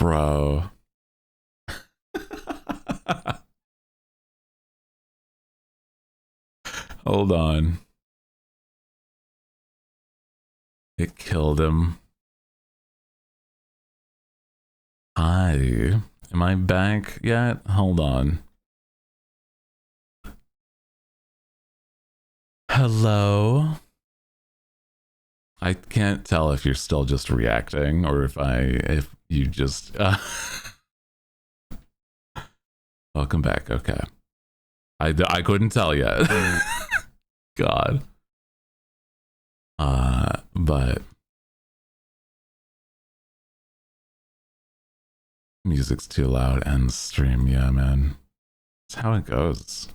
Bro. Hold on. It killed him. Hi. Am I back yet? Hold on. Hello? I can't tell if you're still just reacting or if you just welcome back. Okay. I couldn't tell yet. God. But music's too loud and stream, yeah, man. That's how it goes.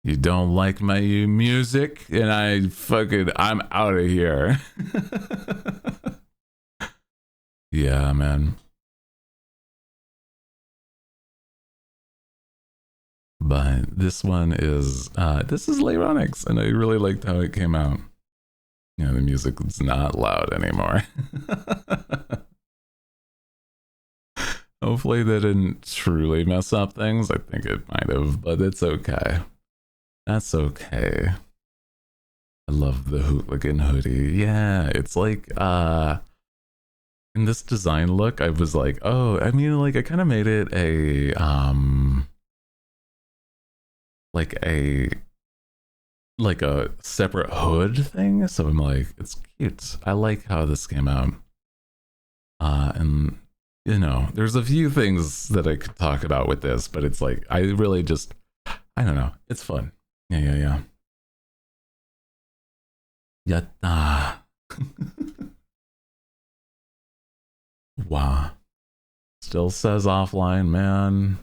You don't like my music, and I'm out of here. Yeah, man. But this one is Layronics, and I really liked how it came out. Yeah, the music's not loud anymore. Hopefully they didn't truly mess up things. I think it might have, but it's okay. That's okay. I love the hooligan hoodie. Yeah, it's like in this design look, I was like, oh, I mean, like I kind of made it a like a separate hood thing. So I'm like, it's cute. I like how this came out. And you know, there's a few things that I could talk about with this, but it's like I really just I don't know. It's fun. Yeah. Yatta. Wow. Still says offline, man.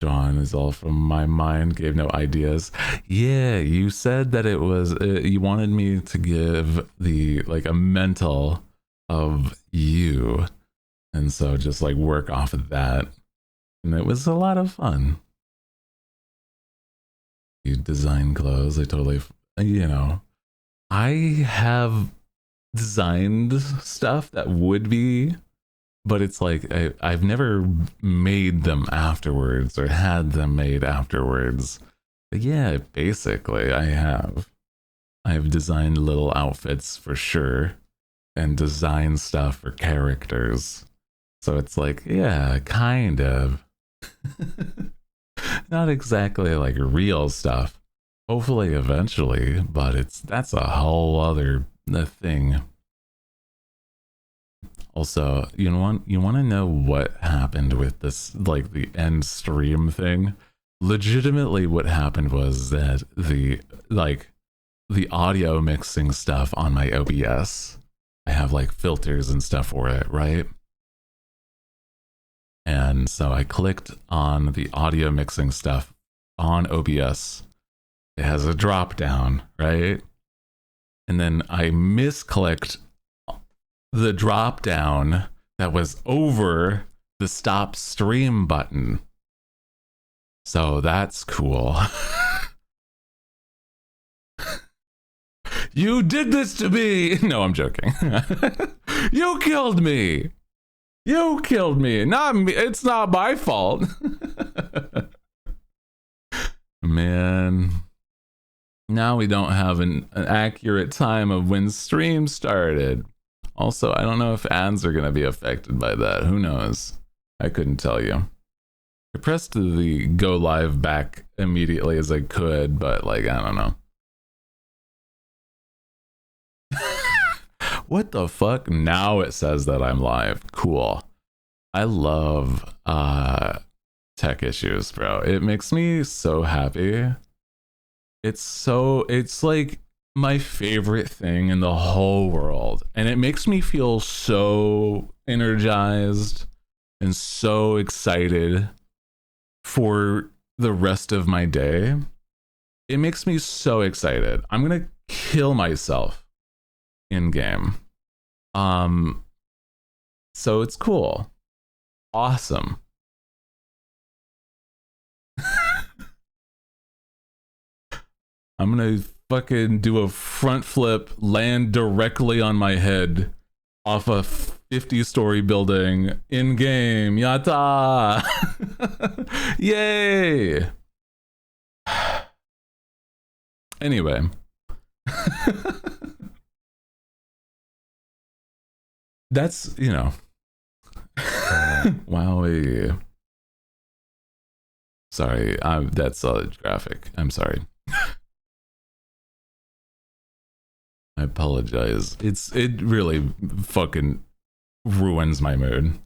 John is all from my mind, gave no ideas. Yeah, you said that it was, you wanted me to give the, like, a mental of you. And so just, like, work off of that. And it was a lot of fun. You design clothes, I totally, you know. I have designed stuff that would be, but it's like I've never made them afterwards or had them made afterwards. But yeah, basically I have. I've designed little outfits for sure and designed stuff for characters. So it's like, yeah, kind of. Not exactly like real stuff. Hopefully eventually, but that's a whole other thing. Also, you want to know what happened with this, like the end stream thing? Legitimately, what happened was that the audio mixing stuff on my OBS, I have like filters and stuff for it, right? And so I clicked on the audio mixing stuff on OBS. It has a drop down, right? And then I misclicked the drop down that was over the stop stream button. So that's cool. You did this to me. No, I'm joking. You killed me. You killed me. Not me. It's not my fault. Man. Now we don't have an accurate time of when stream started. Also, I don't know if ads are going to be affected by that. Who knows? I couldn't tell you. I pressed the go live back immediately as I could, but like, I don't know. What the fuck? Now it says that I'm live. Cool. I love tech issues, bro. It makes me so happy. It's like my favorite thing in the whole world. And it makes me feel so energized and so excited for the rest of my day. It makes me so excited. I'm gonna kill myself in game. So it's cool. Awesome. I'm gonna fucking do a front flip, land directly on my head off a 50-story building in game. Yatta! Yay! Anyway. That's, you know. Wowie. Sorry, that's a graphic. I'm sorry. I apologize. It really fucking ruins my mood.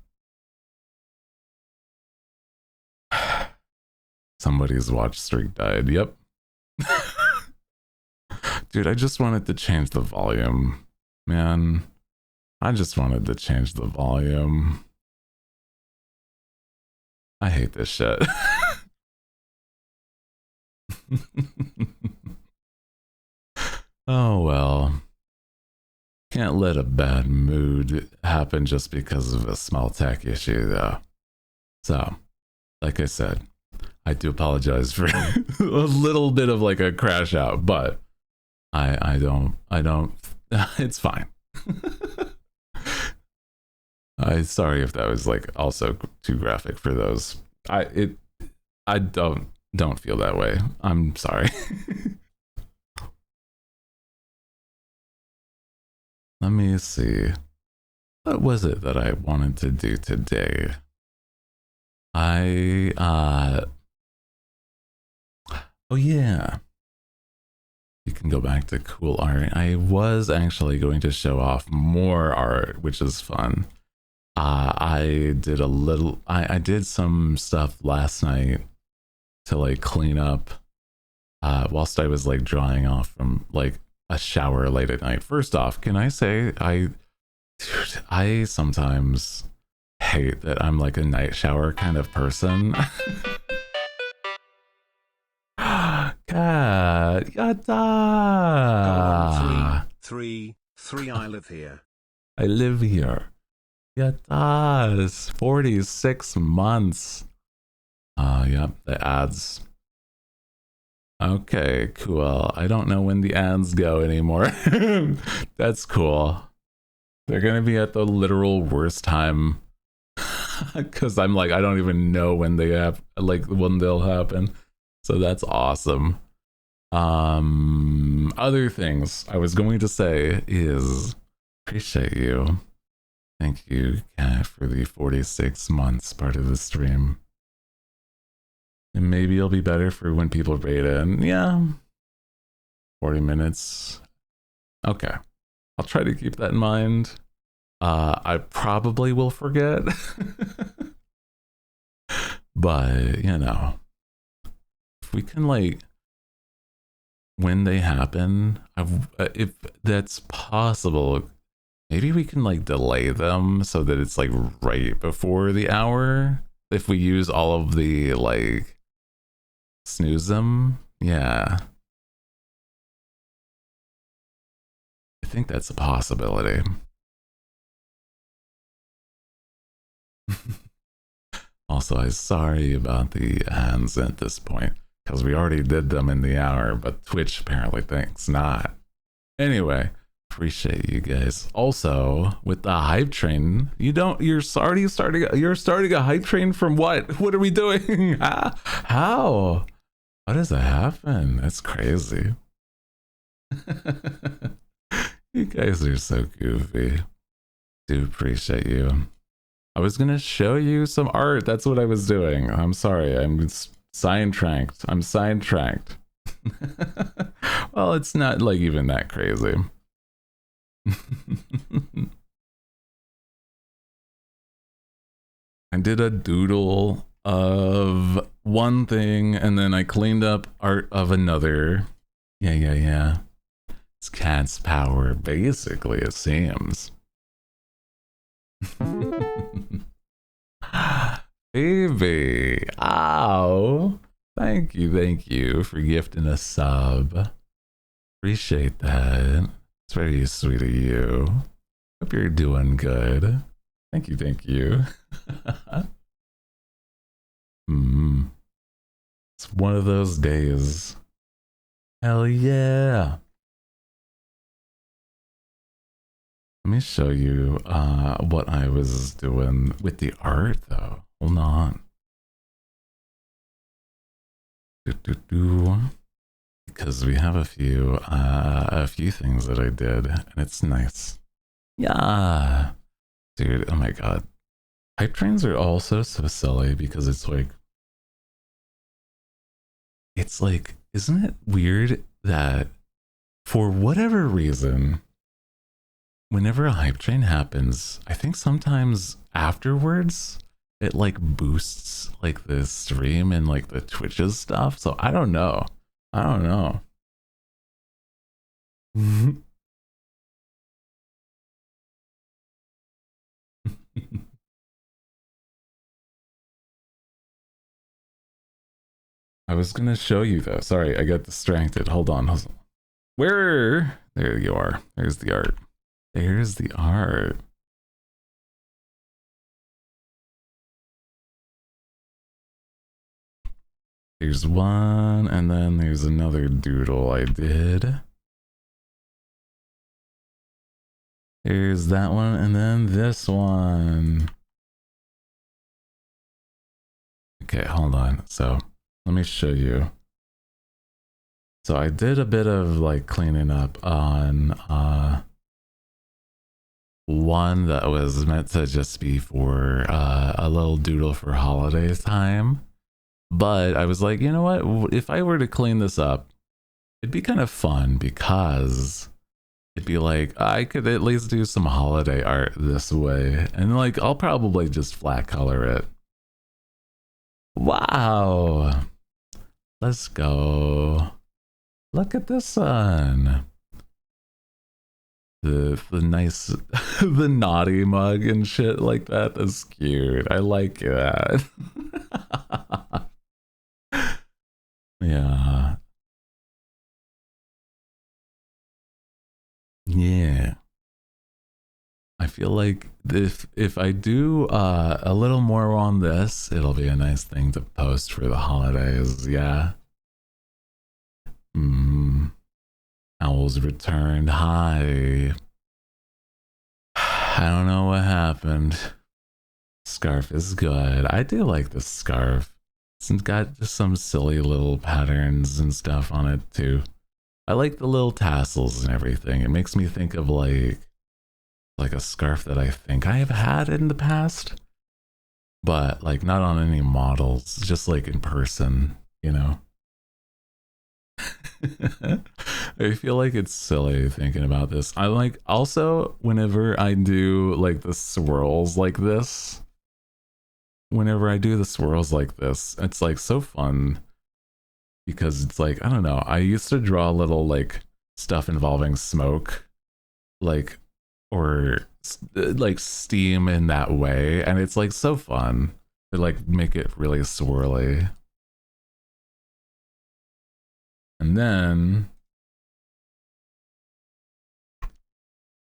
Somebody's watch streak died. Yep. Dude, I just wanted to change the volume. Man, I just wanted to change the volume. I hate this shit. Oh well. Can't let a bad mood happen just because of a small tech issue, though. So, like I said, I do apologize for a little bit of like a crash out, but I don't, it's fine. I'm sorry if that was like also too graphic for those. I don't feel that way. I'm sorry. Let me see. What was it that I wanted to do today? Oh yeah. You can go back to cool art. I was actually going to show off more art, which is fun. I did some stuff last night to like clean up whilst I was like drying off from like a shower late at night. First off, can I say I sometimes hate that I'm like a night shower kind of person. Cat, yatta. Three, I live here. I live here. Yatta. 46 months. Yep, the ads. Okay, cool. I don't know when the ads go anymore. That's cool. They're gonna be at the literal worst time. Cause I'm like, I don't even know when they have like when they'll happen. So that's awesome. Other things I was going to say is appreciate you. Thank you, Kat, for the 46 months part of the stream. And maybe it'll be better for when people rate in. Yeah. 40 minutes. Okay. I'll try to keep that in mind. I probably will forget. But, you know, if we can like when they happen, if that's possible, maybe we can like delay them so that it's like right before the hour. If we use all of the like snooze them, yeah. I think that's a possibility. Also, I'm sorry about the hands at this point, because we already did them in the hour, but Twitch apparently thinks not. Anyway, appreciate you guys. Also, with the hype train, you're starting a hype train from what? What are we doing? How? How does that happen? That's crazy. You guys are so goofy. Do appreciate you. I was gonna show you some art. That's what I was doing. I'm sorry. I'm sidetracked. Well, it's not like even that crazy. I did a doodle of one thing and then I cleaned up art of another. Yeah. It's cat's power, basically, it seems. Baby, ow. Thank you for gifting a sub. Appreciate that. It's very sweet of you. Hope you're doing good. Thank you. It's one of those days. Hell yeah. Let me show you what I was doing with the art though. Hold on. Because we have a few things that I did and it's nice. Yeah. Dude, oh my god. Hype trains are also so silly because it's like, isn't it weird that for whatever reason, whenever a hype train happens, I think sometimes afterwards it like boosts like the stream and like the Twitch's stuff. So I don't know. I don't know. I was gonna show you though. Sorry, I got distracted. Hold on. Where? There you are. There's the art. There's the art. Here's one, and then there's another doodle I did. Here's that one, and then this one. Okay, hold on. So let me show you. So I did a bit of like cleaning up on one that was meant to just be for a little doodle for holiday time. But I was like, you know what? If I were to clean this up, it'd be kind of fun because it'd be like, I could at least do some holiday art this way. And like, I'll probably just flat color it. Wow. Let's go. Look at this one. The nice, the naughty mug and shit like that. That's cute. I like that. Yeah. Yeah. I feel like if I do a little more on this, it'll be a nice thing to post for the holidays. Yeah. Owls returned. Hi. I don't know what happened. Scarf is good. I do like this scarf. It's got just some silly little patterns and stuff on it too. I like the little tassels and everything. It makes me think of like a scarf that I think I have had in the past, but like not on any models, just like in person, you know. I feel like it's silly thinking about this. I like also whenever I do like the swirls like this, it's like so fun because it's like, I don't know, I used to draw little like stuff involving smoke, like, or like steam in that way, and it's like so fun to like make it really swirly. And then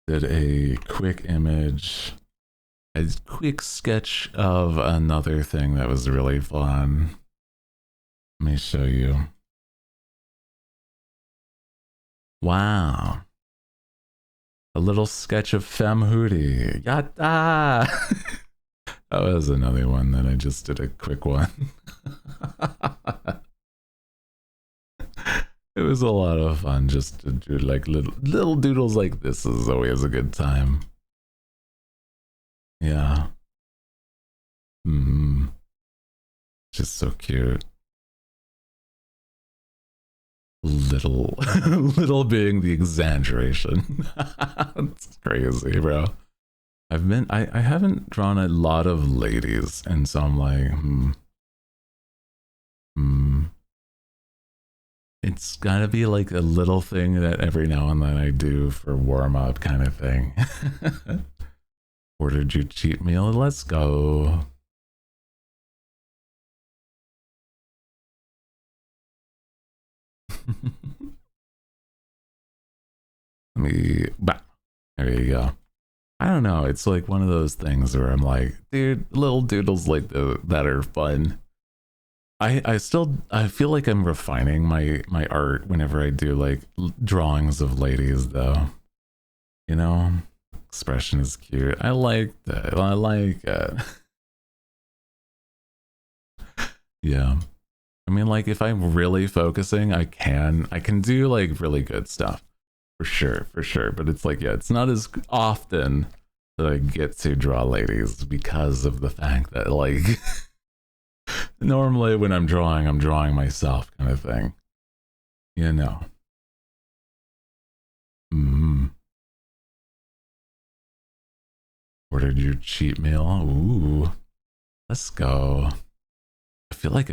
did a quick image, a quick sketch of another thing that was really fun. Let me show you. Wow. A little sketch of Femme Hooty. Yatta! That was another one that I just did a quick one. It was a lot of fun just to do like little doodles like this is always a good time. Yeah. Just so cute. Little being the exaggeration. It's crazy, bro. I haven't drawn a lot of ladies, and so I'm like, It's gotta be like a little thing that every now and then I do for warm up kind of thing. Ordered your cheat meal, let's go. There you go. I don't know. It's like one of those things where I'm like, dude, little doodles like that are fun. I feel like I'm refining my art whenever I do like drawings of ladies though. You know? expression is cute. I like that. I like it. Yeah. I mean, like, if I'm really focusing, I can do like really good stuff. For sure. But it's like, yeah, it's not as often that I get to draw ladies because of the fact that, like, normally when I'm drawing myself kind of thing. You know. Ordered your cheat meal. Ooh. Let's go. I feel like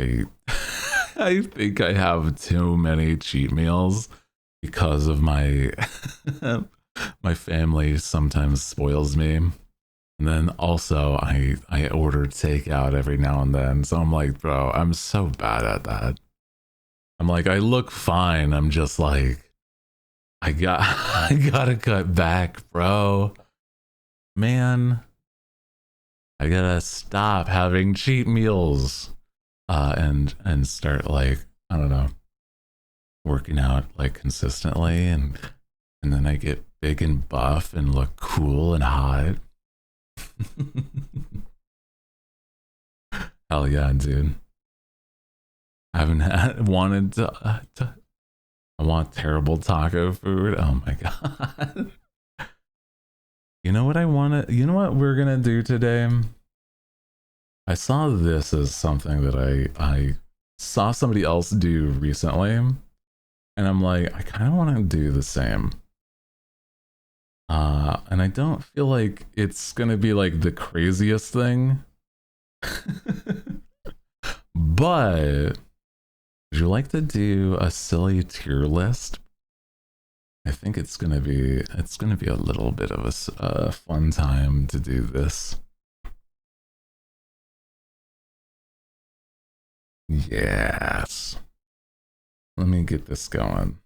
I think I have too many cheat meals because of my my family sometimes spoils me. And then also I order takeout every now and then. So I'm like, bro, I'm so bad at that. I'm like, I look fine. I'm just like, I gotta cut back, bro. Man, I gotta stop having cheat meals. And start, like, I don't know, working out like consistently, and then I get big and buff and look cool and hot. Hell yeah, dude. I haven't wanted to. I want terrible taco food. Oh my god. You know what I want to? You know what we're gonna do today? I saw this as something that I saw somebody else do recently, and I'm like, I kind of want to do the same. And I don't feel like it's gonna be like the craziest thing. But would you like to do a silly tier list? I think it's gonna be a little bit of a fun time to do this. Yes. Let me get this going.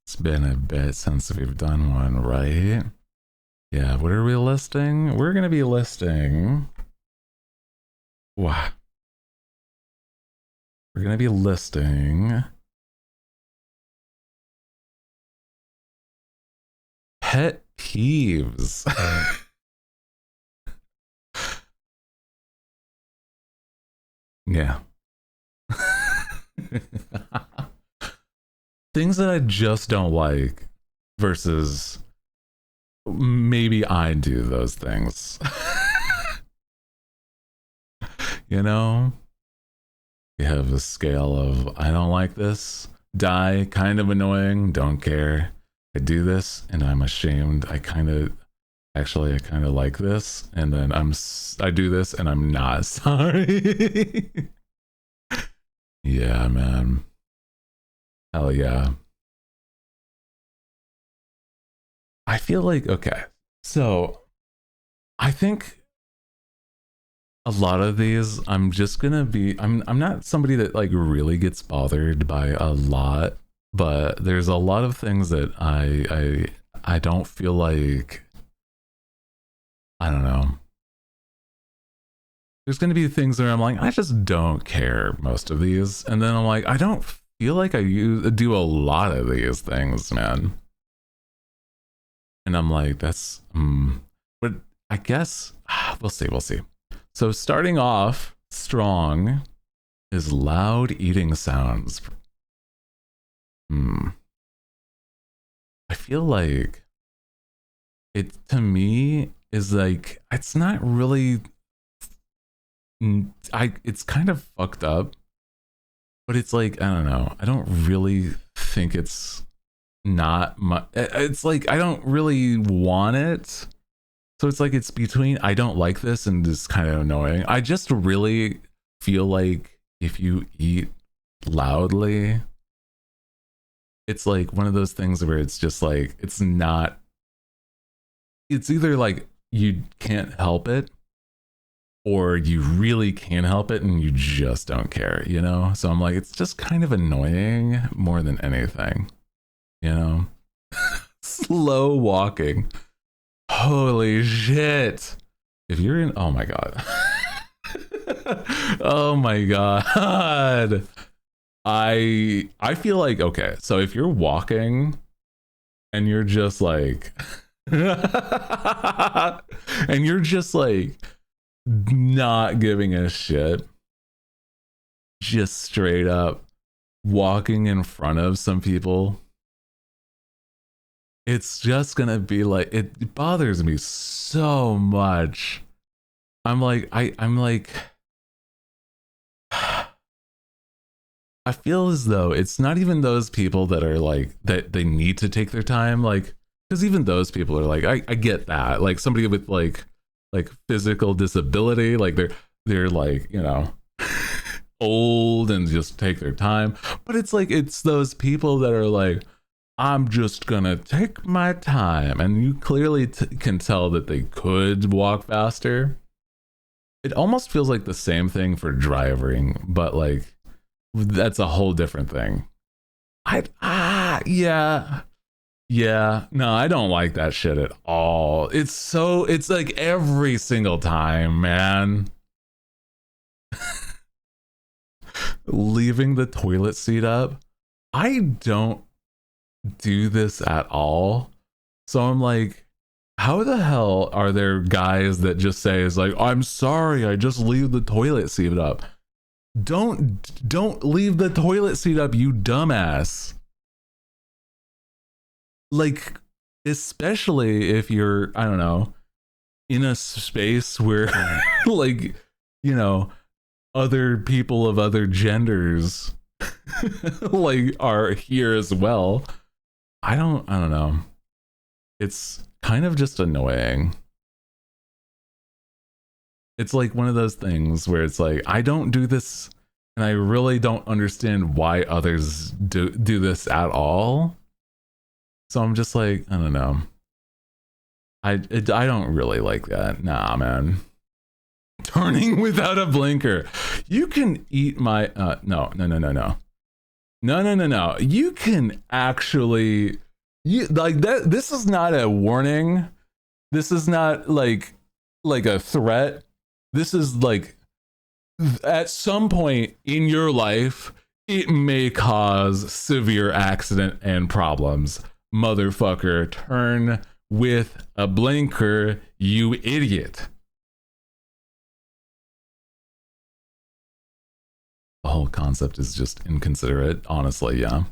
It's been a bit since we've done one, right? Yeah, what are we listing? We're gonna be listing. Wow. We're gonna be listing pet peeves. Yeah. Things that I just don't like versus maybe I do those things. You know? We have a scale of I don't like this, die, kind of annoying, don't care. I do this and I'm ashamed. I kind of like this, and then I do this and I'm not sorry. Yeah, man. Hell yeah. I feel like, okay, so I think a lot of these I'm just gonna be I'm not somebody that like really gets bothered by a lot, but there's a lot of things that I don't feel like, I don't know. There's going to be things where I'm like, I just don't care most of these. And then I'm like, I don't feel like I do a lot of these things, man. And I'm like, that's, but I guess we'll see. So starting off strong is loud eating sounds. I feel like it, to me, is like, it's not really, it's kind of fucked up, but it's like, I don't know, I don't really think it's not my, it's like I don't really want it, so it's like it's between I don't like this and it's kind of annoying. I just really feel like if you eat loudly, it's like one of those things where it's just like it's not, it's either like you can't help it or you really can help it and you just don't care, you know? So I'm like, it's just kind of annoying more than anything, you know? Slow walking. Holy shit. If you're in, oh my God. Oh my god. I feel like, okay, so if you're walking and you're just like and you're just like not giving a shit, just straight up walking in front of some people, it's just gonna be like, it bothers me so much. I'm like, I'm like, I feel as though it's not even those people that are like, that they need to take their time, like, because even those people are like, I get that, like somebody with like physical disability, like they're like, you know, old and just take their time. But it's like, it's those people that are like, I'm just gonna take my time, and you clearly can tell that they could walk faster. It almost feels like the same thing for driving, but like that's a whole different thing. Yeah. Yeah, no, I don't like that shit at all. It's like every single time, man. Leaving the toilet seat up. I don't do this at all. So I'm like, how the hell are there guys that just say, is like, I'm sorry, I just leave the toilet seat up. Don't leave the toilet seat up, you dumbass. Like, especially if you're, I don't know, in a space where like, you know, other people of other genders like are here as well. I don't know. It's kind of just annoying. It's like one of those things where it's like, I don't do this, and I really don't understand why others do this at all. So I'm just like, I don't know. I don't really like that. Nah, man. Turning without a blinker. You can eat my no. No. You can actually, you like that. This is not a warning. This is not like a threat. This is like, at some point in your life, it may cause severe accident and problems. Motherfucker, turn with a blinker, you idiot. The whole concept is just inconsiderate, honestly. Yeah.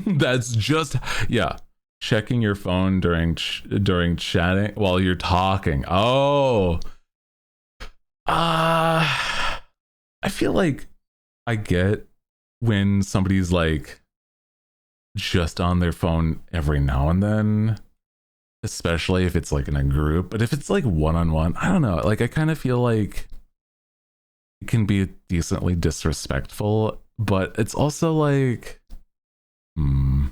That's just, yeah, checking your phone during chatting while you're talking. Oh, I feel like I get when somebody's like just on their phone every now and then, especially if it's like in a group. But if it's like one-on-one, I don't know, like I kind of feel like it can be decently disrespectful, but it's also like, I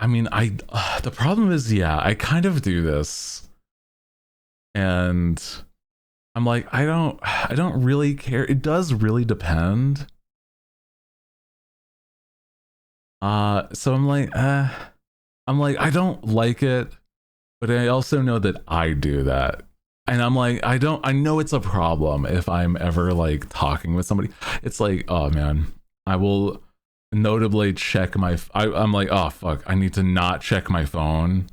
mean, the problem is, yeah, I kind of do this, and I'm like, I don't really care. It does really depend. So I'm like, I don't like it, but I also know that I do that. And I'm like, I know it's a problem if I'm ever like talking with somebody. It's like, oh man, I will notably check I'm like, oh fuck, I need to not check my phone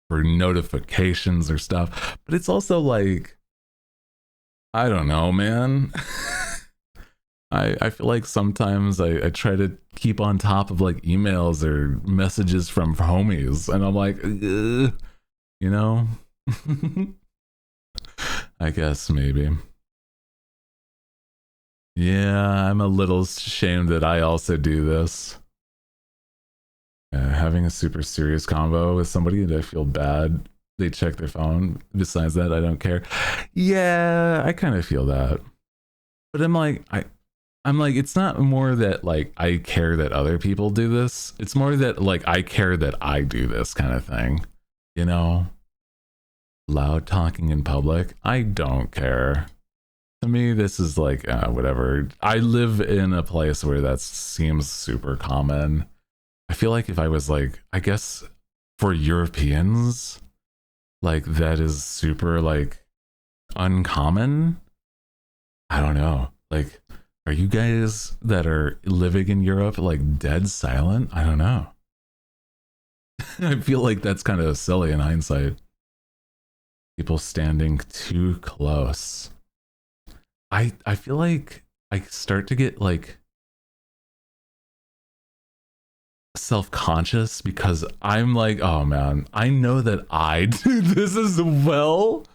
for notifications or stuff. But it's also like, I don't know, man. I feel like sometimes I try to keep on top of like emails or messages from homies, and I'm like, you know. I guess maybe. Yeah, I'm a little ashamed that I also do this. Having a super serious convo with somebody and I feel bad they check their phone. Besides that, I don't care. Yeah, I kind of feel that. But I'm like, it's not more that like I care that other people do this. It's more that like I care that I do this kind of thing. You know? Loud talking in public, I don't care. To me, this is like whatever. I live in a place where that seems super common. I feel like if I was like, I guess for Europeans, like that is super like uncommon. I don't know. Like, are you guys that are living in Europe like dead silent? I don't know. I feel like that's kind of silly in hindsight. People standing too close. I feel like I start to get like self-conscious because I'm like, oh man, I know that I do this as well.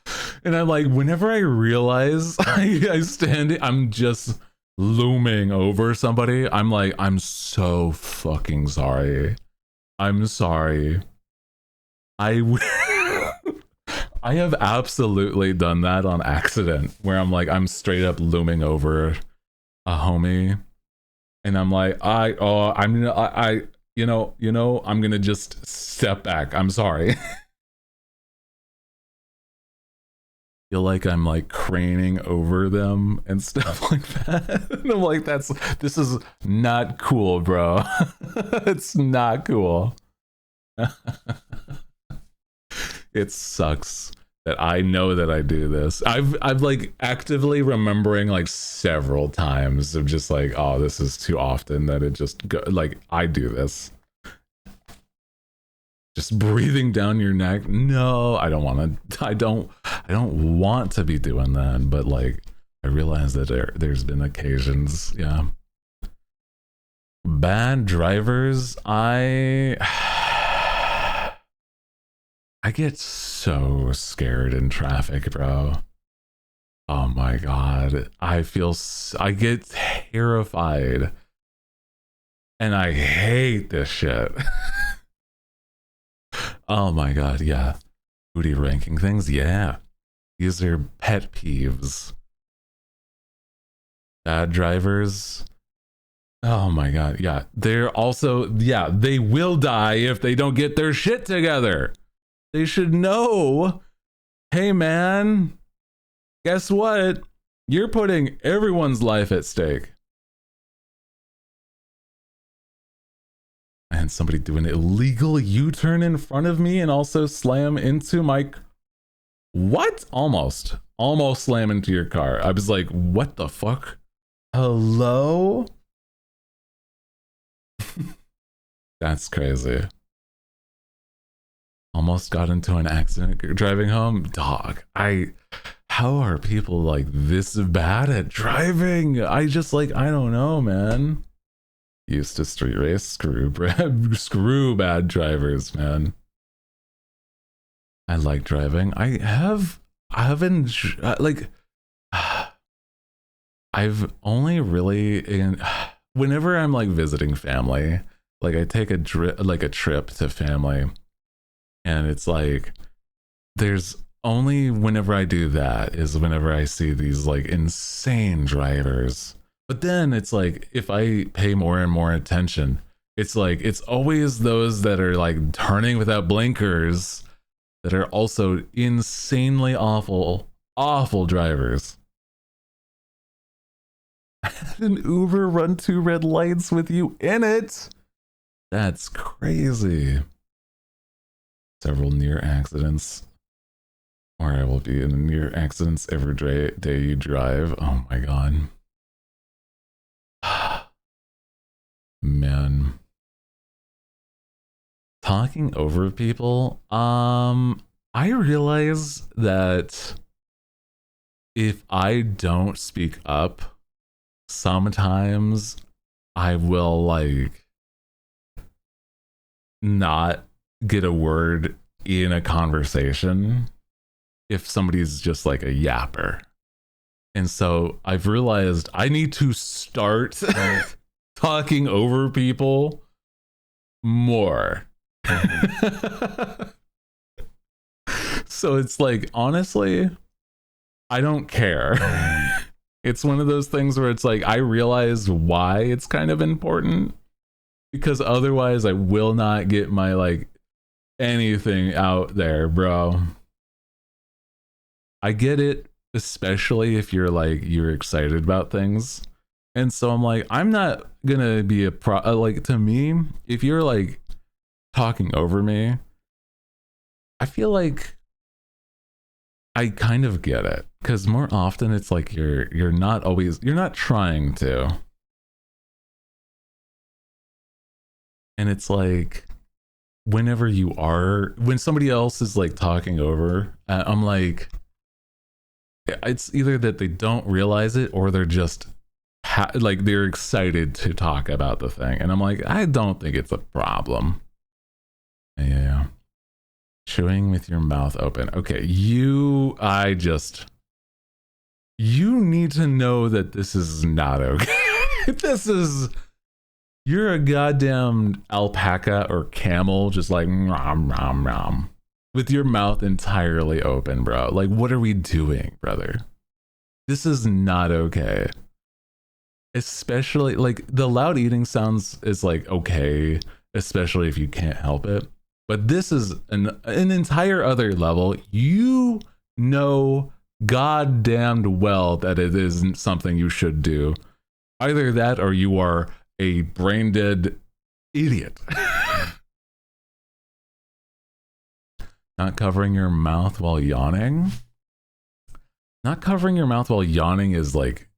And I'm like, whenever I realize I stand, I'm just looming over somebody. I'm like, I'm so fucking sorry. I'm sorry. I have absolutely done that on accident where I'm like, I'm straight up looming over a homie and I'm like, I'm gonna just step back. I'm sorry. Feel like I'm like craning over them and stuff like that. And I'm like, this is not cool, bro. It's not cool. It sucks that I know that I do this. I've like actively remembering like several times of just like, oh, this is too often that it just go, like I do this. Just breathing down your neck. No, I don't want to. I don't want to be doing that. But like, I realize that there's been occasions. Yeah. Bad drivers. I get so scared in traffic, bro. Oh my god. I get terrified. And I hate this shit. Oh my god, yeah. Hooty ranking things, yeah. These are pet peeves. Bad drivers. Oh my god, yeah. They're also, yeah, they will die if they don't get their shit together. They should know, hey man, guess what? You're putting everyone's life at stake. And somebody do an illegal U-turn in front of me and also slam into my... What? Almost slam into your car. I was like, what the fuck? Hello? That's crazy. Almost got into an accident driving home. Dog, how are people like this bad at driving? I don't know, man. Used to street race, screw bad drivers, man. I like driving. I've only really whenever I'm like visiting family, like I take a trip to family. And it's like, there's only whenever I do that is whenever I see these like insane drivers. But then it's like, if I pay more and more attention, it's like, it's always those that are like turning without blinkers that are also insanely awful drivers. I had an Uber run 2 red lights with you in it. That's crazy. Several near accidents, or I will be in near accidents every day you drive. Oh my god. Man. Talking over people, I realize that if I don't speak up, sometimes I will like not get a word in a conversation if somebody's just like a yapper. And so I've realized I need to start talking over people more. So it's like, honestly, I don't care. It's one of those things where it's like, I realize why it's kind of important, because otherwise I will not get my like anything out there, bro. I get it, especially if you're excited about things. And so I'm like, I'm not gonna be like, to me, if you're like talking over me, I feel like I kind of get it, because more often it's like you're not trying to. And it's like when somebody else is like talking over, I'm like, it's either that they don't realize it or they're just like they're excited to talk about the thing. And I'm like, I don't think it's a problem. Yeah. Chewing with your mouth open. Okay, you need to know that this is not okay. You're a goddamn alpaca or camel, just like nom, nom, nom, with your mouth entirely open, bro. Like, what are we doing, brother? This is not okay. Especially, like, the loud eating sounds is like okay, especially if you can't help it. But this is an entire other level. You know goddamned well that it isn't something you should do. Either that or you are a brain dead idiot. Not covering your mouth while yawning. Not covering your mouth while yawning is like,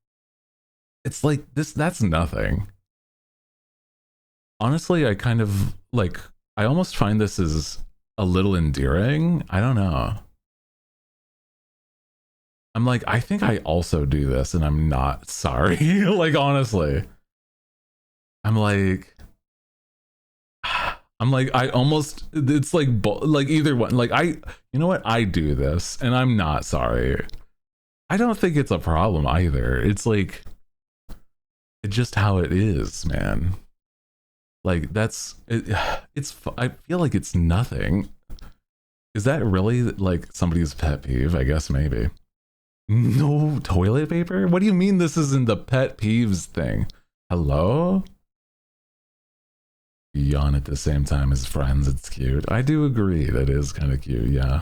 it's like this, that's nothing. Honestly, I kind of like, I almost find this is a little endearing. I don't know. I'm like, I think I also do this and I'm not sorry. Like, honestly. I'm like, I almost, it's like either one. Like, you know what? I do this and I'm not sorry. I don't think it's a problem either. It's like, it's just how it is, man. Like, it's, I feel like it's nothing. Is that really like somebody's pet peeve? I guess maybe. No toilet paper? What do you mean this isn't the pet peeves thing? Hello? Yawn at the same time as friends, it's cute. I do agree, that is kind of cute, yeah.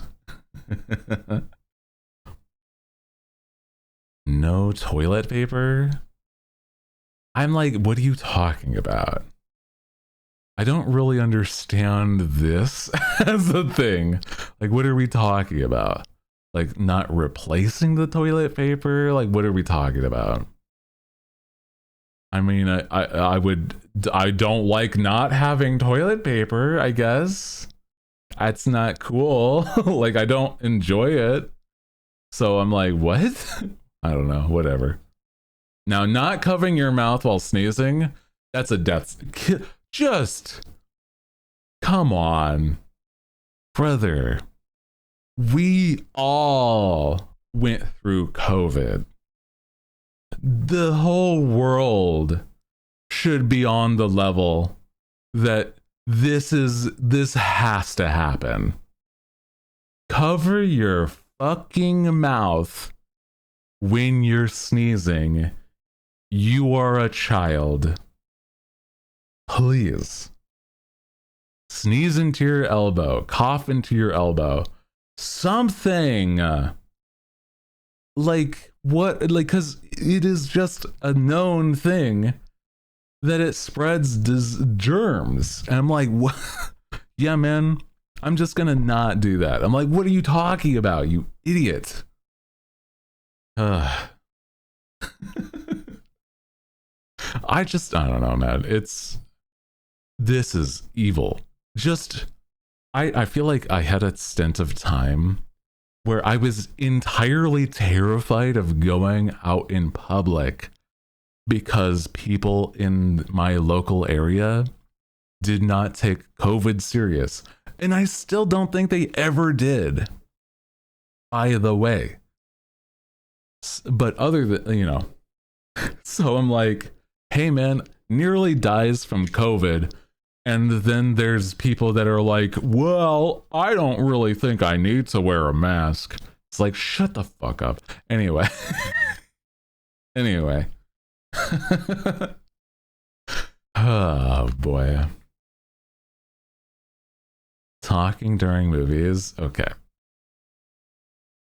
No toilet paper? I'm like, what are you talking about? I don't really understand this as a thing. Like, what are we talking about? Like, not replacing the toilet paper? Like, what are we talking about? I mean, I don't like not having toilet paper, I guess. That's not cool. Like, I don't enjoy it. So I'm like, what? I don't know, whatever. Now, not covering your mouth while sneezing, that's a death. Just, come on. Brother, we all went through COVID. The whole world should be on the level that this has to happen. Cover your fucking mouth when you're sneezing. You are a child. Please. Sneeze into your elbow, cough into your elbow. Something. Like, what? Like, because it is just a known thing that it spreads germs. And I'm like, what? Yeah, man, I'm just gonna not do that. I'm like, what are you talking about, you idiot? I don't know, man. This is evil. Just, I feel like I had a stint of time where I was entirely terrified of going out in public because people in my local area did not take COVID serious. And I still don't think they ever did, by the way. But other than, you know, so I'm like, hey man, nearly dies from COVID. And then there's people that are like, well, I don't really think I need to wear a mask. It's like, shut the fuck up. Anyway. Anyway. Oh boy. Talking during movies. Okay.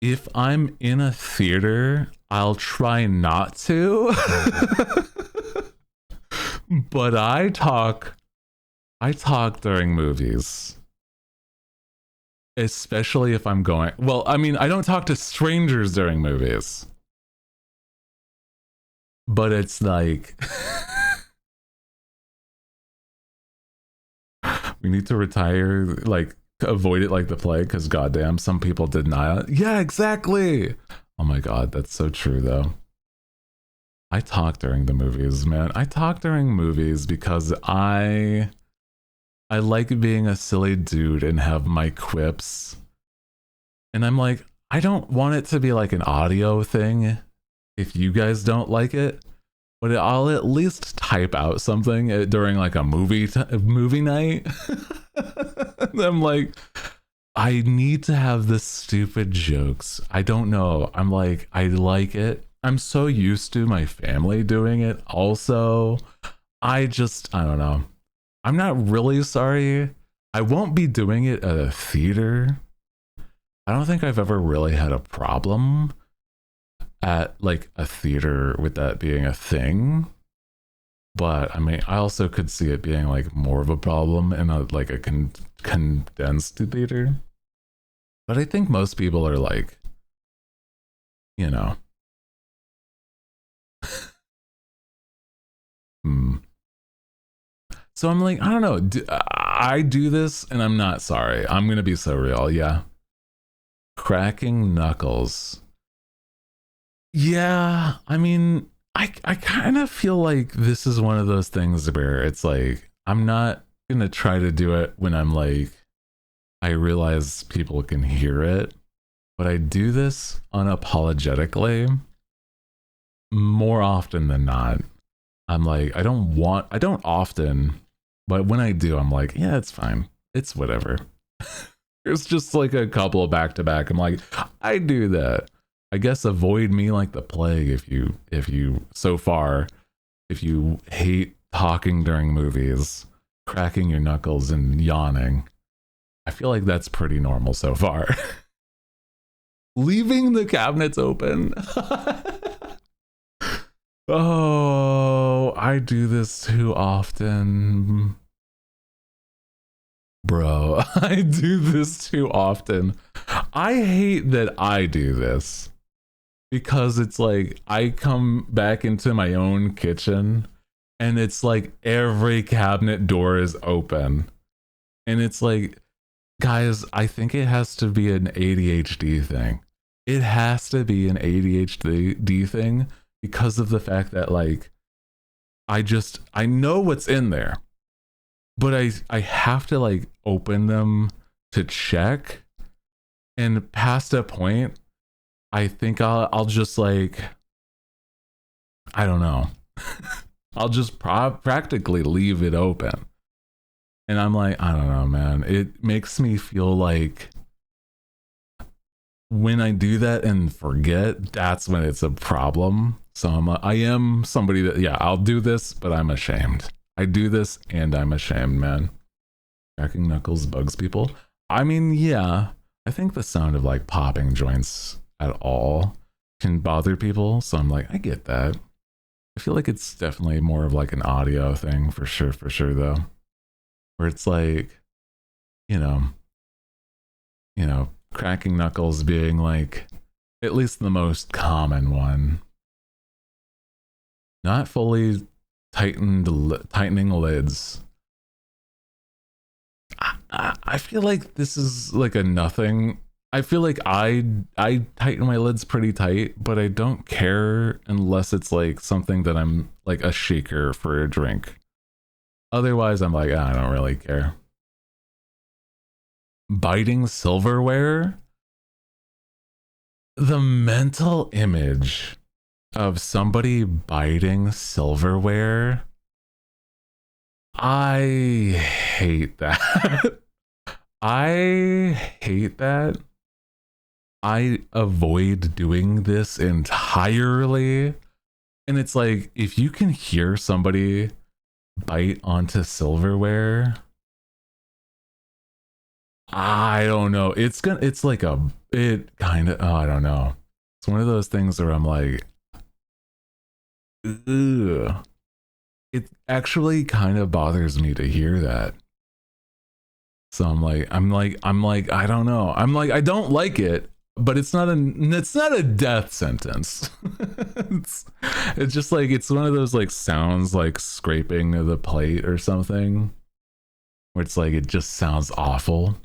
If I'm in a theater, I'll try not to. But I talk during movies. especially if I'm going, well, I mean, I don't talk to strangers during movies, but it's like we need to retire, like to avoid it like the plague, because goddamn, some people did not. Yeah, exactly. Oh my god, that's so true though. I talk during the movies, man. I talk during movies because I like being a silly dude and have my quips. And I'm like, I don't want it to be like an audio thing if you guys don't like it, but I'll at least type out something during like a movie night. I'm like, I need to have this stupid jokes. I don't know. I'm like, I like it. I'm so used to my family doing it. Also, I don't know. I'm not really sorry. I won't be doing it at a theater. I don't think I've ever really had a problem at like a theater with that being a thing. But I mean, I also could see it being like more of a problem in a like a condensed theater. But I think most people are like, you know, hmm. So I'm like, I don't know. I do this and I'm not sorry. I'm going to be so real. Yeah. Cracking knuckles. Yeah. I mean, I kind of feel like this is one of those things where it's like, I'm not going to try to do it when I'm like, I realize people can hear it, but I do this unapologetically more often than not. I'm like, I don't often, but when I do, I'm like, yeah, it's fine. It's whatever. It's just like a couple back to back. I'm like, I do that. I guess avoid me like the plague if you so far, if you hate talking during movies, cracking your knuckles and yawning. I feel like that's pretty normal so far. Leaving the cabinets open. Oh, I do this too often. Bro, I do this too often. I hate that I do this because it's like I come back into my own kitchen and it's like every cabinet door is open. And it's like, guys, I think it has to be an ADHD thing. It has to be an ADHD thing because of the fact that like I know what's in there, but I have to like open them to check, and past a point I think I'll just like, I don't know. I'll just practically leave it open. And I'm like, I don't know, man. It makes me feel like when I do that and forget, that's when it's a problem. So I am somebody that, yeah, I'll do this, but I'm ashamed. I do this and I'm ashamed, man. Cracking knuckles bugs people. I mean, yeah, I think the sound of like popping joints at all can bother people. So I'm like, I get that. I feel like it's definitely more of like an audio thing for sure though. Where it's like, you know, cracking knuckles being like at least the most common one. Not fully tightening lids. I feel like this is like a nothing. I feel like I tighten my lids pretty tight, but I don't care unless it's like something that I'm like a shaker for a drink. Otherwise, I'm like, I don't really care. Biting silverware? The mental image of somebody biting silverware, I hate that. I hate that. I avoid doing this entirely. And it's like, if you can hear somebody bite onto silverware, I don't know. It's like it kind of, oh, I don't know. It's one of those things where I'm like, ugh. It actually kind of bothers me to hear that. So I'm like, I don't know. I'm like, I don't like it, but it's not a death sentence. it's, it's just like, it's one of those like sounds like scraping the plate or something, where it's like, it just sounds awful.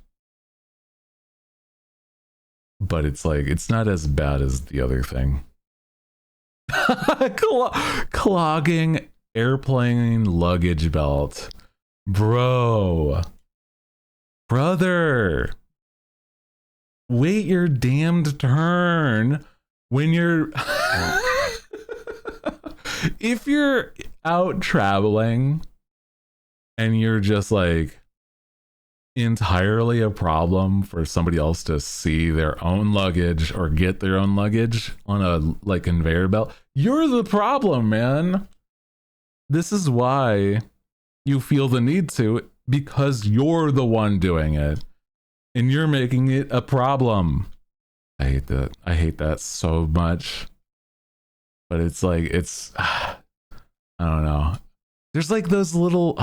But it's like, it's not as bad as the other thing. Clogging airplane luggage belt. Brother, wait your damned turn when you're if you're out traveling and you're just like entirely a problem for somebody else to see their own luggage or get their own luggage on a like conveyor belt, you're the problem, man. This is why you feel the need to, because you're the one doing it and you're making it a problem. I hate that. I hate that so much. But it's like, it's I don't know. There's like those little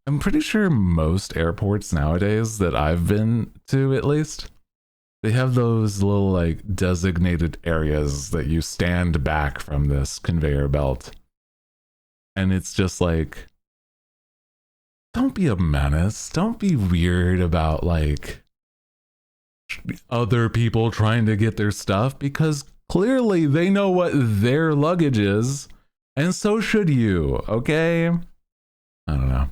I'm pretty sure most airports nowadays that I've been to, at least, they have those little like designated areas that you stand back from this conveyor belt. And it's just like, don't be a menace. Don't be weird about like other people trying to get their stuff, because clearly they know what their luggage is, and so should you, okay? I don't know.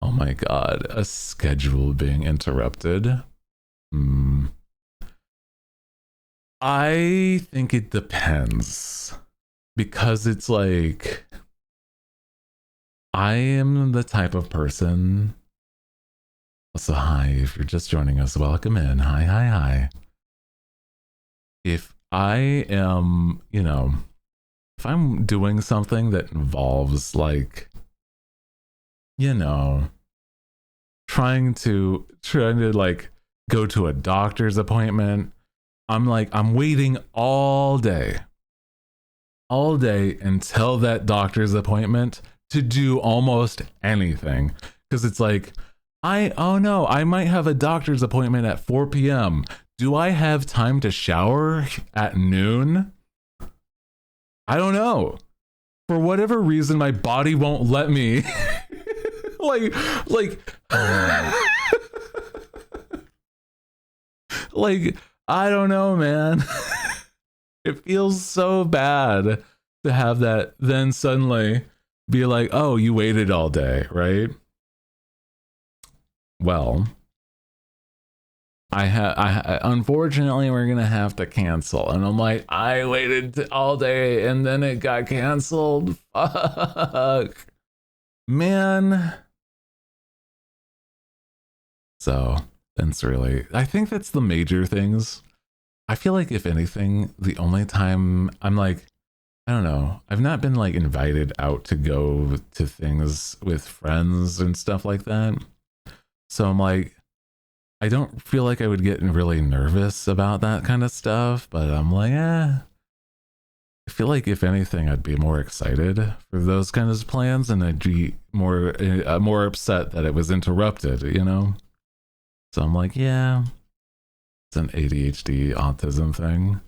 Oh my god, a schedule being interrupted. I think it depends, because it's like, I am the type of person. So hi, if you're just joining us, welcome in. Hi. If I am, you know, if I'm doing something that involves like, you know, trying to like go to a doctor's appointment, I'm like, I'm waiting all day until that doctor's appointment to do almost anything. Because it's like, oh no, I might have a doctor's appointment at 4 p.m. Do I have time to shower at noon? I don't know. For whatever reason, my body won't let me. like, like, I don't know, man. It feels so bad to have that then suddenly be like, oh, you waited all day, right? Well, I unfortunately we're gonna have to cancel, and I'm like, I waited all day and then it got canceled. Fuck, man. So that's really, I think that's the major things. I feel like if anything, the only time I'm like, I don't know, I've not been like invited out to go to things with friends and stuff like that. So I'm like, I don't feel like I would get really nervous about that kind of stuff, but I'm like, I feel like if anything, I'd be more excited for those kinds of plans, and I'd be more upset that it was interrupted, you know? So I'm like, yeah, it's an ADHD autism thing.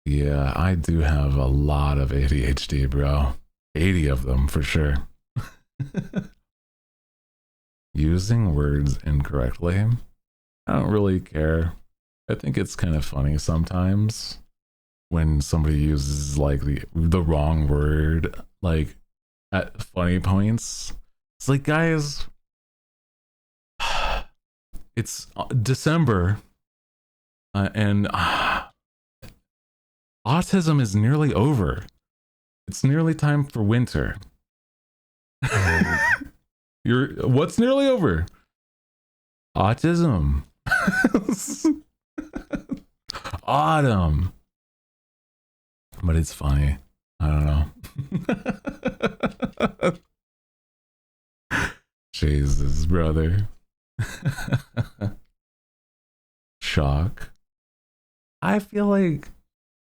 Yeah, I do have a lot of ADHD, bro. 80 of them for sure. Using words incorrectly. I don't really care. I think it's kind of funny sometimes when somebody uses like the wrong word like at funny points. It's like, guys, it's December and autism is nearly over. It's nearly time for winter. What's nearly over? Autism. Autumn. But it's funny. I don't know. Jesus, brother. Shock. I feel like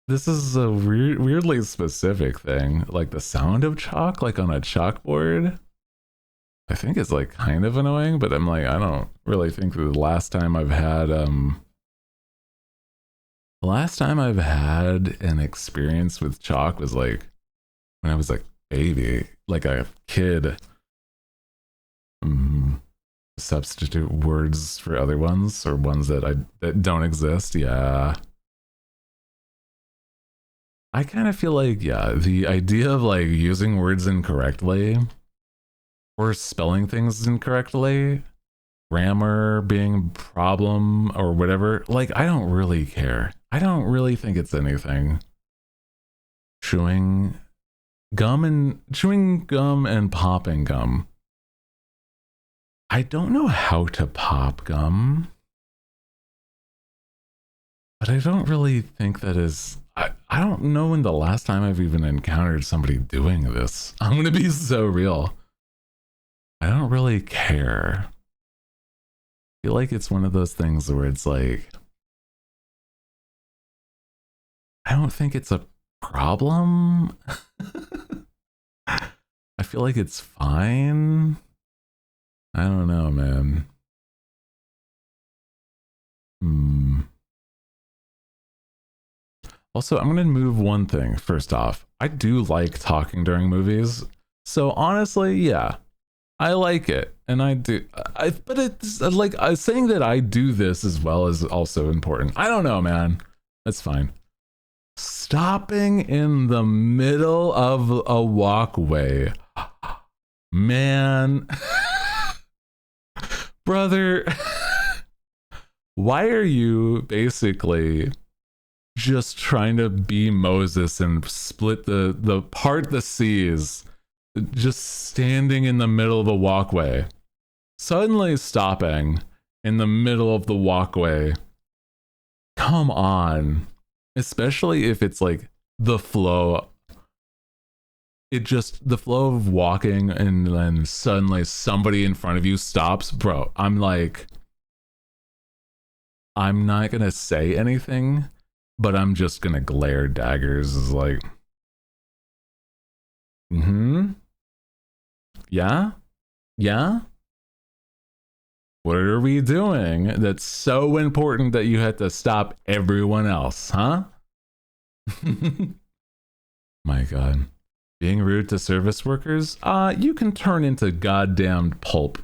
this is a weirdly specific thing. Like the sound of chalk, like on a chalkboard. I think it's like kind of annoying, but I'm like, I don't really think the last time I've had an experience with chalk was like when I was like baby, like a kid. Substitute words for other ones or ones that don't exist. Yeah. I kind of feel like, yeah, the idea of like using words incorrectly or spelling things incorrectly, grammar being a problem or whatever, like I don't really care. I don't really think it's anything. Chewing gum and popping gum. I don't know how to pop gum, but I don't really think that is. I don't know when the last time I've even encountered somebody doing this. I'm gonna be so real. I don't really care. I feel like it's one of those things where it's like, I don't think it's a problem. I feel like it's fine. I don't know, man. Also, I'm gonna move one thing first off. I do like talking during movies. So honestly, yeah, I like it. And I do, but it's like saying that I do this as well is also important. I don't know, man. That's fine. Stopping in the middle of a walkway. Man. Brother, why are you basically just trying to be Moses and split the part the seas, just standing in the middle of the walkway, suddenly stopping in the middle of the walkway? Come on. Especially if it's like the flow. The flow of walking and then suddenly somebody in front of you stops. Bro, I'm like, I'm not gonna say anything, but I'm just gonna glare daggers. Is like, yeah, yeah. What are we doing that's so important that you had to stop everyone else, huh? My God. Being rude to service workers? You can turn into goddamn pulp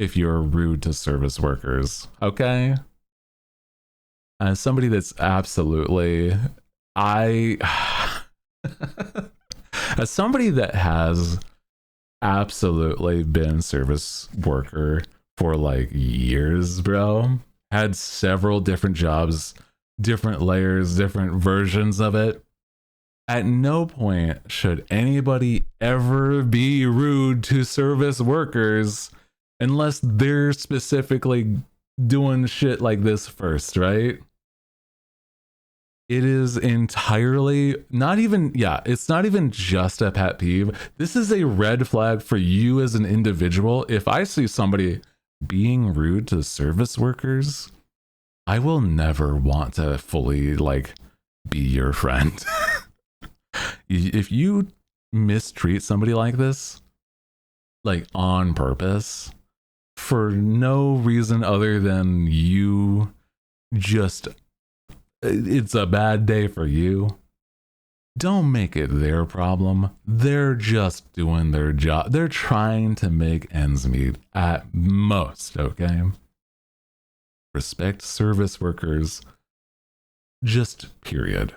if you're rude to service workers, okay? As somebody that's absolutely, as somebody that has absolutely been service worker for like years, bro, had several different jobs, different layers, different versions of it. At no point should anybody ever be rude to service workers unless they're specifically doing shit like this first, right? It is entirely not even, yeah, it's not even just a pet peeve. This is a red flag for you as an individual. If I see somebody being rude to service workers, I will never want to fully like be your friend. If you mistreat somebody like this, like on purpose, for no reason other than you just, it's a bad day for you, don't make it their problem. They're just doing their job. They're trying to make ends meet at most, okay? Respect service workers, just period.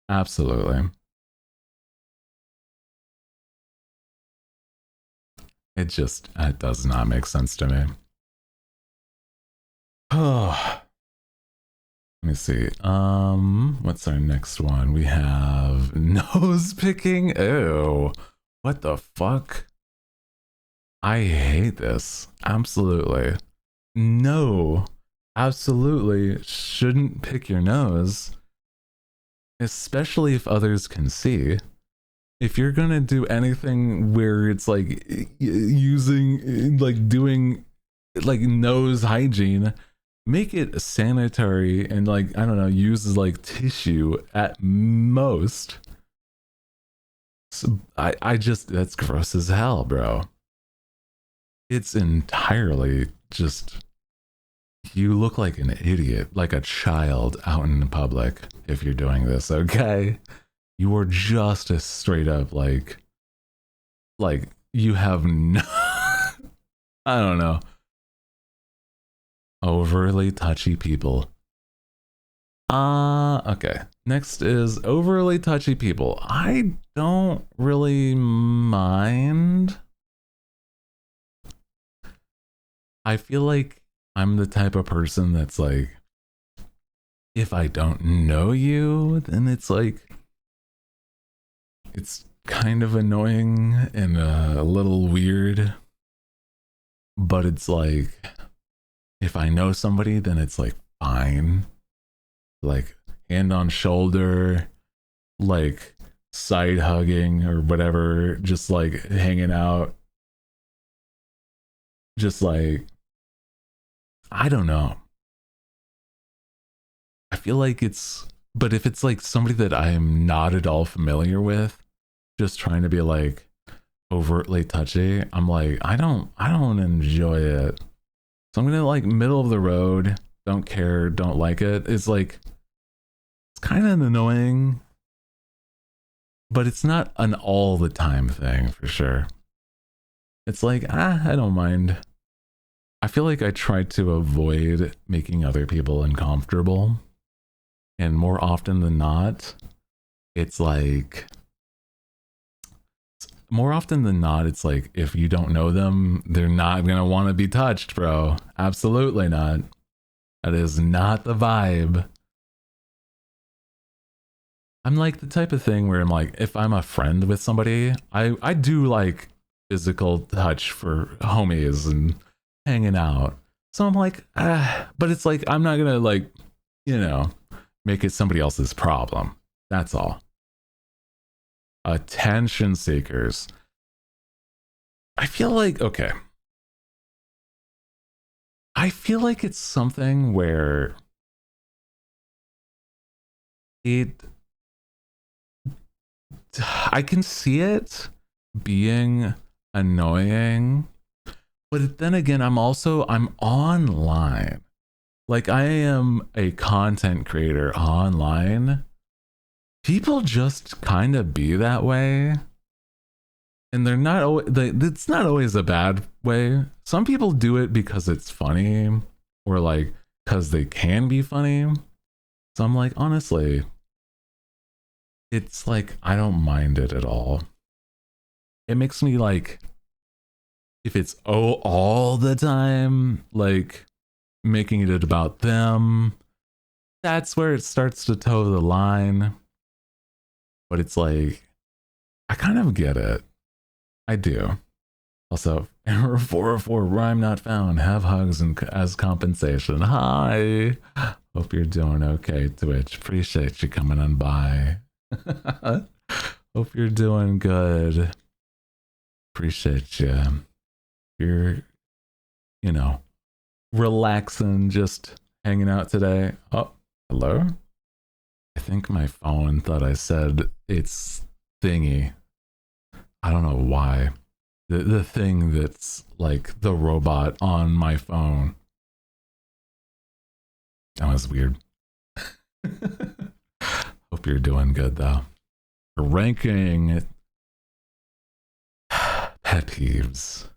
Absolutely. It does not make sense to me. Oh, let me see. What's our next one? We have nose picking. Ew. What the fuck? I hate this. Absolutely. No. Absolutely shouldn't pick your nose. Especially if others can see. If you're gonna do anything where it's like using, like doing like nose hygiene, make it sanitary and like, I don't know, use like tissue at most. So I just, that's gross as hell, bro. it's entirely just, you look like an idiot, like a child out in public if you're doing this, okay? You are just a straight up like you have no I don't know. Overly touchy people. Okay. Next is overly touchy people. I don't really mind. I feel like I'm the type of person that's like, if I don't know you, then it's like, it's kind of annoying and a little weird. But it's like, if I know somebody, then it's like fine. Like hand on shoulder, like side hugging or whatever, just like hanging out. Just like, I don't know. I feel like it's, but if it's like somebody that I am not at all familiar with, just trying to be like overtly touchy, I'm like, I don't enjoy it. So I'm gonna like middle of the road, don't care, don't like it. It's like, it's kind of annoying, but it's not an all the time thing for sure. It's like, I don't mind. I feel like I try to avoid making other people uncomfortable. And more often than not, it's like, it's like, if you don't know them, they're not going to want to be touched, bro. Absolutely not. That is not the vibe. I'm like the type of thing where I'm like, if I'm a friend with somebody, I do like physical touch for homies and hanging out. So I'm like, but it's like, I'm not going to like, make it somebody else's problem. That's all. Attention seekers. I feel like, okay. I feel like it's something where I can see it being annoying, but then again, I'm online. Like, I am a content creator online. People just kind of be that way. And they're not always, it's not always a bad way. Some people do it because it's funny or like because they can be funny. So I'm like, honestly, it's like, I don't mind it at all. It makes me like, if it's all the time, like making it about them, that's where it starts to toe the line. But it's like, I kind of get it. I do. Also, error 404, rhyme not found. Have hugs as compensation. Hi. Hope you're doing okay, Twitch. Appreciate you coming on by. Hope you're doing good. Appreciate you. You're, relaxing, just hanging out today. Oh, hello? I think my phone thought I said it's thingy. I don't know why. The thing that's like the robot on my phone. That was weird. Hope you're doing good though. Ranking pet peeves.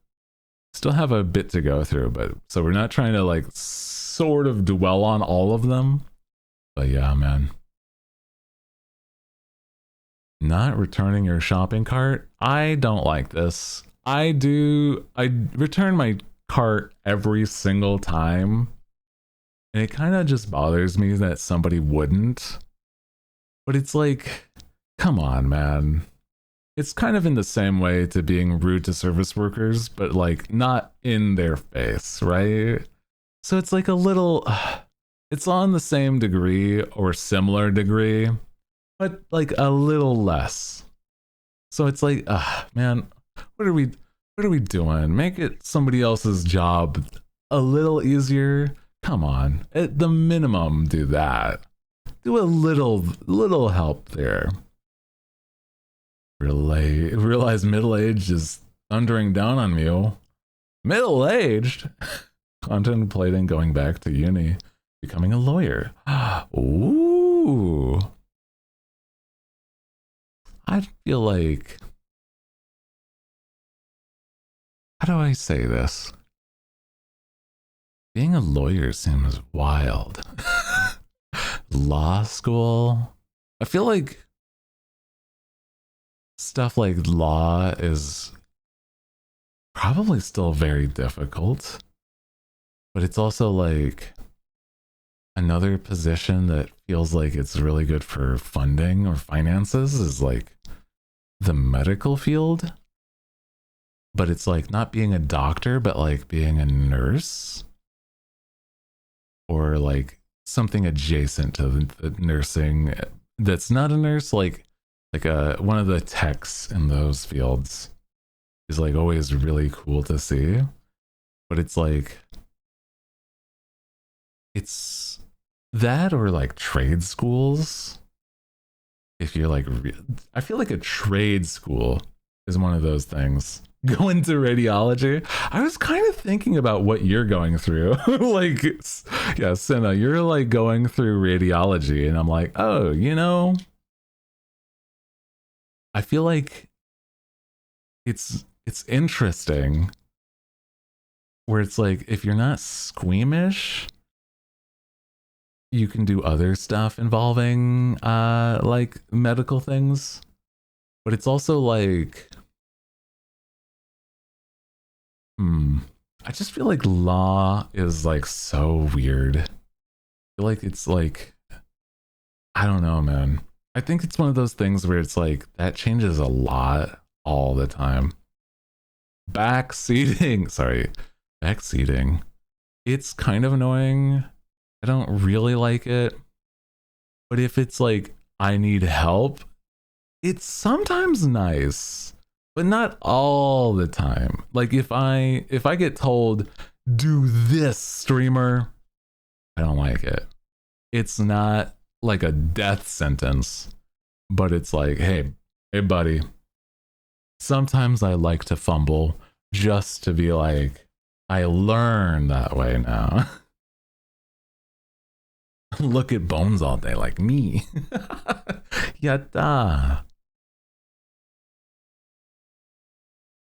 Still have a bit to go through, but so we're not trying to like sort of dwell on all of them. But yeah, man. Not returning your shopping cart. I don't like this. I return my cart every single time. And it kind of just bothers me that somebody wouldn't. But it's like, come on, man. It's kind of in the same way to being rude to service workers, but like not in their face, right? So it's like a little, it's on the same degree or similar degree, but like a little less. So it's like, man, what are we doing? Make it somebody else's job a little easier. Come on, at the minimum, do that. Do a little help there. Realize middle age is thundering down on you. Middle-aged? Contemplating going back to uni, becoming a lawyer. Ooh. I feel like, how do I say this? Being a lawyer seems wild. Law school? I feel like stuff like law is probably still very difficult, but it's also like another position that feels like it's really good for funding or finances is like the medical field. But it's like not being a doctor, but like being a nurse or like something adjacent to the nursing that's not a nurse, like one of the techs in those fields is like always really cool to see. But it's like it's that or like trade schools. If you're like I feel like a trade school is one of those things. Go into radiology. I was kind of thinking about what you're going through. Like, yeah, Senna, you're like going through radiology, and I'm like, oh, you know, I feel like it's interesting where it's like if you're not squeamish, you can do other stuff involving like medical things, but it's also like I just feel like law is like so weird. I feel like it's like, I don't know, man. I think it's one of those things where it's like that changes a lot all the time. Backseating, sorry, backseating. It's kind of annoying. I don't really like it. But if it's like I need help, it's sometimes nice, but not all the time. Like if I get told do this, streamer, I don't like it. It's not like a death sentence, but it's like, hey buddy, sometimes I like to fumble just to be like, I learn that way now. Look at bones all day like me. Yatta.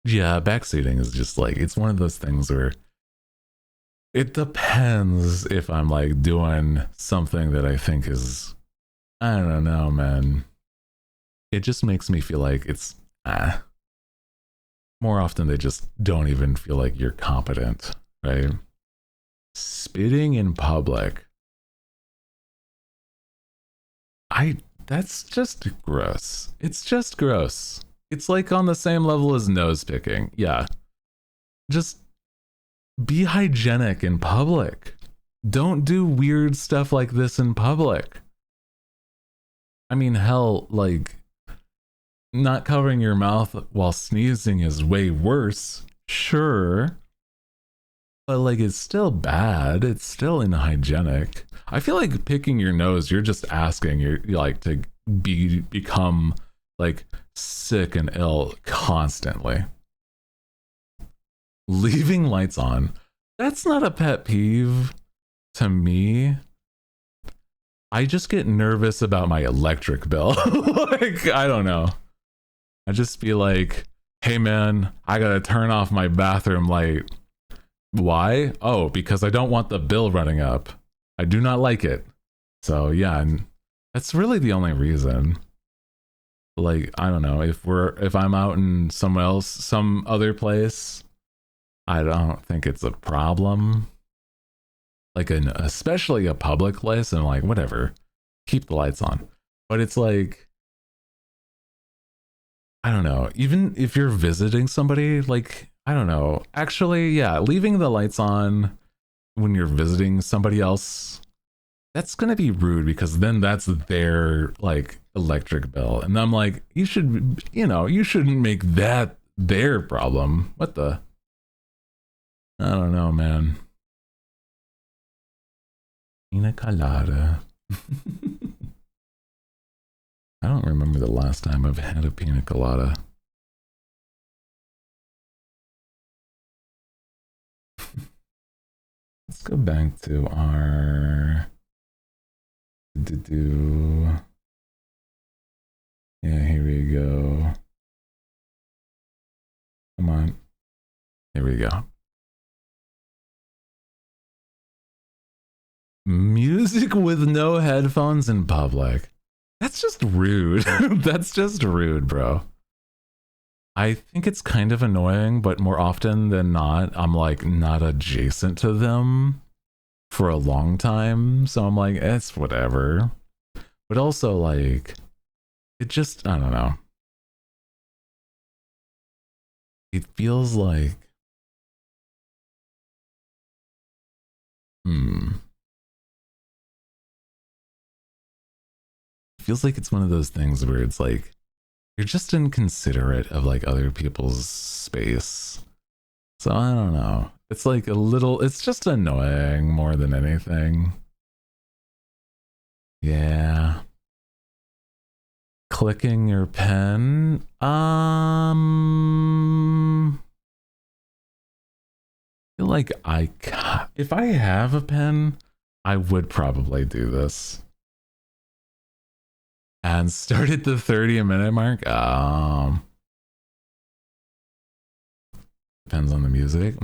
Yeah, backseating is just like, it's one of those things where it depends if I'm like doing something that I think is, I don't know, man. It just makes me feel like it's, more often they just don't even feel like you're competent, right? Spitting in public. That's just gross. It's just gross. It's like on the same level as nose picking. Yeah. Just be hygienic in public. Don't do weird stuff like this in public. I mean, hell, like, not covering your mouth while sneezing is way worse. Sure. But, like, it's still bad. It's still unhygienic. I feel like picking your nose, you're just asking, you're like to become, like, sick and ill constantly. Leaving lights on, that's not a pet peeve to me. I just get nervous about my electric bill. Like, I don't know. I just be like, hey man, I gotta turn off my bathroom light. Why? Oh, because I don't want the bill running up. I do not like it. So yeah, and that's really the only reason. Like, I don't know, if I'm out in some other place, I don't think it's a problem. Like especially a public place, and like whatever, keep the lights on. But it's like, I don't know, even if you're visiting somebody, like, I don't know, actually, yeah, leaving the lights on when you're visiting somebody else, that's gonna be rude because then that's their like electric bill, and I'm like, you shouldn't make that their problem. What the, I don't know, man. Pina colada. I don't remember the last time I've had a pina colada. Let's go back to our yeah, here we go. Come on. Here we go. Music with no headphones in public. That's just rude. That's just rude, bro. I think it's kind of annoying, but more often than not, I'm like not adjacent to them for a long time. So I'm like, it's whatever. But also, like, it just, I don't know. It feels like, it feels like it's one of those things where it's like, you're just inconsiderate of like other people's space. So I don't know. It's like a little, it's just annoying more than anything. Yeah. Clicking your pen. I feel like if I have a pen, I would probably do this. And start at the 30-minute mark. Depends on the music.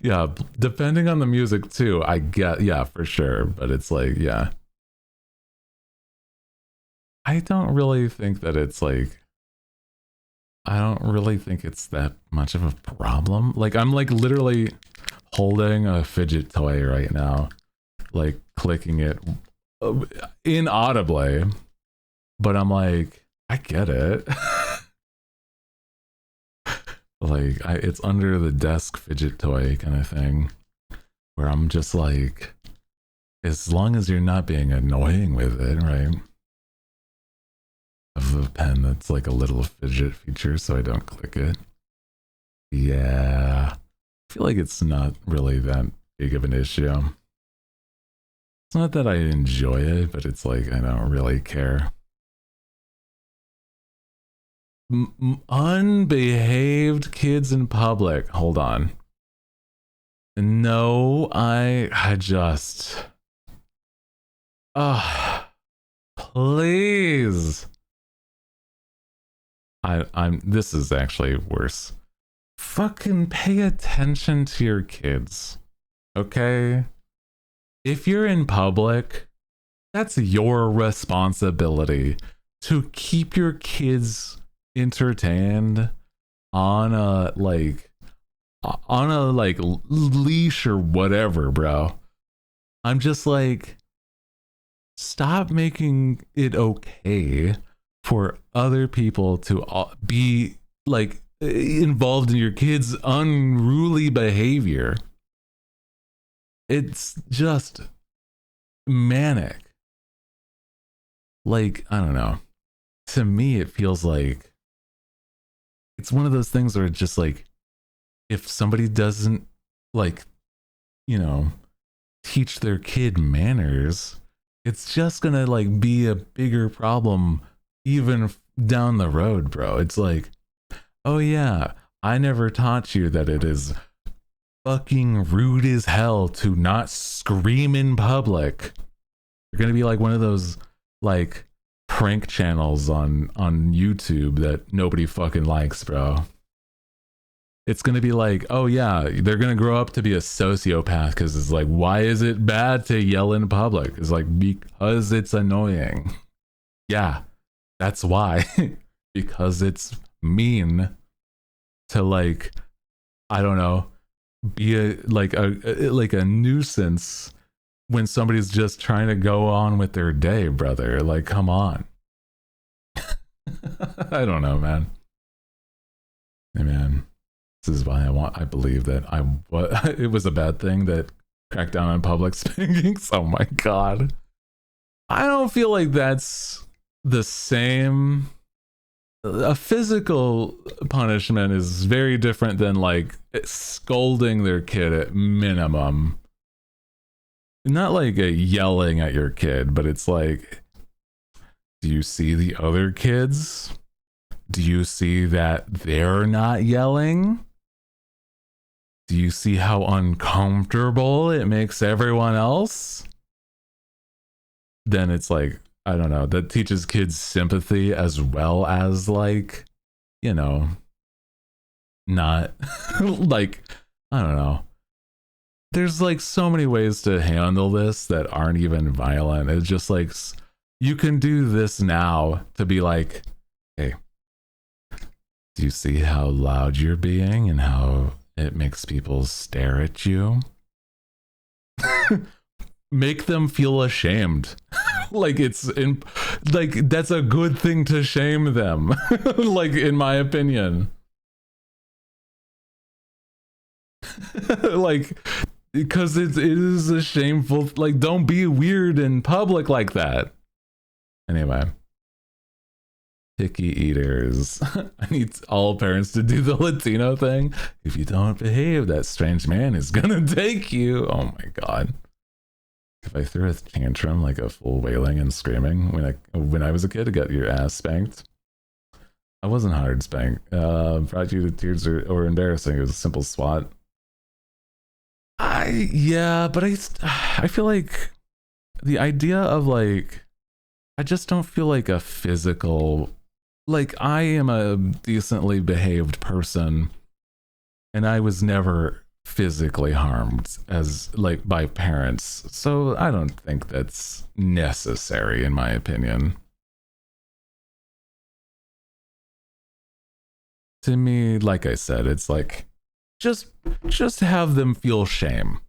Yeah, depending on the music too. I get, yeah, for sure. But it's like, yeah. I don't really think that it's like, I don't really think it's that much of a problem. Like, I'm like literally holding a fidget toy right now, like clicking it inaudibly, but I'm like, I get it. Like, it's under the desk fidget toy kind of thing, where I'm just like, as long as you're not being annoying with it, right? Of the pen that's like a little fidget feature, so I don't click it. Yeah, I feel like it's not really that big of an issue. It's not that I enjoy it, but it's like I don't really care. Unbehaved kids in public. Hold on. No, I just. Please. I'm. This is actually worse. Fucking pay attention to your kids, okay? If you're in public, that's your responsibility to keep your kids entertained on a leash or whatever, bro. I'm just like, stop making it okay for other people to be like involved in your kids' unruly behavior. It's just manic. Like, I don't know. To me, it feels like it's one of those things where it's just like, if somebody doesn't, like, you know, teach their kid manners, it's just gonna like be a bigger problem even down the road, bro. It's like, oh yeah, I never taught you that it is fucking rude as hell to not scream in public. You're gonna be like one of those like prank channels on YouTube that nobody fucking likes, bro. It's gonna be like, oh yeah, they're gonna grow up to be a sociopath because it's like, why is it bad to yell in public? It's like, because it's annoying. Yeah, that's why. Because it's mean to, like, I don't know, be a nuisance when somebody's just trying to go on with their day, brother. Like, come on. I don't know, man. Hey, man. This is why I believe that it was a bad thing that cracked down on public spankings. Oh my god. I don't feel like that's the same. A physical punishment is very different than like scolding their kid at minimum. Not like a yelling at your kid, but it's like, do you see the other kids? do you see that they're not yelling? Do you see how uncomfortable it makes everyone else? Then it's like, I don't know, that teaches kids sympathy as well as, like, you know, not like, I don't know. There's like so many ways to handle this that aren't even violent. It's just like, you can do this now to be like, hey, do you see how loud you're being and how it makes people stare at you? Make them feel ashamed. Like it's in, like that's a good thing to shame them. Like in my opinion. Like, because it is a shameful, like, don't be weird in public like that. Anyway, picky eaters. I need all parents to do the Latino thing. If you don't behave, that strange man is gonna take you. Oh my god. If I threw a tantrum, like a full wailing and screaming when I was a kid, to get your ass spanked. I wasn't hard spanked. Brought you to tears or embarrassing. It was a simple swat. Yeah, but I feel like the idea of like, I just don't feel like a physical, like I am a decently behaved person and I was never physically harmed as like by parents. So I don't think that's necessary in my opinion. To me, like I said, it's like, just have them feel shame.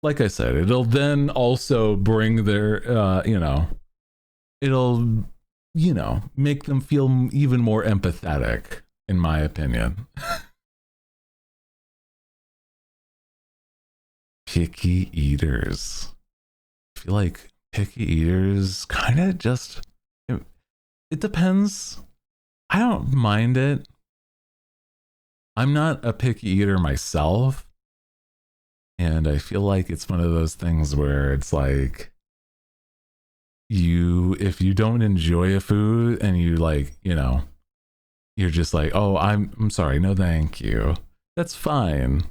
Like I said, it'll then also bring their it'll make them feel even more empathetic, in my opinion. Picky eaters. I feel like picky eaters kind of just, it depends. I don't mind it. I'm not a picky eater myself. And I feel like it's one of those things where it's like, if you don't enjoy a food and you like, you're just like, oh, I'm sorry, no thank you. That's fine.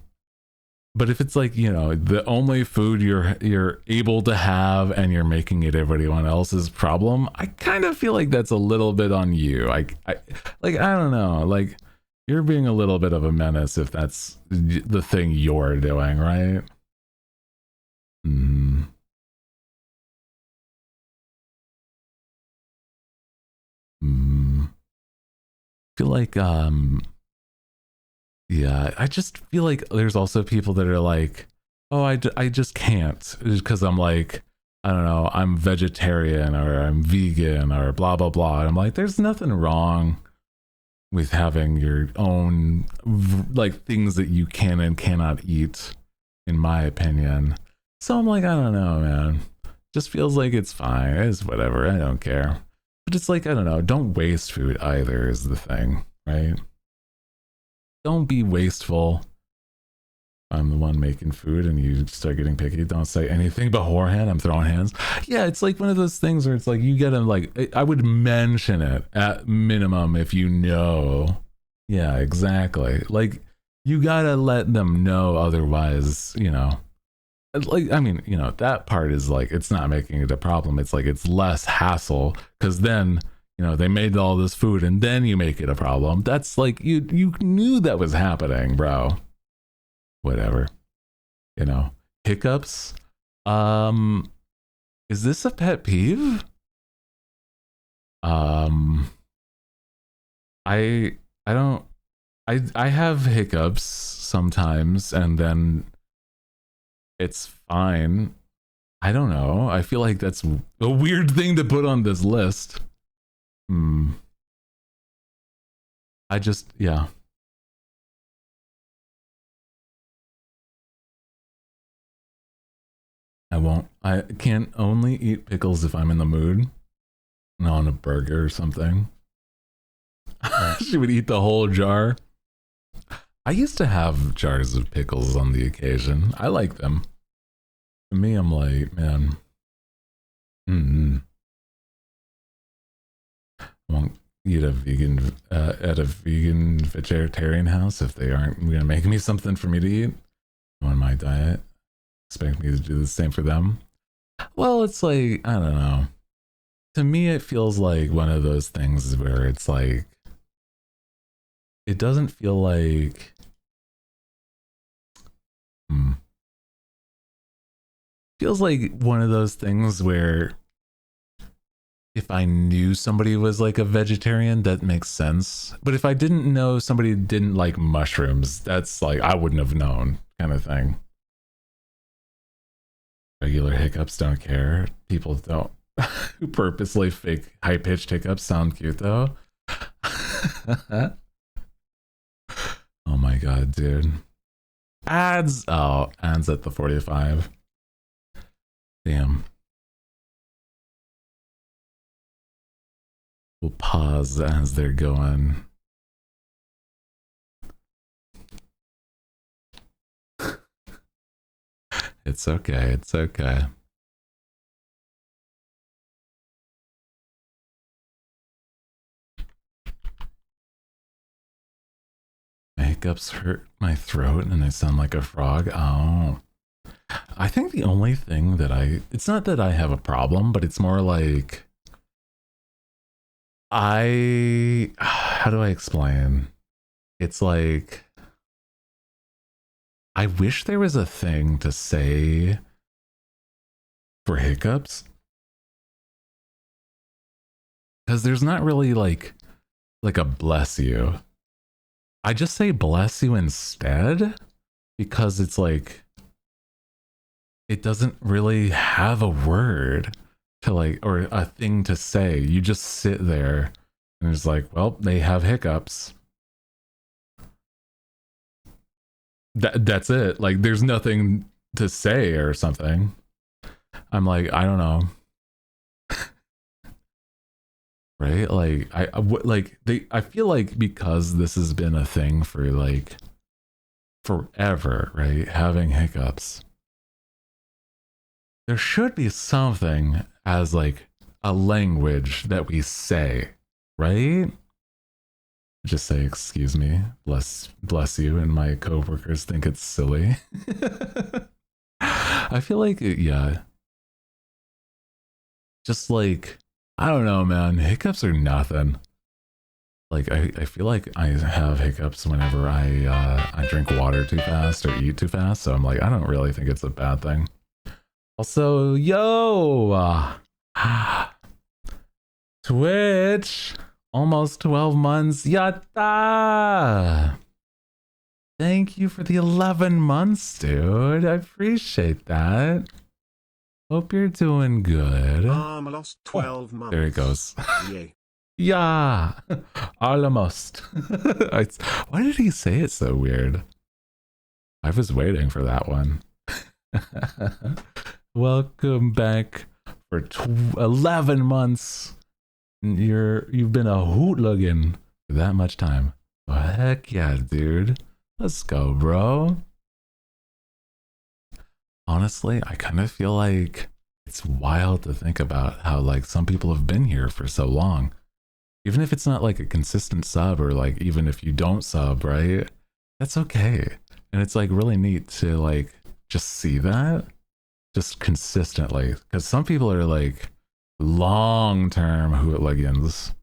But if it's like, the only food you're able to have and you're making it everyone else's problem, I kind of feel like that's a little bit on you. I don't know, like, you're being a little bit of a menace if that's the thing you're doing, right? Mm. Mm. I feel like, yeah, I just feel like there's also people that are like, oh, I just can't because I'm like, I don't know, I'm vegetarian or I'm vegan or blah, blah, blah. And I'm like, there's nothing wrong with having your own like things that you can and cannot eat, in my opinion. So I'm like, I don't know, man. Just feels like it's fine. It's whatever. I don't care. But it's like, I don't know. Don't waste food either is the thing, right? Don't be wasteful. I'm the one making food and you start getting picky. Don't say anything beforehand. I'm throwing hands. Yeah, it's like one of those things where it's like you gotta like, I would mention it at minimum if you know. Yeah, exactly. Like you gotta let them know, otherwise, like, I mean, that part is like, it's not making it a problem. It's like, it's less hassle because then, they made all this food and then you make it a problem. That's like, you knew that was happening, bro. Whatever, hiccups. Is this a pet peeve? I don't, I have hiccups sometimes and then it's fine. I don't know. I feel like that's a weird thing to put on this list. Yeah. I can only eat pickles if I'm in the mood. Not on a burger or something. She would eat the whole jar. I used to have jars of pickles on the occasion. I like them. To me, I'm like, man. eat a vegan at a vegan vegetarian house if they aren't gonna make me something for me to eat on my diet. Expect me to do the same for them. Well, it's like, I don't know. To me, it feels like one of those things where it's like, it doesn't feel like, feels like one of those things where if I knew somebody was like a vegetarian, that makes sense. But if I didn't know somebody didn't like mushrooms, that's like, I wouldn't have known kind of thing. Regular hiccups, don't care. People don't who purposely fake high-pitched hiccups sound cute though. Oh my god, dude. Ads. Oh, ads at the 45. Damn. We'll pause as they're going. It's okay. It's okay. My hiccups hurt my throat and I sound like a frog. Oh. I think the only thing that it's not that I have a problem, but it's more like how do I explain? It's like, I wish there was a thing to say for hiccups. Because there's not really like a bless you. I just say bless you instead because it's like, it doesn't really have a word to like, or a thing to say. You just sit there and it's like, well, they have hiccups. That's it. Like, there's nothing to say or something. I'm like, I don't know. Right? Like, I feel like because this has been a thing for like forever, right? Having hiccups. There should be something as like a language that we say, right? Just say, excuse me, bless you, and my coworkers think it's silly. I feel like, yeah. Just like, I don't know, man. Hiccups are nothing. Like, I feel like I have hiccups whenever I drink water too fast or eat too fast. So I'm like, I don't really think it's a bad thing. Also, yo, Twitch, almost 12 months, yatta! Thank you for the 11 months, dude. I appreciate that. Hope you're doing good. I lost 12 months. There it goes. Yay. Yeah, almost. Why did he say it so weird? I was waiting for that one. Welcome back for 11 months. You've been a hootligan for that much time. Oh, heck yeah, dude. Let's go, bro. Honestly, I kind of feel like it's wild to think about how like some people have been here for so long. Even if it's not like a consistent sub or like even if you don't sub, right? That's okay. And it's like really neat to like just see that just consistently, because some people are like long-term hooligans.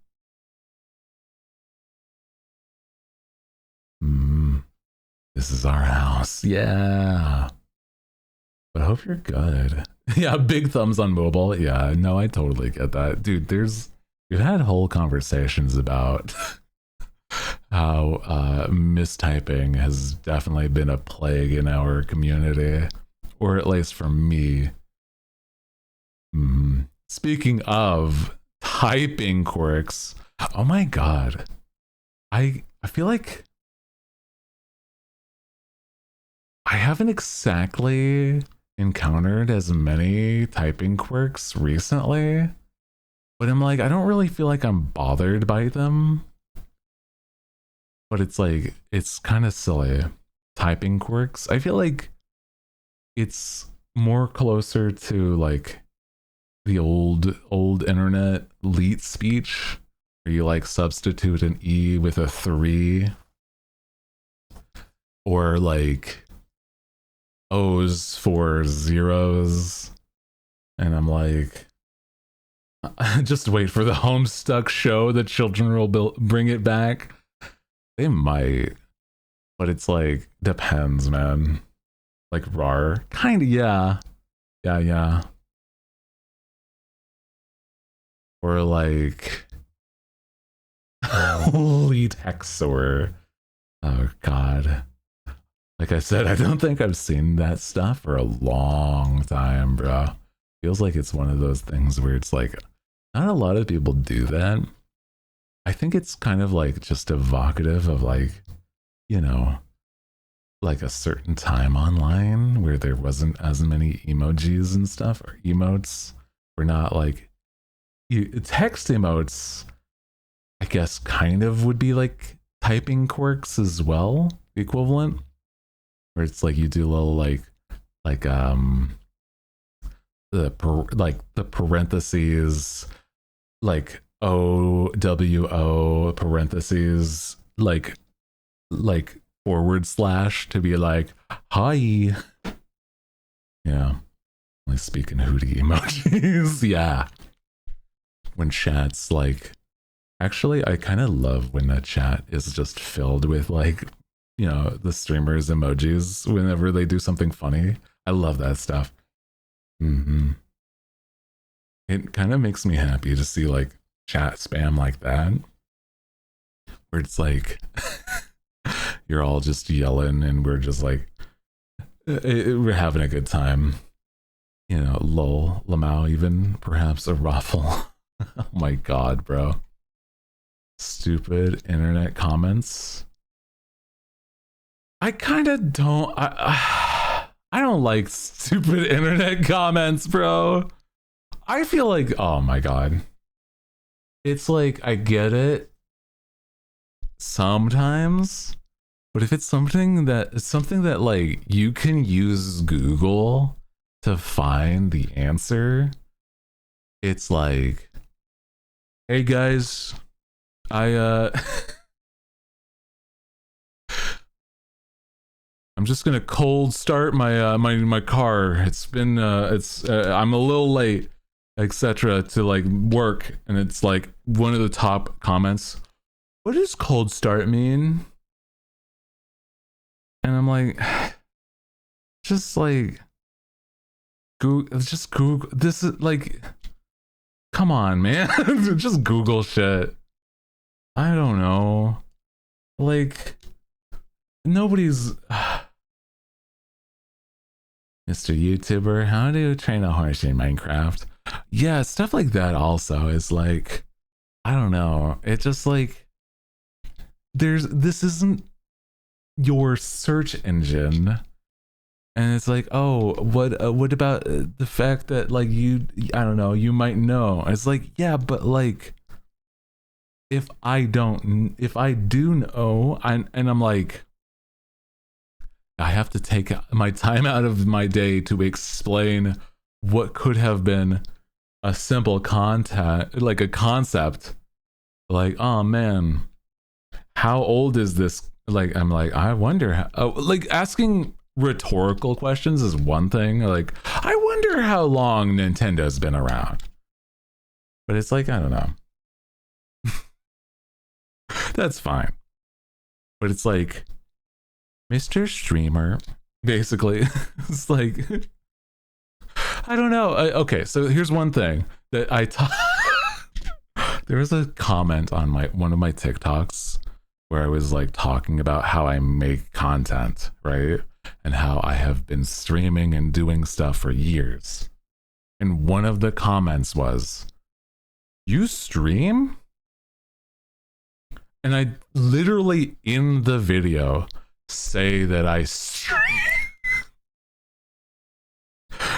This is our house. Yeah. But I hope you're good. Yeah, big thumbs on mobile. Yeah, no, I totally get that. Dude, we've had whole conversations about how mistyping has definitely been a plague in our community, or at least for me. Speaking of typing quirks, oh my god, I feel like I haven't exactly encountered as many typing quirks recently, but I'm like, I don't really feel like I'm bothered by them. But it's like, it's kind of silly. Typing quirks, I feel like it's more closer to like the old internet leet speech where you like substitute an E with a 3, or like O's for zeros. And I'm like, just wait for the Homestuck show. The children will bring it back. They might, but it's like, depends, man. Like RAR, kind of, yeah. Yeah. Or like lead Hexor. Oh god. Like I said, I don't think I've seen that stuff for a long time, bro. Feels like it's one of those things where it's like, not a lot of people do that. I think it's kind of like just evocative of like, you know, like a certain time online where there wasn't as many emojis and stuff, or emotes. We're not like, text emotes, I guess, kind of would be like typing quirks as well, the equivalent, where it's like you do a little like the parentheses, like OWO parentheses, like forward slash to be like hi. Yeah, like speaking Hooty emojis. Yeah, when chat's like, actually I kind of love when a chat is just filled with like, you know, the streamers emojis whenever they do something funny. I love that stuff. It kind of makes me happy to see like chat spam like that, where it's like you're all just yelling and we're just like, we're having a good time, you know. Lol, Lamau, even perhaps a ruffle. Oh my god, bro. Stupid internet comments. I kind of don't, I don't like stupid internet comments, bro. I feel like, oh my god, it's like, I get it sometimes, but if it's something that like you can use Google to find the answer, it's like, hey guys, I'm just gonna cold start my my car. It's been I'm a little late, etc., to like work, and it's like one of the top comments, what does cold start mean? And I'm like, just like Google this. Is like, come on, man. Just Google shit. I don't know, like, nobody's Mr. YouTuber, how do you train a horse in Minecraft? Yeah, stuff like that also is like, I don't know. It just like, this isn't your search engine. And it's like, oh, what about the fact that like I don't know, you might know. It's like, yeah, but like, if I do know, and I'm like, I have to take my time out of my day to explain what could have been a simple like a concept. Like, oh man, how old is this? Like, I'm like, I wonder how, like, asking rhetorical questions is one thing. Like, I wonder how long Nintendo's been around. But it's like, I don't know. That's fine. But it's like, Mr. Streamer, basically. It's like, I don't know. Okay, so here's one thing that there was a comment on one of my TikToks where I was like talking about how I make content, right? And how I have been streaming and doing stuff for years. And one of the comments was, you stream? And I literally, in the video, say that I stream.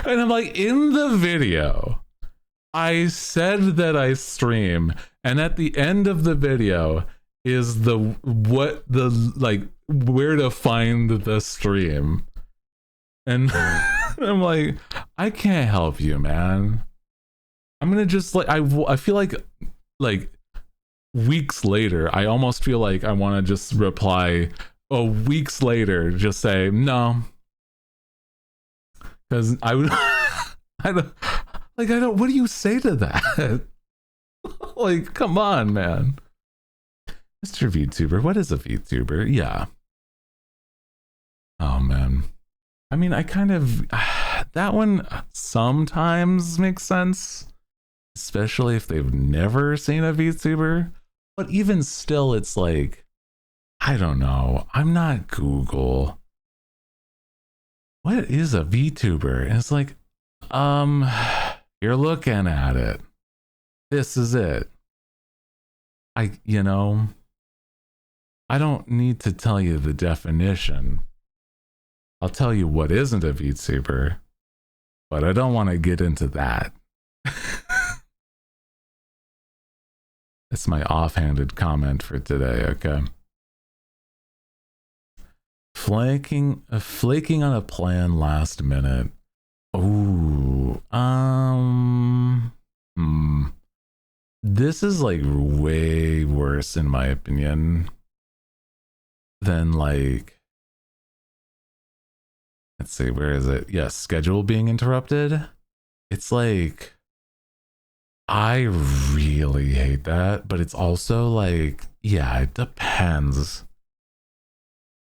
And I'm like, in the video, I said that I stream, and at the end of the video is where to find the stream. And I'm like, I can't help you, man. I'm gonna just like, I feel like weeks later, I almost feel like I want to just reply, oh, weeks later, just say no. Because I would, I don't, what do you say to that? Like, come on, man. Mr. VTuber, what is a VTuber? Yeah. Oh, man. I mean, I kind of, that one sometimes makes sense, especially if they've never seen a VTuber. But even still, it's like, I don't know. I'm not Google. What is a VTuber? And it's like, you're looking at it. This is it. I don't need to tell you the definition. I'll tell you what isn't a VTuber, but I don't want to get into that. It's my offhanded comment for today, okay? Flaking on a plan last minute. Ooh, this is like way worse in my opinion than like, let's see, where is it? Yes, schedule being interrupted. It's like, I really hate that, but it's also like, yeah, it depends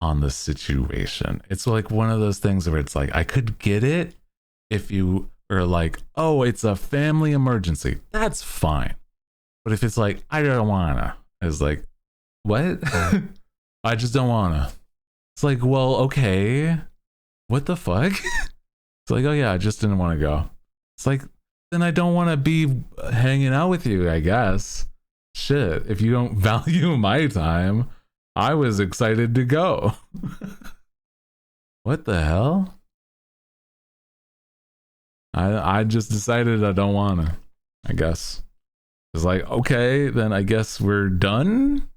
on the situation. It's like one of those things where it's like, I could get it if you are like, oh, it's a family emergency. That's fine. But if it's like, I don't wanna, it's like, what? I just don't wanna. It's like, well, okay. What the fuck? It's like, oh yeah, I just didn't want to go. It's like, then I don't want to be hanging out with you, I guess. Shit, if you don't value my time, I was excited to go. What the hell? I just decided I don't want to, I guess. It's like, okay, then I guess we're done?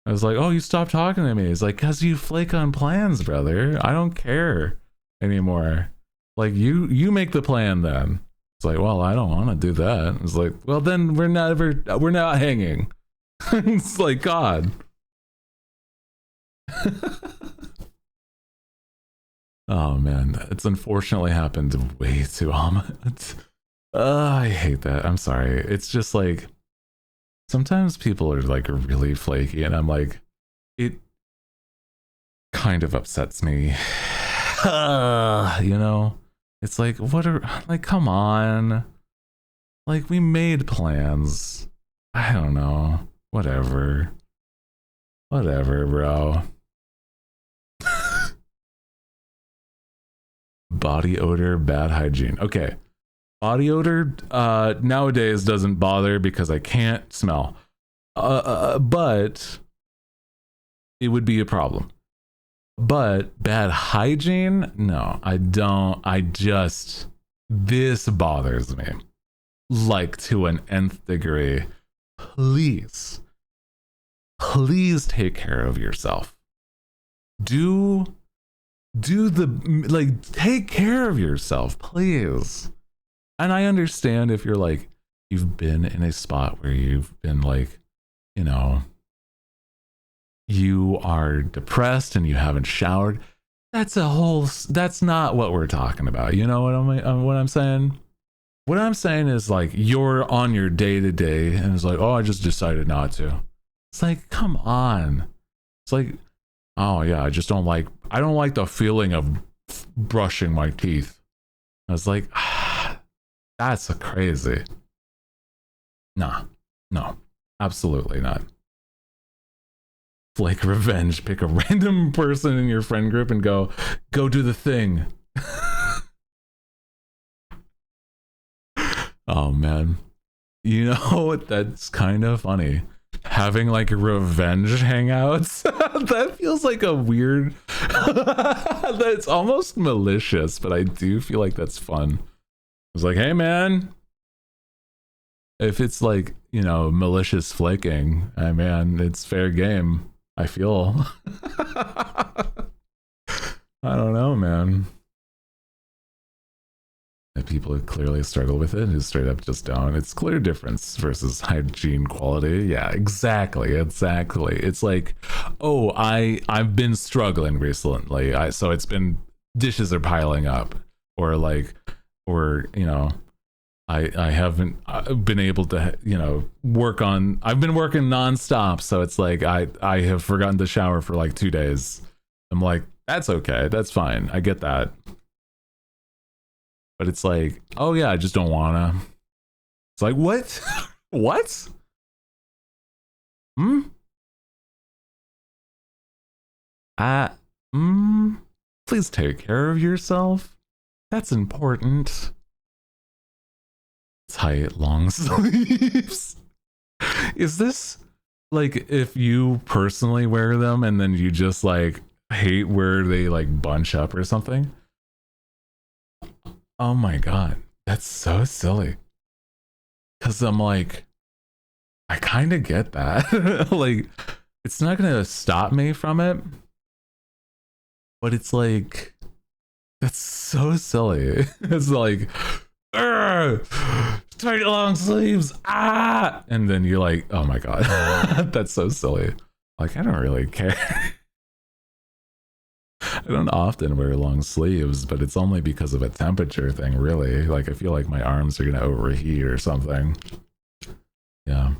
I was like, oh, you stopped talking to me. It's like, because you flake on plans, brother. I don't care anymore. Like, you make the plan then. It's like, well, I don't want to do that. It's like, well, then we're not hanging. It's like, God. Oh, man. It's unfortunately happened way too often. I hate that. I'm sorry. It's just like, sometimes people are like really flaky and I'm like, it kind of upsets me. You know, it's like, what are, like, come on. Like, we made plans. I don't know. Whatever, bro. Body odor, bad hygiene. Okay. Body odor nowadays doesn't bother because I can't smell. But it would be a problem. But bad hygiene? No, I don't. This bothers me. Like to an nth degree. Please take care of yourself. Take care of yourself, please. And I understand if you're like, you've been in a spot where you've been like, you know, you are depressed and you haven't showered. That's not what we're talking about. You know what I'm saying? What I'm saying is like, you're on your day to day and it's like, oh, I just decided not to. It's like, come on. It's like, oh yeah, I don't like the feeling of brushing my teeth. I was like, that's crazy. Nah, no, absolutely not. Flake revenge. Pick a random person in your friend group and go do the thing. Oh man, you know what? That's kind of funny. Having like revenge hangouts. That feels like a weird. That's almost malicious, but I do feel like that's fun. It's like, hey man, if it's like, you know, malicious flaking, I mean, it's fair game. I feel. I don't know, man. And people who clearly struggle with it, who straight up just don't. It's clear difference versus hygiene quality. Yeah, exactly. It's like, oh, I've been struggling recently. So it's been, dishes are piling up, or like, or you know, I haven't been able to, you know, I've been working nonstop, so it's like I have forgotten to shower for like 2 days. I'm like, that's okay, that's fine, I get that. But it's like, oh yeah, I just don't wanna. It's like, what? What? Hmm? Uh, Please take care of yourself. That's important. Tight, long sleeves. Is this like if you personally wear them and then you just like hate where they like bunch up or something? Oh my god, that's so silly. Cause I'm like, I kind of get that. Like, it's not gonna stop me from it, but it's like, that's so silly. It's like, tight long sleeves, and then you're like, oh my god, that's so silly. Like, I don't really care. I don't often wear long sleeves, but it's only because of a temperature thing, really. Like, I feel like my arms are gonna overheat or something. Yeah.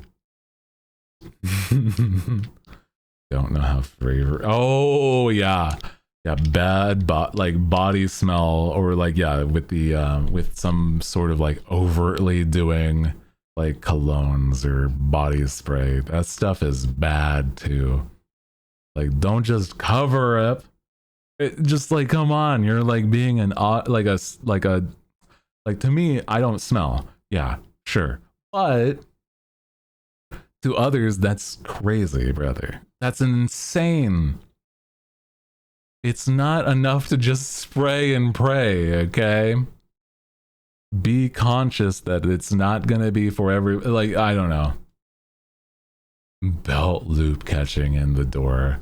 Don't know how flavor. Oh yeah, yeah. Bad, like body smell, or like yeah, with the with some sort of like overtly doing like colognes or body spray. That stuff is bad too. Like, don't just cover up. Just like, come on, you're like being an like a like, to me, I don't smell. Yeah, sure, but to others, that's crazy, brother. That's insane. It's not enough to just spray and pray, okay? Be conscious that it's not gonna be for every, like, I don't know. Belt loop catching in the door.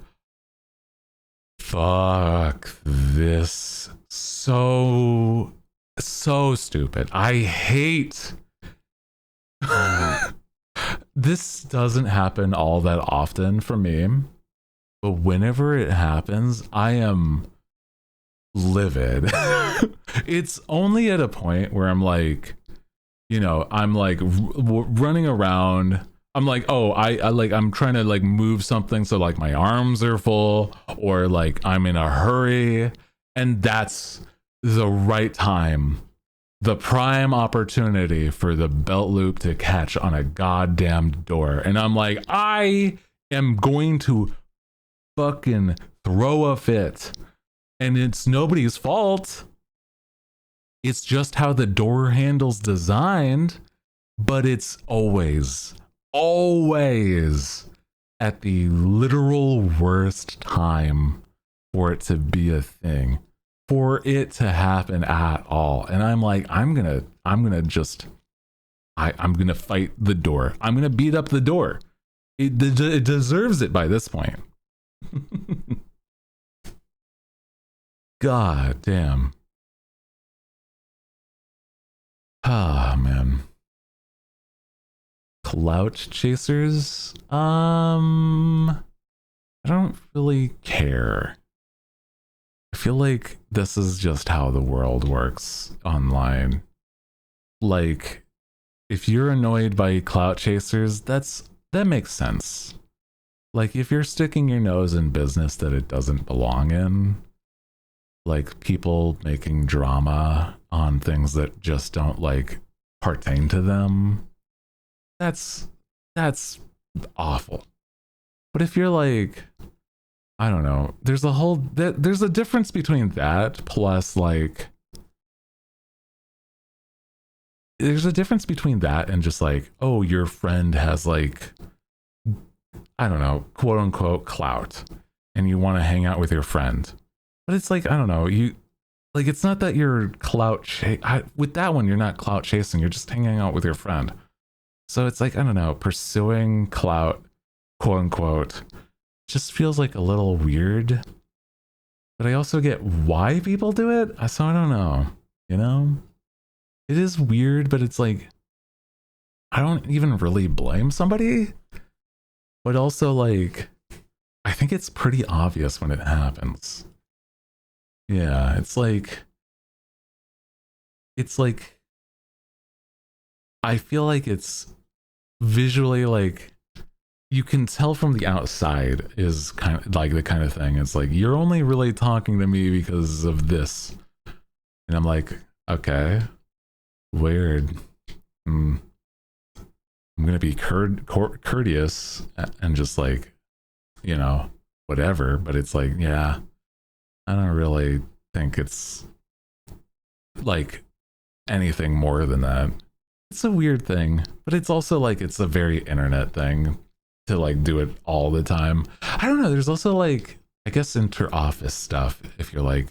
Fuck this. So stupid. I hate. This doesn't happen all that often for me, but whenever it happens, I am livid. It's only at a point where I'm like, you know, I'm like running around. I'm like, oh, I like, I'm trying to like move something, so like my arms are full, or like I'm in a hurry, and that's the right time, the prime opportunity for the belt loop to catch on a goddamn door. And I'm like, I am going to fucking throw a fit. And it's nobody's fault. It's just how the door handle's designed, but it's always at the literal worst time for it to be a thing, for it to happen at all. And I'm like, I'm gonna fight the door. I'm gonna beat up the door. It deserves it by this point. God damn. Ah, man. Clout chasers? I don't really care. I feel like this is just how the world works online. Like, if you're annoyed by clout chasers, that makes sense. Like, if you're sticking your nose in business that it doesn't belong in, like people making drama on things that just don't like pertain to them, that's awful. But if you're like, I don't know, there's a difference between that plus like, there's a difference between that and just like, oh, your friend has like, I don't know, quote unquote clout, and you want to hang out with your friend. But it's like, I don't know, you like, it's not that you're with that one, you're not clout chasing, you're just hanging out with your friend. So it's like, I don't know, pursuing clout, quote unquote, just feels like a little weird. But I also get why people do it, so I don't know, you know? it is weird, but it's like, I don't even really blame somebody, but also like, I think it's pretty obvious when it happens. Yeah, it's like, I feel like it's visually like, you can tell from the outside is kind of like the kind of thing. It's like, you're only really talking to me because of this. And I'm like, okay, weird. I'm going to be courteous and just like, you know, whatever. But it's like, yeah, I don't really think it's like anything more than that. It's a weird thing, but it's also like, it's a very internet thing to like do it all the time. I don't know. There's also like, I guess inter-office stuff if you're like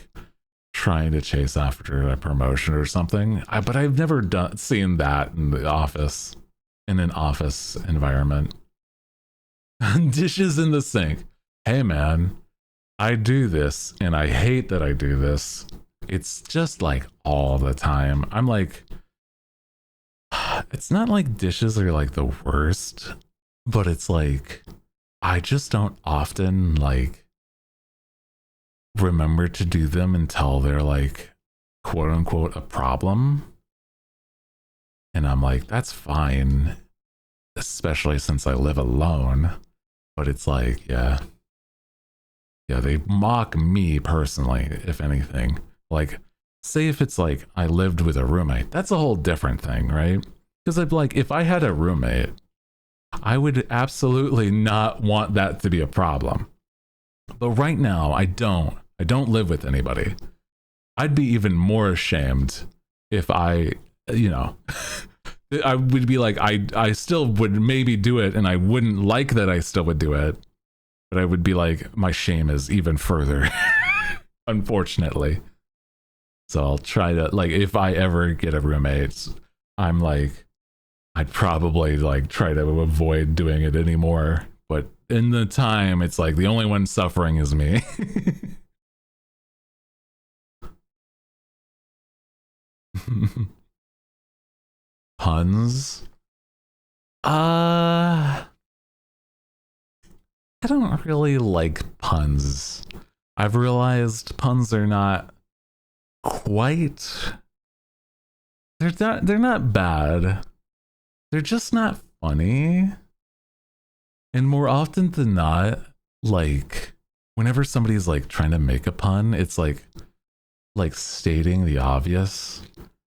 trying to chase after a promotion or something. But I've never seen that in the office, in an office environment. Dishes in the sink. Hey man, I do this and I hate that I do this. It's just like all the time. I'm like, it's not like dishes are like the worst, but it's like, I just don't often like remember to do them until they're like, quote unquote, a problem. And I'm like, that's fine, especially since I live alone. But it's like, yeah, they mock me personally, if anything. Like, say if it's like I lived with a roommate, that's a whole different thing, right? Because I'd like, if I had a roommate, I would absolutely not want that to be a problem. But right now, I don't live with anybody. I'd be even more ashamed if I, you know, I would be like, I still would maybe do it, and I wouldn't like that I still would do it, but I would be like, my shame is even further, unfortunately. So I'll try to, like, if I ever get a roommate, I'm like, I'd probably like try to avoid doing it anymore. But in the time, it's like the only one suffering is me. Puns? I don't really like puns. I've realized puns are not quite, they're not bad. They're just not funny. And more often than not, like whenever somebody's like trying to make a pun, it's like stating the obvious.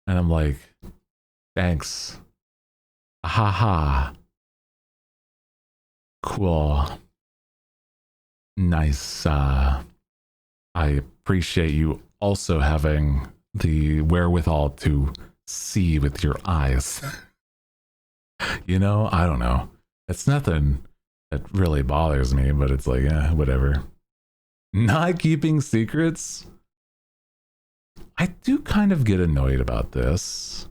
And I'm like, thanks. Haha. Cool. Nice. I appreciate you also having the wherewithal to see with your eyes. You know, I don't know. It's nothing that really bothers me, but it's like, whatever. Not keeping secrets? I do kind of get annoyed about this,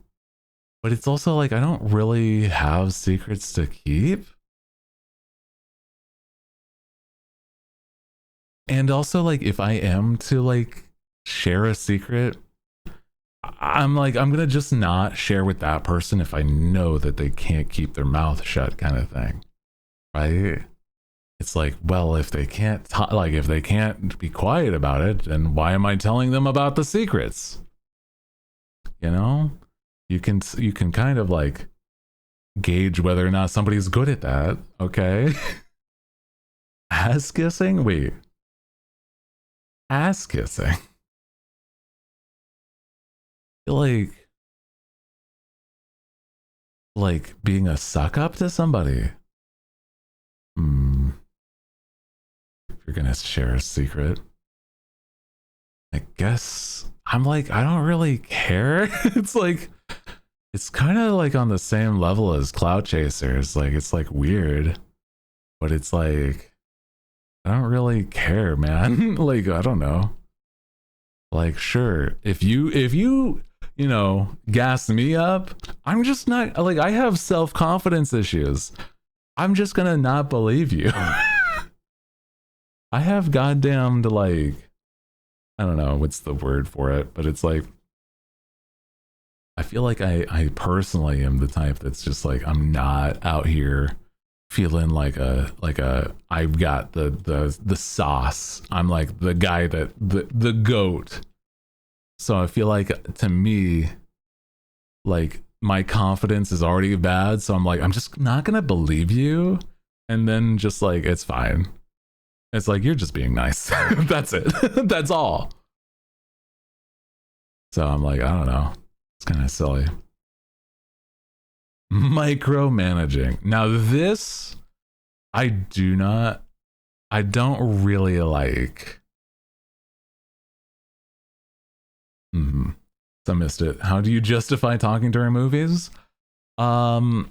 but it's also like, I don't really have secrets to keep. And also, like, if I am to like share a secret, I'm like, I'm gonna just not share with that person if I know that they can't keep their mouth shut, kind of thing, right? It's like, well, if they can't if they can't be quiet about it, then why am I telling them about the secrets? You know, you can kind of like gauge whether or not somebody's good at that. Okay. Ass kissing? Wait, ass kissing? Like being a suck up to somebody. If you're gonna share a secret, I guess I'm like, I don't really care. It's like, it's kind of like on the same level as cloud chasers. Like, it's like weird, but it's like, I don't really care, man. Like, I don't know. Like, sure, if you you know, gas me up, I'm just not like, I have self-confidence issues. I'm just gonna not believe you. I have goddamned, like, I don't know what's the word for it, but it's like, I feel like I personally am the type that's just like, I'm not out here feeling like a I've got the sauce. I'm like the guy that the goat. So I feel like, to me, like my confidence is already bad, so I'm like, I'm just not gonna believe you, and then just like, it's fine. It's like, you're just being nice. That's it. That's all. So I'm like, I don't know. It's kind of silly. Micromanaging. Now this, I don't really like. So I missed it. How do you justify talking during movies? Um,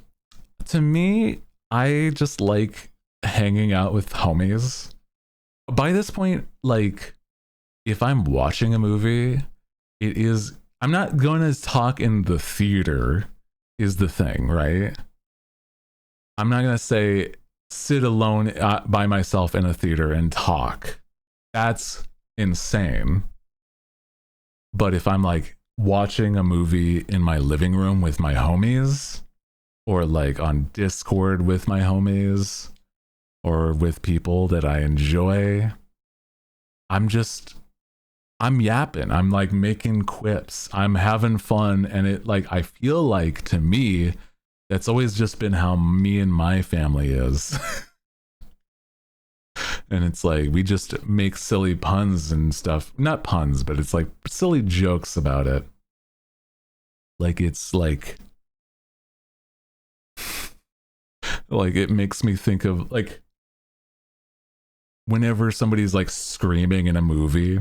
to me, I just like hanging out with homies. By this point, like, if I'm watching a movie, I'm not going to talk in the theater, is the thing, right? I'm not going to say sit alone by myself in a theater and talk. That's insane. But if I'm like watching a movie in my living room with my homies, or like on Discord with my homies, or with people that I enjoy, I'm yapping. I'm like making quips. I'm having fun. And it, like, I feel like, to me, that's always just been how me and my family is. And it's like, we just make silly puns and stuff. Not puns, but it's like silly jokes about it. Like, it's like it makes me think of, like, whenever somebody's like screaming in a movie,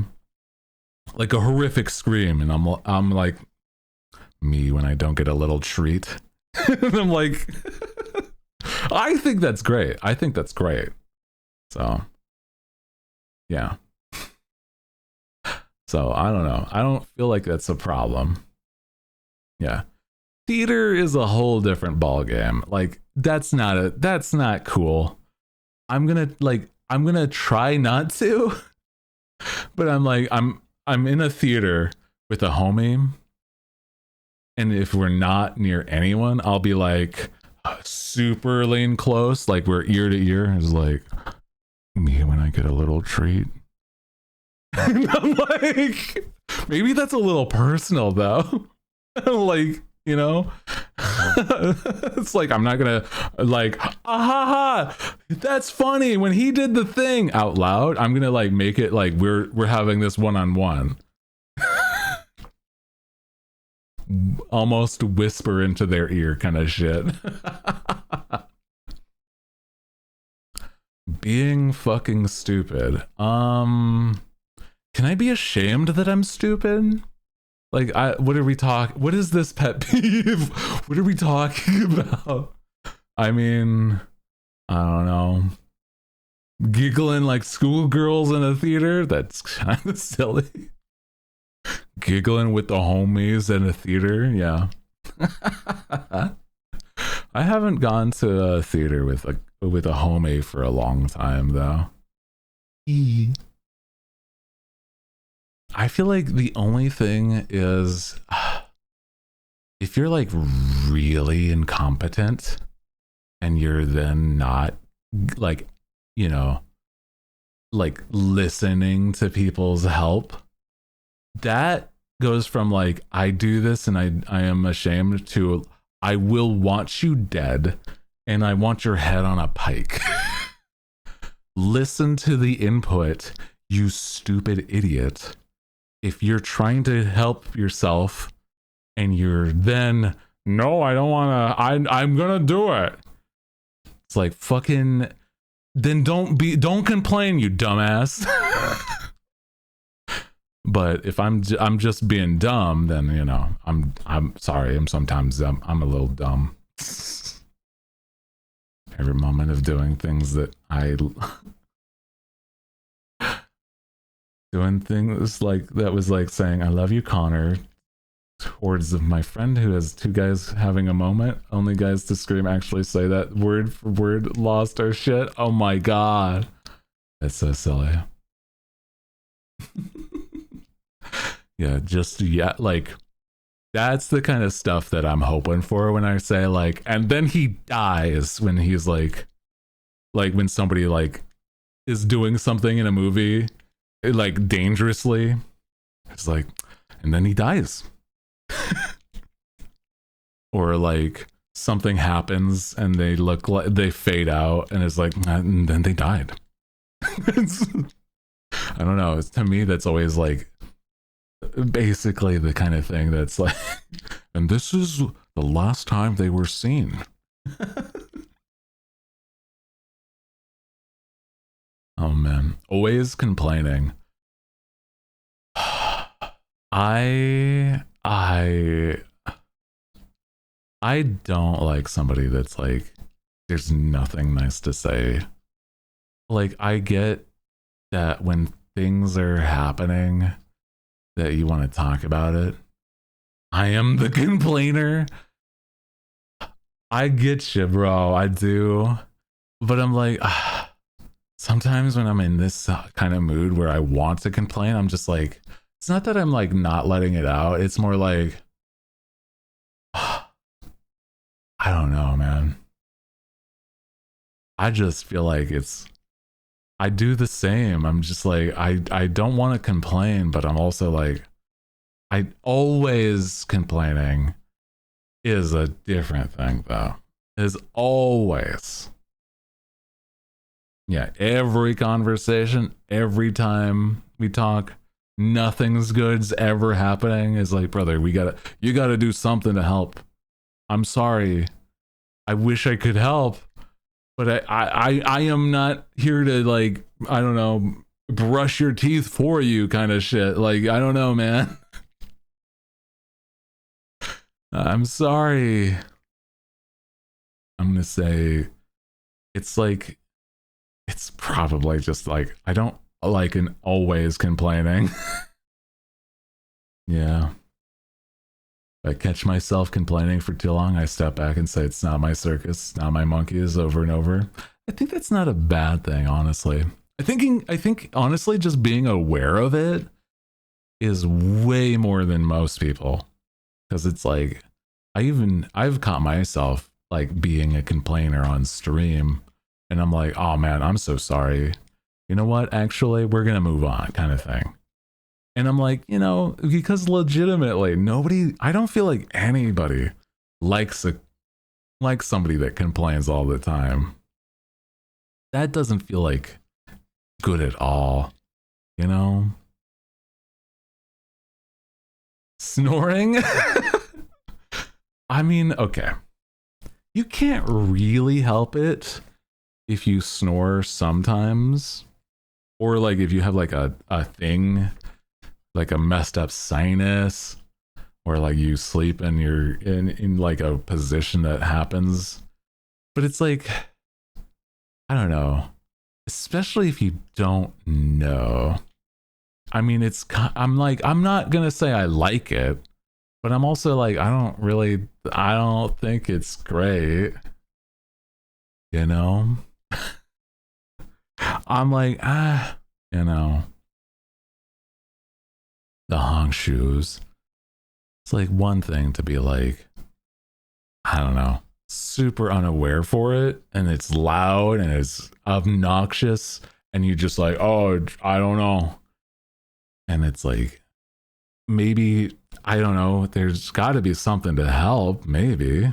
like a horrific scream, and I'm like me when I don't get a little treat. And I'm like, I think that's great. So yeah. So I don't know. I don't feel like that's a problem. Yeah. Theater is a whole different ball game. Like, that's not cool. I'm gonna try not to. But I'm like, I'm in a theater with a homie, and if we're not near anyone, I'll be like super lean close, like we're ear to ear. It's like me when I get a little treat. And I'm like, maybe that's a little personal though. Like, you know, it's like, I'm not gonna like, ha, that's funny when he did the thing out loud. I'm gonna like make it like we're having this one-on-one. Almost whisper into their ear kind of shit. Being fucking stupid. Can I be ashamed that I'm stupid? Like, what is this pet peeve? What are we talking about? I mean, I don't know. Giggling like schoolgirls in a theater? That's kind of silly. Giggling with the homies in a theater? Yeah. I haven't gone to a theater with a homie for a long time, though. I feel like the only thing is, if you're like really incompetent and you're then not like, you know, like listening to people's help, that goes from like, I do this and I am ashamed, to I will want you dead and I want your head on a pike. Listen to the input, you stupid idiot. If you're trying to help yourself and you're then, no, I don't want to, I'm gonna do it. It's like, fucking, then don't complain, you dumbass. But if I'm just being dumb, then, you know, I'm sorry. I'm sometimes I'm a little dumb. Every moment of doing things that doing things like that was like saying, I love you, Connor, towards my friend who has two guys having a moment. Only guys to scream actually say that word for word, lost our shit. Oh my god. That's so silly. Yeah, just, yeah, like, That's the kind of stuff that I'm hoping for when I say like, and then he dies when he's like when somebody like is doing something in a movie, like dangerously. It's like, and then he dies. Or like something happens and they look like they fade out and it's like, and then they died. I don't know. It's, to me, that's always like basically the kind of thing that's like, and this is the last time they were seen. Oh man, always complaining. I don't like somebody that's like, there's nothing nice to say. Like, I get that when things are happening that you want to talk about it. I am the complainer. I get you, bro. I do. But I'm like, sometimes when I'm in this kind of mood where I want to complain, I'm just like, it's not that I'm like not letting it out. It's more like, I don't know, man. I just feel like I do the same. I'm just like, I don't want to complain, but I'm also like, I always complaining is a different thing though. Is always. Yeah, every conversation, every time we talk, nothing's good's ever happening. Is like, brother, you gotta do something to help. I'm sorry. I wish I could help, but I am not here to like, I don't know, brush your teeth for you kind of shit. Like, I don't know, man. I'm sorry. I'm gonna say it's like, it's probably just like, I don't like an always complaining. Yeah. If I catch myself complaining for too long, I step back and say, it's not my circus, not my monkeys, over and over. I think that's not a bad thing, honestly. I think honestly, just being aware of it is way more than most people. Because it's like, I've caught myself like being a complainer on stream, and I'm like, oh man, I'm so sorry. You know what? Actually, we're gonna move on, kind of thing. And I'm like, you know, because legitimately, I don't feel like anybody likes somebody that complains all the time. That doesn't feel like good at all, you know? Snoring? I mean, okay. You can't really help it if you snore sometimes. Or like if you have like a thing, like a messed up sinus, or like you sleep and you're in like a position that happens. But it's like, I don't know, especially if you don't know. I mean, I'm like, I'm not gonna say I like it, but I'm also like, I don't think it's great, you know. I'm like, you know, the honk shoes. It's like one thing to be like, I don't know, super unaware for it, and it's loud and it's obnoxious, and you just like, oh, I don't know. And it's like, maybe, I don't know, there's got to be something to help, maybe.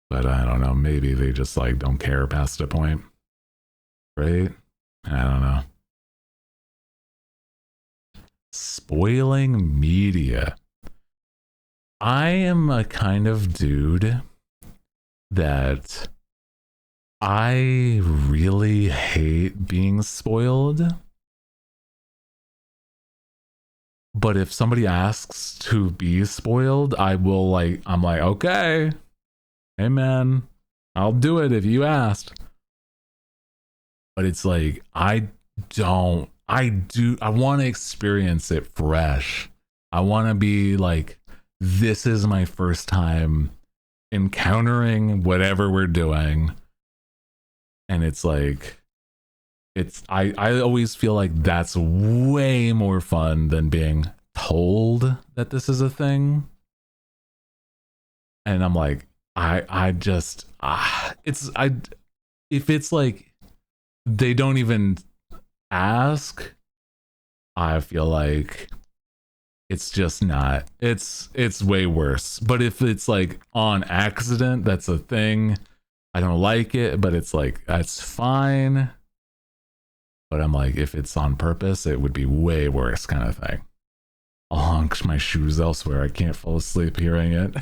But I don't know, maybe they just like don't care past a point. Right? I don't know. Spoiling media. I am a kind of dude that I really hate being spoiled. But if somebody asks to be spoiled, I'm like, okay, hey man, I'll do it if you asked. But it's like, I want to experience it fresh. I want to be like, this is my first time encountering whatever we're doing. And it's like, I always feel like that's way more fun than being told that this is a thing. And I'm like, I just it's I if it's like they don't even ask, I feel like it's just not, it's way worse. But if it's like on accident, that's a thing. I don't like it, but it's like that's fine. But I'm like, if it's on purpose, it would be way worse, kind of thing. I'll honk my shoes elsewhere. I can't fall asleep hearing it.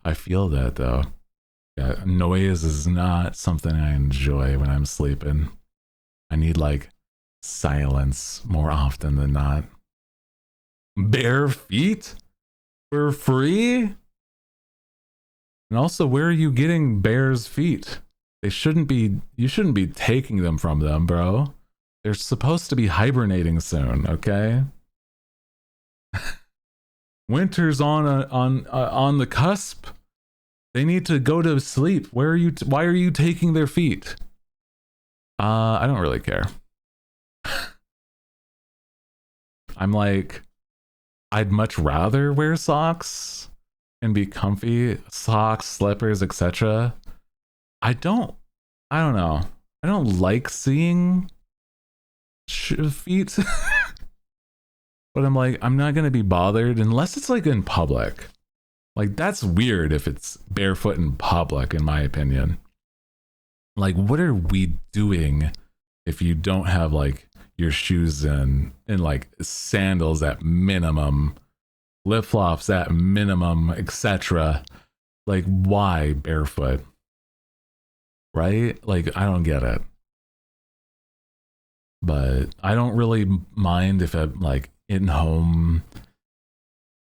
I feel that though. Yeah, noise is not something I enjoy when I'm sleeping. I need like silence more often than not. Bare feet for free? And also, where are you getting bears' feet? They shouldn't be, you shouldn't be taking them from them, bro. They're supposed to be hibernating soon, okay? Winter's on the cusp. They need to go to sleep. Where are you? Why are you taking their feet? I don't really care. I'm like, I'd much rather wear socks and be comfy, socks, slippers, etc. I don't know. I don't like seeing feet. But I'm like, I'm not gonna be bothered unless it's like in public. Like that's weird if it's barefoot in public, in my opinion. Like, what are we doing if you don't have like your shoes in like sandals at minimum, flip flops at minimum, etc.? Like, why barefoot? Right? Like, I don't get it. But I don't really mind if I'm like in home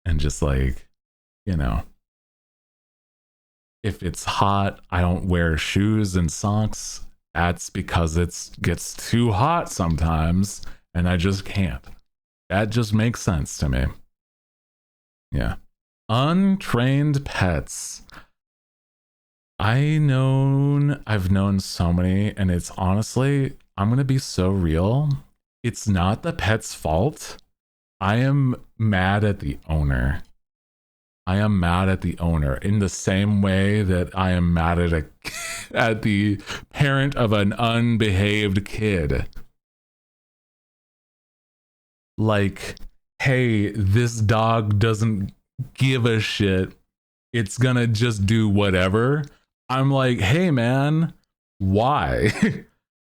and just like, you know, if it's hot, I don't wear shoes and socks. That's because it gets too hot sometimes and I just can't. That just makes sense to me. Yeah. Untrained pets. I've known so many, and it's honestly, I'm gonna be so real. It's not the pet's fault. I am mad at the owner. I am mad at the owner in the same way that I am mad at at the parent of an unbehaved kid. Like, hey, this dog doesn't give a shit. It's gonna just do whatever. I'm like, hey man, why?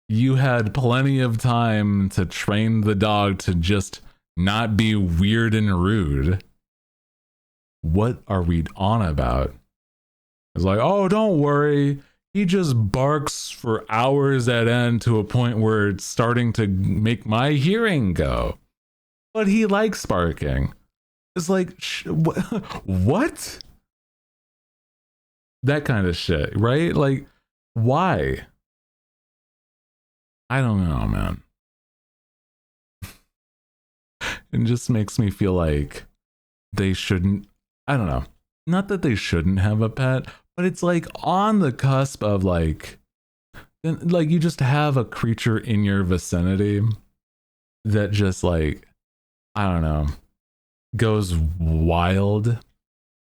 You had plenty of time to train the dog to just not be weird and rude. What are we on about? It's like, oh, don't worry. He just barks for hours at end to a point where it's starting to make my hearing go. But he likes barking. It's like, what? That kind of shit, right? Like, why? I don't know, man. It just makes me feel like they shouldn't, I don't know. Not that they shouldn't have a pet, but it's like on the cusp of like you just have a creature in your vicinity that just like, I don't know, goes wild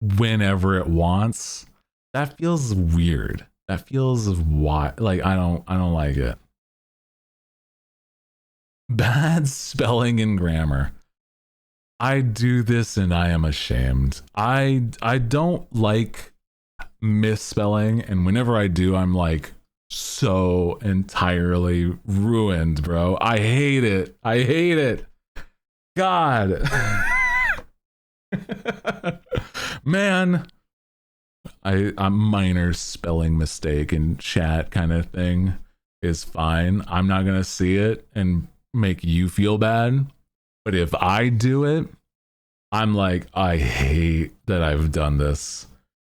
whenever it wants. That feels weird. That feels wild. Like I don't like it. Bad spelling and grammar. I do this and I am ashamed. I don't like misspelling, and whenever I do, I'm like so entirely ruined, bro. I hate it. I hate it. God. Man, a minor spelling mistake in chat kind of thing is fine. I'm not gonna see it and make you feel bad. But if I do it, I'm like, I hate that I've done this.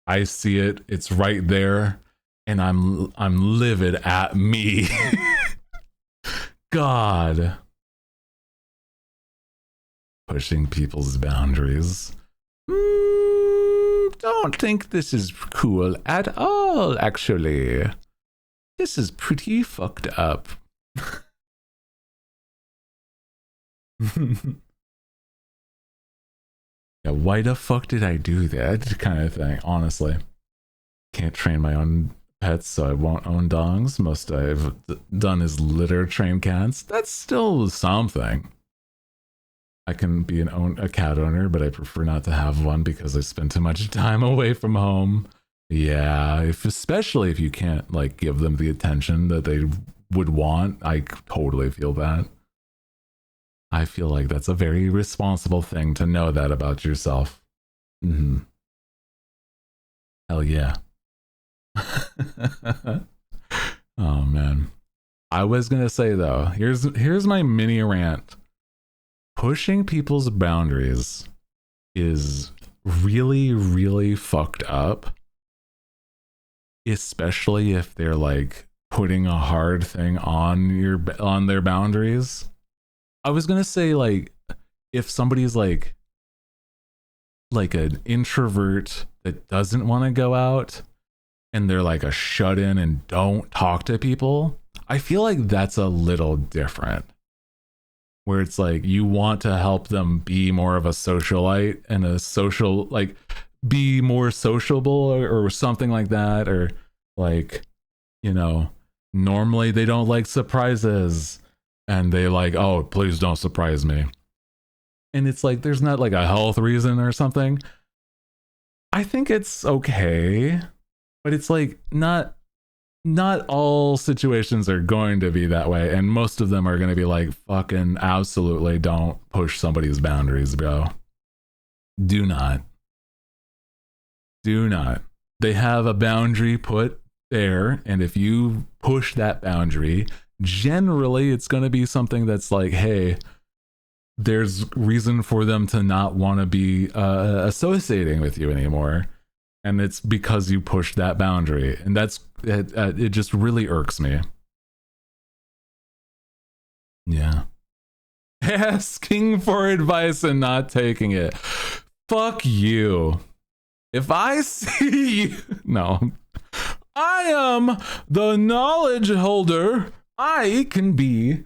I see it, it's right there, and I'm livid at me. God. Pushing people's boundaries. Don't think this is cool at all, actually. This is pretty fucked up. Yeah, why the fuck did I do that kind of thing? Honestly, can't train my own pets, so I won't own dogs. Most I've done is litter train cats. That's still something. I can be a cat owner, but I prefer not to have one because I spend too much time away from home. Yeah, especially if you can't like give them the attention that they would want. I totally feel that. I feel like that's a very responsible thing to know that about yourself. Mm-hmm. Hell yeah. Oh man. I was gonna say though, here's my mini rant. Pushing people's boundaries is really, really fucked up. Especially if they're like putting a hard thing on their boundaries. I was gonna say like if somebody's like an introvert that doesn't want to go out and they're like a shut in and don't talk to people, I feel like that's a little different. Where it's like you want to help them be more of a socialite and a social, like be more sociable or something like that. Or like, you know, normally they don't like surprises and they like, oh, please don't surprise me. And it's like, there's not like a health reason or something. I think it's okay, but it's like not all situations are going to be that way, and most of them are going to be like fucking absolutely don't push somebody's boundaries, bro. Do not They have a boundary put there, and if you push that boundary, generally it's going to be something that's like, hey, there's reason for them to not want to be associating with you anymore, and it's because you pushed that boundary, and it just really irks me. Yeah. Asking for advice and not taking it. Fuck you. If I see you, no, I am the knowledge holder. I can be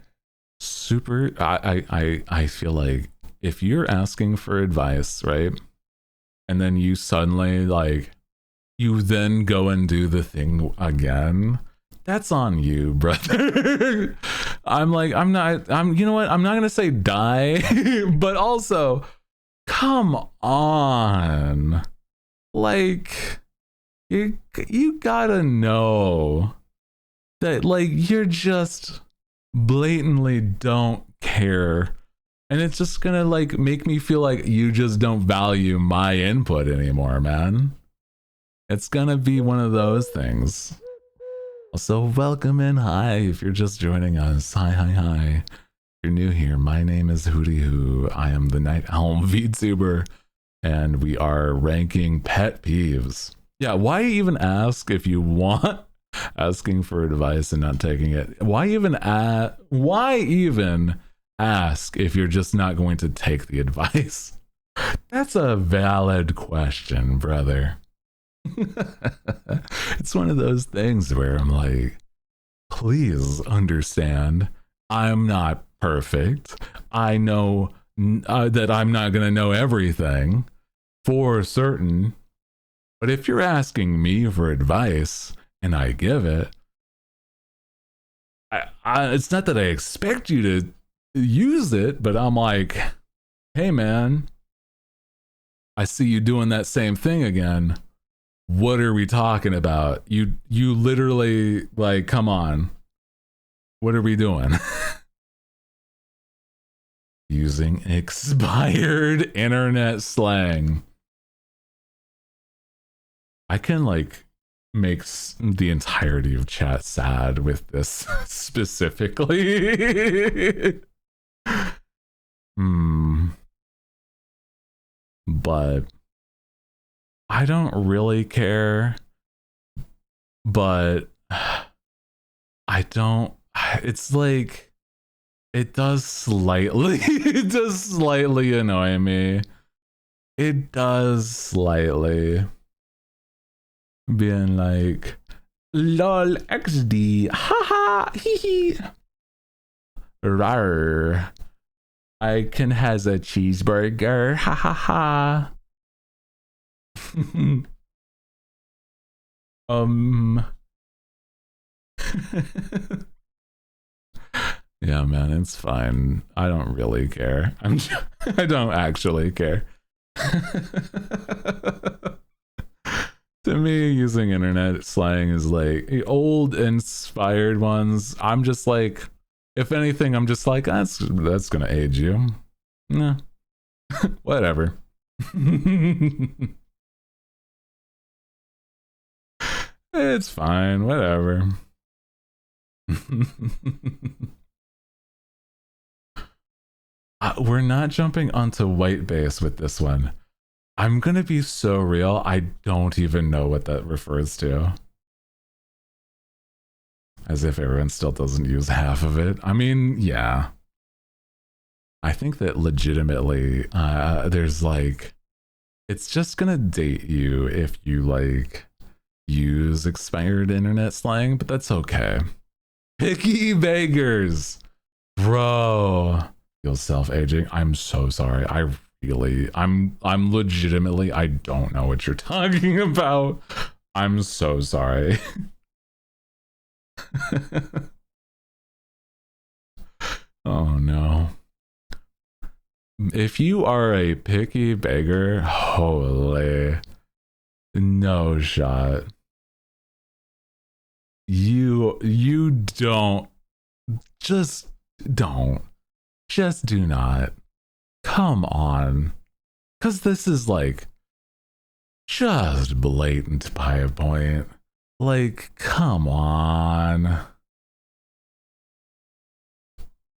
super. I feel like if you're asking for advice, right, and then you suddenly like you then go and do the thing again, that's on you, brother. I'm you know what, I'm not gonna say die, but also come on, like you gotta know that like you're just blatantly don't care, and it's just gonna like make me feel like you just don't value my input anymore, man. It's gonna be one of those things. So welcome in. Hi, if you're just joining us. Hi. If you're new here, my name is Hooty. I am the Night Helm VTuber, and we are ranking pet peeves. Yeah, why even ask if you want asking for advice and not taking it? Why even ask if you're just not going to take the advice? That's a valid question, brother. It's one of those things where I'm like, please understand, I'm not perfect. I know that I'm not going to know everything for certain. But if you're asking me for advice and I give it, it's not that I expect you to use it, but I'm like, hey man, I see you doing that same thing again. What are we talking about? You literally, like, come on. What are we doing? Using expired internet slang. I can like make the entirety of chat sad with this specifically. But I don't really care. But I don't. It's like it does slightly annoy me. It does slightly. Being like, lol XD, haha, hee hee, rar. I can has a cheeseburger. Ha ha ha. um Yeah, man, it's fine. I don't really care. I don't actually care. To me, using internet slang is like old inspired ones. I'm just like, if anything, I'm just like, that's gonna age you. Nah. Whatever. It's fine, whatever. We're not jumping onto white base with this one. I'm gonna be so real, I don't even know what that refers to. As if everyone still doesn't use half of it. I mean, yeah. I think that legitimately, there's like, it's just gonna date you if you like use expired internet slang, but that's okay. Picky beggars, bro. Feel self-aging. I'm so sorry. I'm legitimately, I don't know what you're talking about. I'm so sorry. Oh no. If you are a picky beggar, holy, no shot. You don't, just don't. Just do not. Come on. Because this is like just blatant by a point. Like, come on.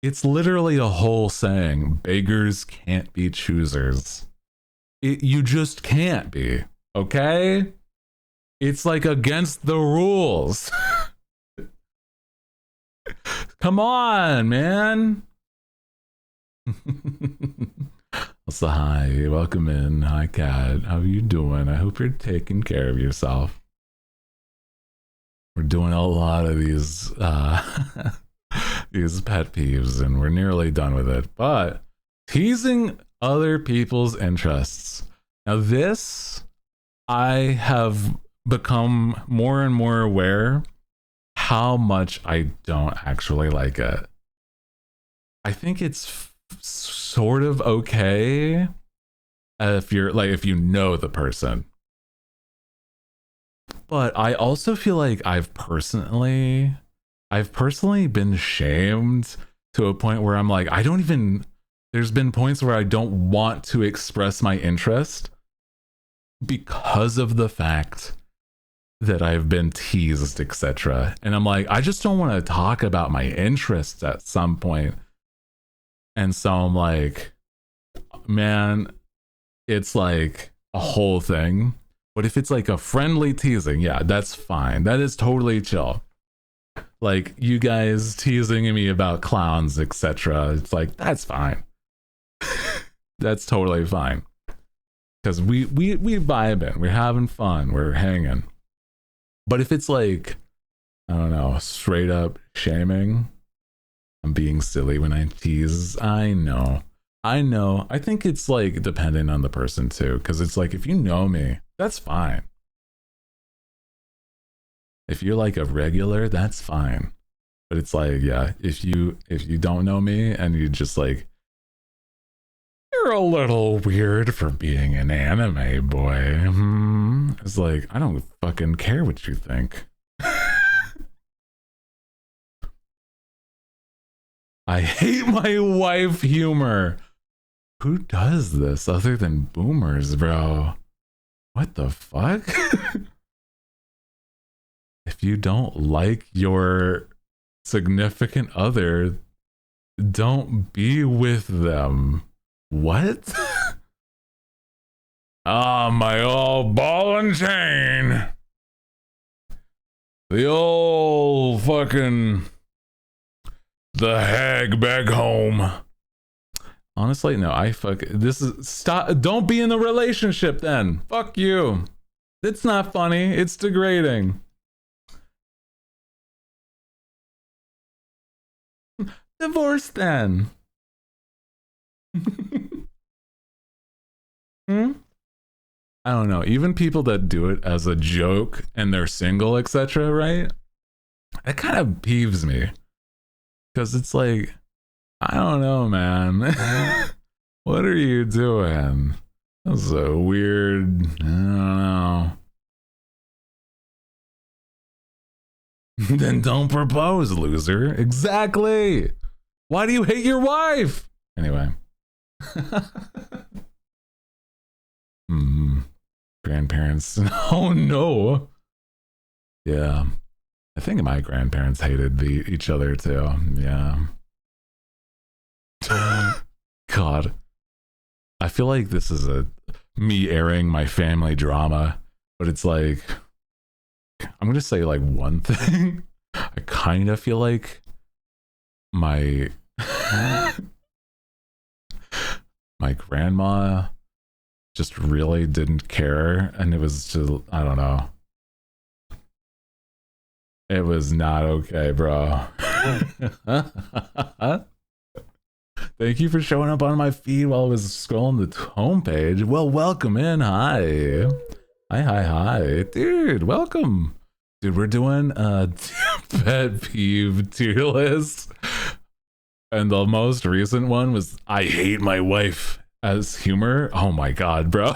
It's literally a whole saying. Beggars can't be choosers. You just can't be. Okay? It's like against the rules. Come on, man. So hi, welcome in. Hi, Kat. How you doing? I hope you're taking care of yourself. We're doing a lot of these these pet peeves, and we're nearly done with it. But teasing other people's interests. Now, this I have become more and more aware how much I don't actually like it. I think it's sort of okay if you're like, if you know the person. But I also feel like I've personally been shamed to a point where I'm like, I don't even, there's been points where I don't want to express my interest because of the fact that I've been teased, etc. And I'm like, I just don't want to talk about my interests at some point. And so I'm like, man, it's like a whole thing. But if it's like a friendly teasing, yeah, that's fine. That is totally chill. Like you guys teasing me about clowns, etc. It's like, that's fine. That's totally fine. Because we vibing, we're having fun, we're hanging. But if it's like, I don't know, straight up shaming, I'm being silly when I tease. I know. I think it's like dependent on the person too, because it's like if you know me, that's fine. If you're like a regular, that's fine. But it's like, yeah, if you don't know me and you just like, you're a little weird for being an anime boy. It's like, I don't fucking care what you think. I hate my wife humor. Who does this other than boomers, bro? What the fuck? If you don't like your significant other, don't be with them. What? Ah, my old ball and chain. The old fucking the hag back home. Honestly, no, this is stop. Don't be in the relationship then. Fuck you. It's not funny. It's degrading. Divorce then. Hmm? I don't know. Even people that do it as a joke and they're single, etc., right? It kind of peeves me because it's like, I don't know, man. What are you doing? That's so weird. I don't know. Then don't propose, loser. Exactly. Why do you hate your wife? Anyway. Grandparents. Oh no. Yeah. I think my grandparents hated each other too. Yeah. God. I feel like this is me airing my family drama, but it's like, I'm gonna say like one thing. I kind of feel like my my grandma just really didn't care, and it was just, I don't know. It was not okay, bro. Thank you for showing up on my feed while I was scrolling the homepage. Well, welcome in. Hi. Hi. Dude, welcome. Dude, we're doing a pet peeve tier list. And the most recent one was I hate my wife as humor. Oh my god, bro.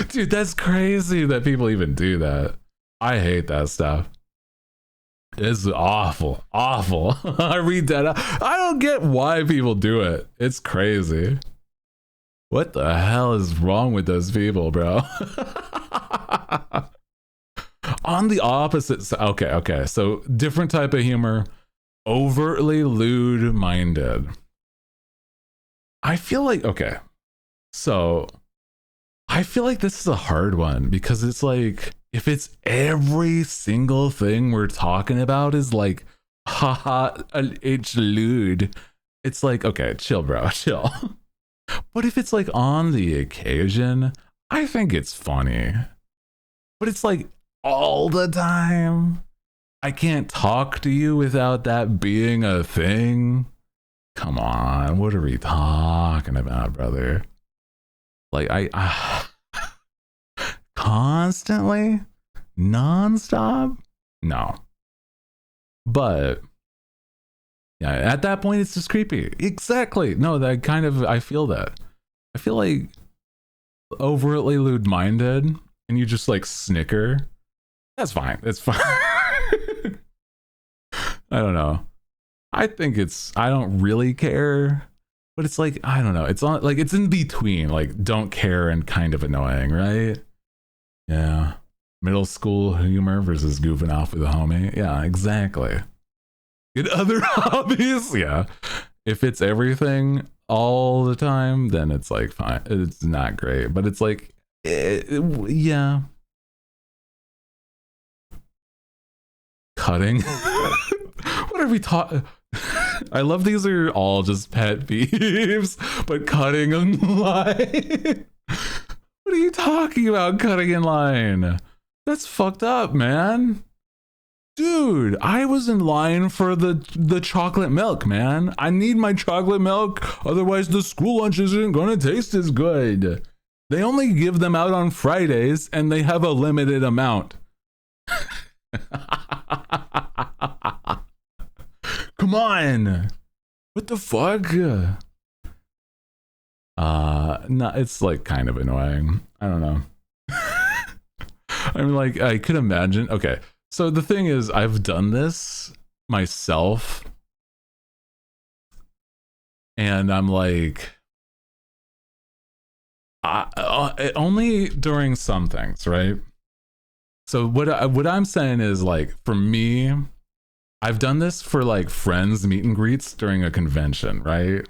Dude, that's crazy that people even do that. I hate that stuff. It's awful. I read that. I don't get why people do it. It's crazy. What the hell is wrong with those people, bro? On the opposite side, okay. So different type of humor, overtly lewd-minded. I feel like, okay. So I feel like this is a hard one because it's like, if it's every single thing we're talking about is like, haha, it's lewd, it's like, okay, chill, bro, chill. But if it's like on the occasion, I think it's funny. But it's like all the time. I can't talk to you without that being a thing. Come on, what are we talking about, brother? Like, I constantly, nonstop? No. But yeah, at that point it's just creepy. Exactly. No, that kind of, I feel that. I feel like overtly lewd-minded and you just like snicker. That's fine. It's fine. I don't know. I think I don't really care. But it's like, I don't know. It's on, like, it's in between, like, don't care and kind of annoying, right? Yeah. Middle school humor versus goofing off with a homie. Yeah, exactly. Get other hobbies. Yeah. If it's everything all the time, then it's like, fine. It's not great. But it's like, yeah. Cutting. What are we talking? I love these are all just pet peeves, but cutting in line. What are you talking about, cutting in line? That's fucked up, man. Dude, I was in line for the chocolate milk, man. I need my chocolate milk, otherwise the school lunch isn't gonna taste as good. They only give them out on Fridays, and they have a limited amount. Come on. What the fuck? No, it's like kind of annoying. I don't know. I mean, like, I could imagine. Okay, so the thing is, I've done this myself, and I'm like, only during some things, right? So what I'm saying is, like, for me, I've done this for like friends meet and greets during a convention, right?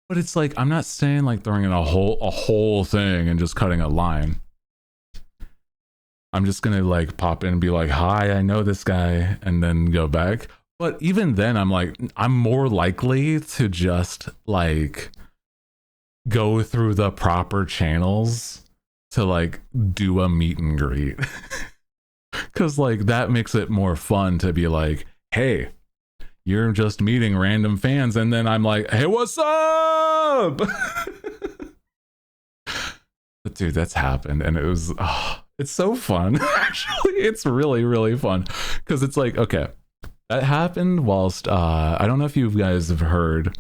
But it's like, I'm not saying like throwing in a whole thing and just cutting a line. I'm just gonna like pop in and be like, hi, I know this guy, and then go back. But even then, I'm like, I'm more likely to just like go through the proper channels to like do a meet and greet. Cause like that makes it more fun to be like, hey, you're just meeting random fans, and then I'm like, hey, what's up? But dude, that's happened, and it was, it's so fun. Actually, it's really, really fun, because it's like, okay, that happened whilst, I don't know if you guys have heard,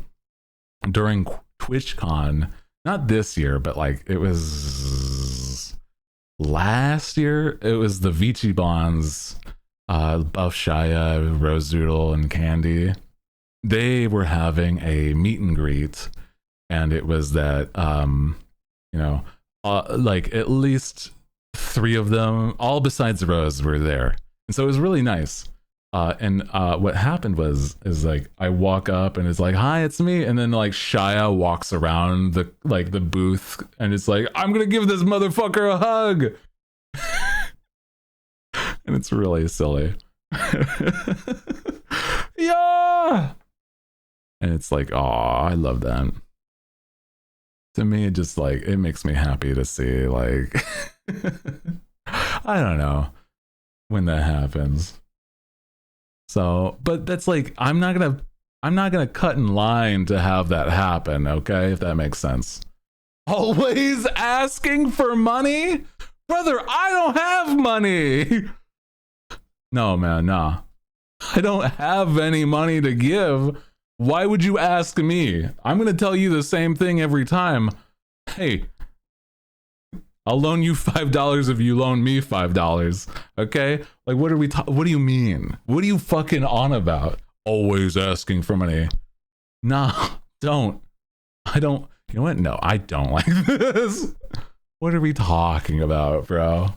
during TwitchCon, not this year, but like, it was last year, it was the vtubers, Buff Shia, Rose Doodle, and Candy. They were having a meet and greet, and it was that, you know, like at least 3 of them, all besides Rose, were there, and so it was really nice. And what happened is like I walk up and it's like, hi, it's me, and then like Shia walks around the booth and it's like, I'm gonna give this motherfucker a hug. And it's really silly. Yeah. And it's like, oh, I love that. To me, it just like, it makes me happy to see, like, I don't know when that happens. So, but that's like, I'm not gonna cut in line to have that happen, okay? If that makes sense. Always asking for money? Brother, I don't have money. No, man, nah. I don't have any money to give. Why would you ask me? I'm gonna tell you the same thing every time. Hey, I'll loan you $5 if you loan me $5. Okay? Like, what are we what do you mean? What are you fucking on about? Always asking for money. Nah, don't. I don't. You know what? No, I don't like this. What are we talking about, bro?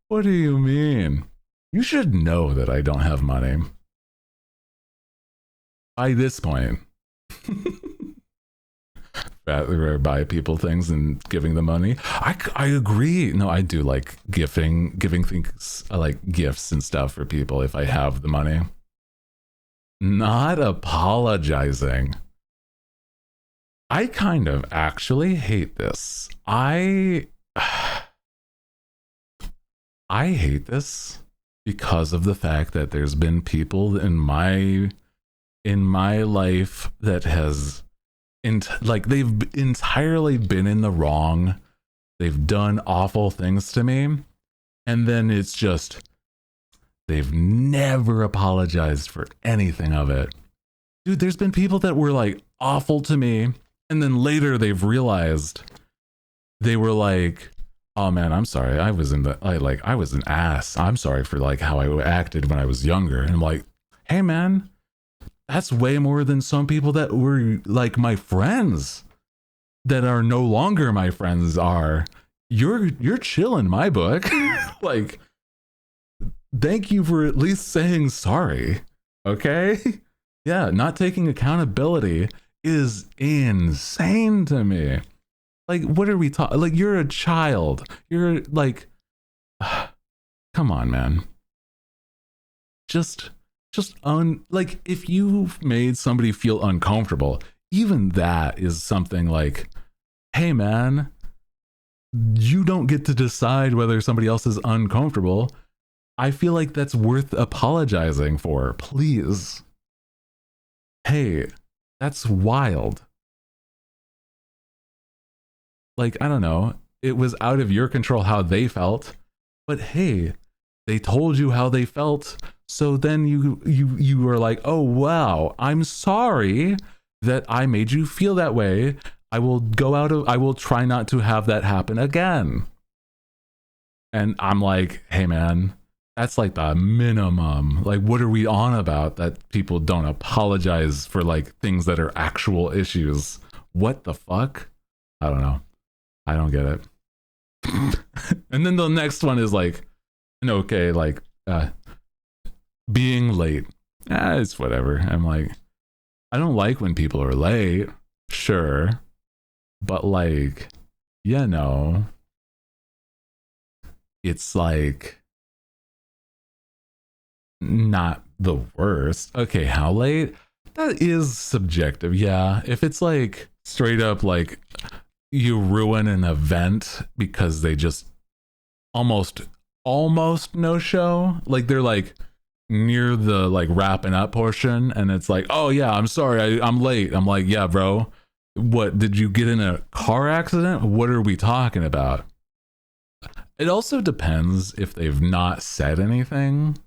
What do you mean? You should know that I don't have money. By this point. Rather buy people things and giving them money. I agree. No, I do like giving things. I like gifts and stuff for people if I have the money. Not apologizing. I kind of actually hate this. I hate this because of the fact that there's been people in my life that has like they've entirely been in the wrong. They've done awful things to me, and then it's just they've never apologized for anything of it. Dude, there's been people that were like awful to me, and then later they've realized they were like, oh man, I'm sorry, I was an ass. I'm sorry for like how I acted when I was younger. And I'm like, hey man, that's way more than some people that were like my friends that are no longer my friends are. You're chill in my book. Like, thank you for at least saying sorry. Okay? Yeah, not taking accountability is insane to me. Like, what are we talking? Like, you're a child. You're like, come on, man. Like, if you've made somebody feel uncomfortable, even that is something like, hey man, you don't get to decide whether somebody else is uncomfortable. I feel like that's worth apologizing for. Please. Hey, that's wild. Like, I don't know. It was out of your control how they felt, but hey, they told you how they felt. So then you were like, oh wow, I'm sorry that I made you feel that way. I will try not to have that happen again. And I'm like, hey man, that's like the minimum. Like, what are we on about that people don't apologize for like things that are actual issues? What the fuck? I don't know. I don't get it. And then the next one is like, okay, like being late. It's whatever. I'm like, I don't like when people are late, sure, but like, you know, it's like not the worst. Okay, how late? That is subjective. Yeah, if it's like straight up like you ruin an event because they just almost no show, like they're like, near the like wrapping up portion, and it's like, oh yeah, I'm sorry, I'm late. I'm like, yeah, bro, what, did you get in a car accident? What are we talking about? It also depends if they've not said anything.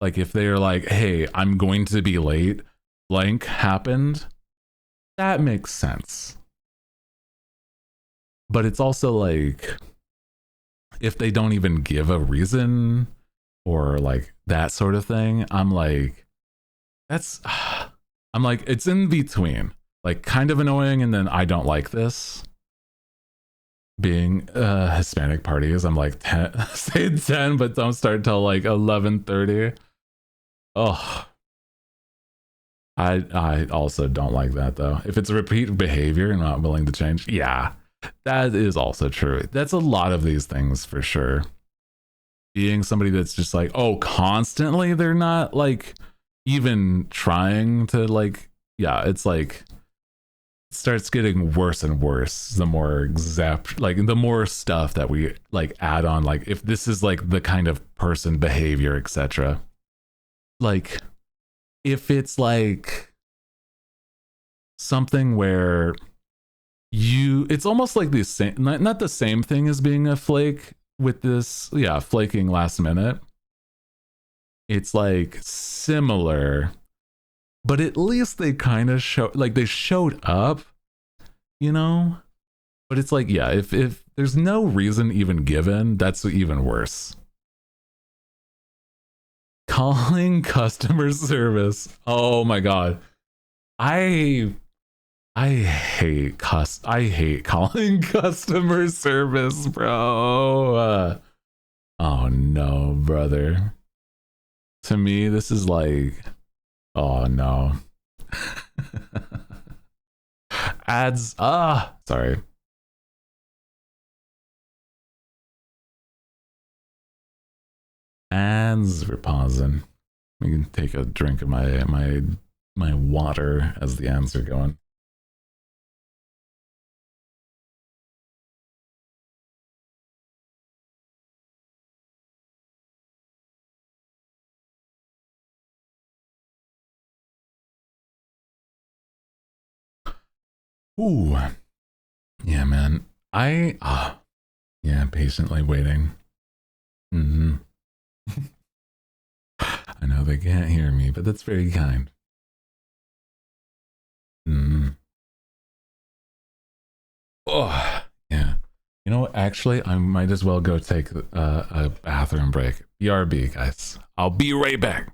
Like if they're like, hey, I'm going to be late, blank happened, that makes sense. But it's also like, if they don't even give a reason or like that sort of thing, I'm like, that's, I'm like, it's in between, like kind of annoying, and then I don't like this. Being Hispanic parties, I'm like 10, say 10, but don't start till like 11:30. Oh, I also don't like that though. If it's a repeat behavior and not willing to change, yeah, that is also true. That's a lot of these things for sure. Being somebody that's just like, oh, constantly they're not like even trying to like, yeah, it's like it starts getting worse and worse the more exact, like the more stuff that we like add on, like if this is like the kind of person behavior, etc. Like if it's like something where you, it's almost like the same, not the same thing as being a flake with this, yeah, flaking last minute. It's like similar, but at least they kind of show, like they showed up, you know. But it's like, yeah, if there's no reason even given, that's even worse. Calling customer service, oh my god, i I hate calling customer service, bro. Oh no, brother. To me, this is like, oh no. Ads, sorry. Ads for pausing. We can take a drink of my water as the ads are going. Ooh, yeah, man. Yeah, patiently waiting. Mm-hmm. I know they can't hear me, but that's very kind. Mm. Oh, yeah. You know what? Actually, I might as well go take a bathroom break. BRB, guys. I'll be right back.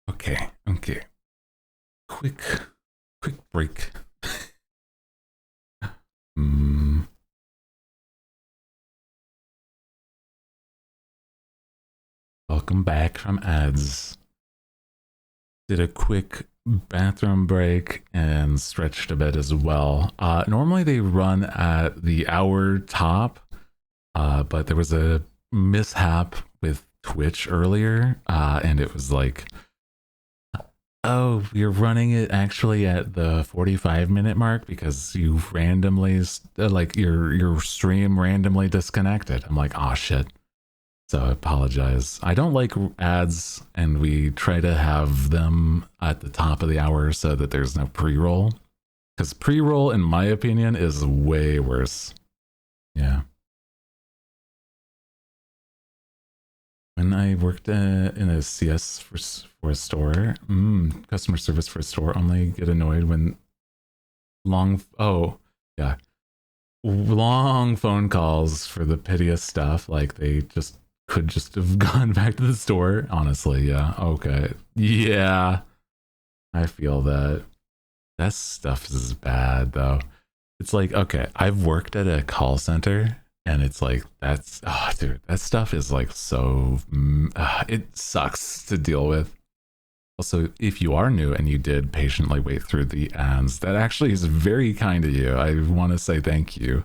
Okay, okay. Quick break. mm. Welcome back from ads. Did a quick bathroom break and stretched a bit as well. Normally they run at the hour top, but there was a mishap with Twitch earlier, and it was like, oh, you're running it actually at the 45-minute mark because you randomly, like your stream randomly disconnected. I'm like, oh shit. So I apologize. I don't like ads, and we try to have them at the top of the hour so that there's no pre-roll. Because pre-roll, in my opinion, is way worse. Yeah. When I worked in a CS for a store, customer service for a store, only get annoyed when long phone calls for the piteous stuff. Like they could just have gone back to the store. Honestly, yeah. Okay. Yeah. I feel that. That stuff is bad though. It's like, okay, I've worked at a call center and it's like, dude, that stuff is like so, it sucks to deal with. Also, if you are new and you did patiently wait through the ads, that actually is very kind of you. I want to say thank you.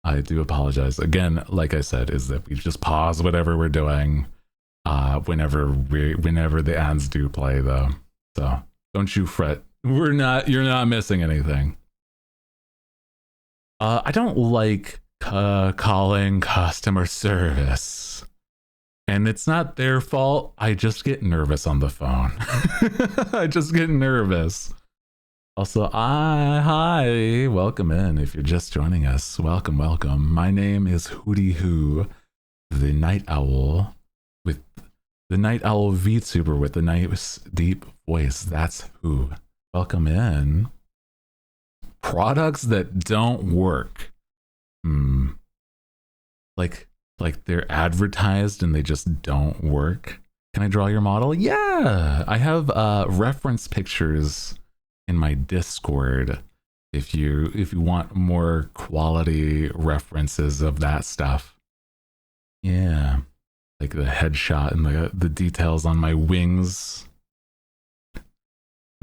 I do apologize. Again, like I said, is that we just pause whatever we're doing whenever the ads do play though. So don't you fret. You're not missing anything. I don't like calling customer service. And it's not their fault. I just get nervous on the phone. I just get nervous. Also, hi, welcome in. If you're just joining us, welcome. My name is Hooty Who, the Night Owl, with the Night Owl VTuber with the nice deep voice. That's who. Welcome in. Products that don't work. Like they're advertised and they just don't work. Can I draw your model? Yeah, I have reference pictures in my Discord if you want more quality references of that stuff. Yeah, like the headshot and the details on my wings.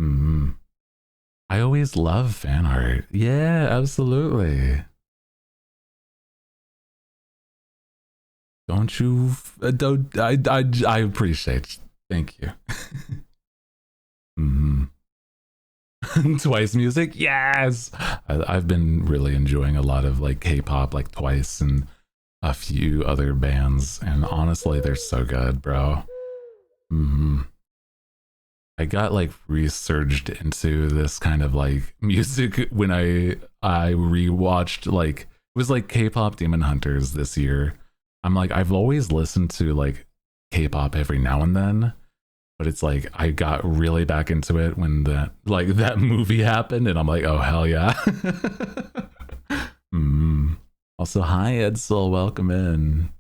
I always love fan art. Yeah, absolutely. Don't you? I appreciate. Thank you. Twice music, yes. I've been really enjoying a lot of like K-pop, like Twice and a few other bands, and honestly, they're so good, bro. I got like resurged into this kind of like music when I rewatched, like, it was like K-pop Demon Hunters this year. I'm like, I've always listened to like K-pop every now and then, but it's like I got really back into it when that movie happened, and I'm like, oh hell yeah. Also, hi Edsel, welcome in.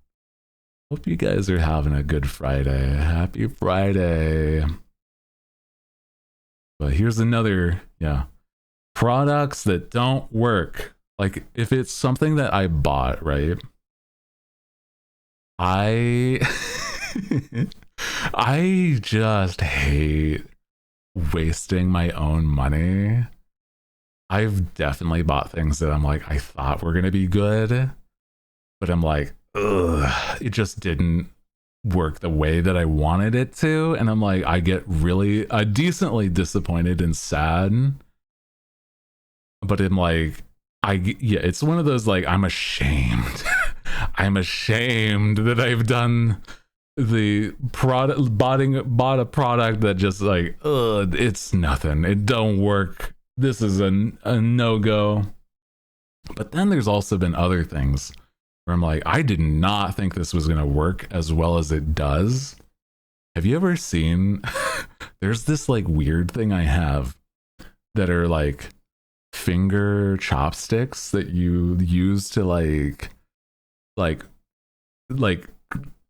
Hope you guys are having a good Friday. Happy Friday. But here's another, products that don't work. Like if it's something that I bought, right? I just hate wasting my own money. I've definitely bought things that I'm like, I thought were gonna be good, but I'm like, ugh, it just didn't work the way that I wanted it to, and I'm like, I get really decently disappointed and sad. But I'm like, it's one of those like, I'm ashamed. I'm ashamed that I've done the product, bought a product that just like, ugh, it's nothing. It don't work. This is a no-go. But then there's also been other things where I'm like, I did not think this was going to work as well as it does. Have you ever seen, there's this like weird thing I have that are like finger chopsticks that you use to like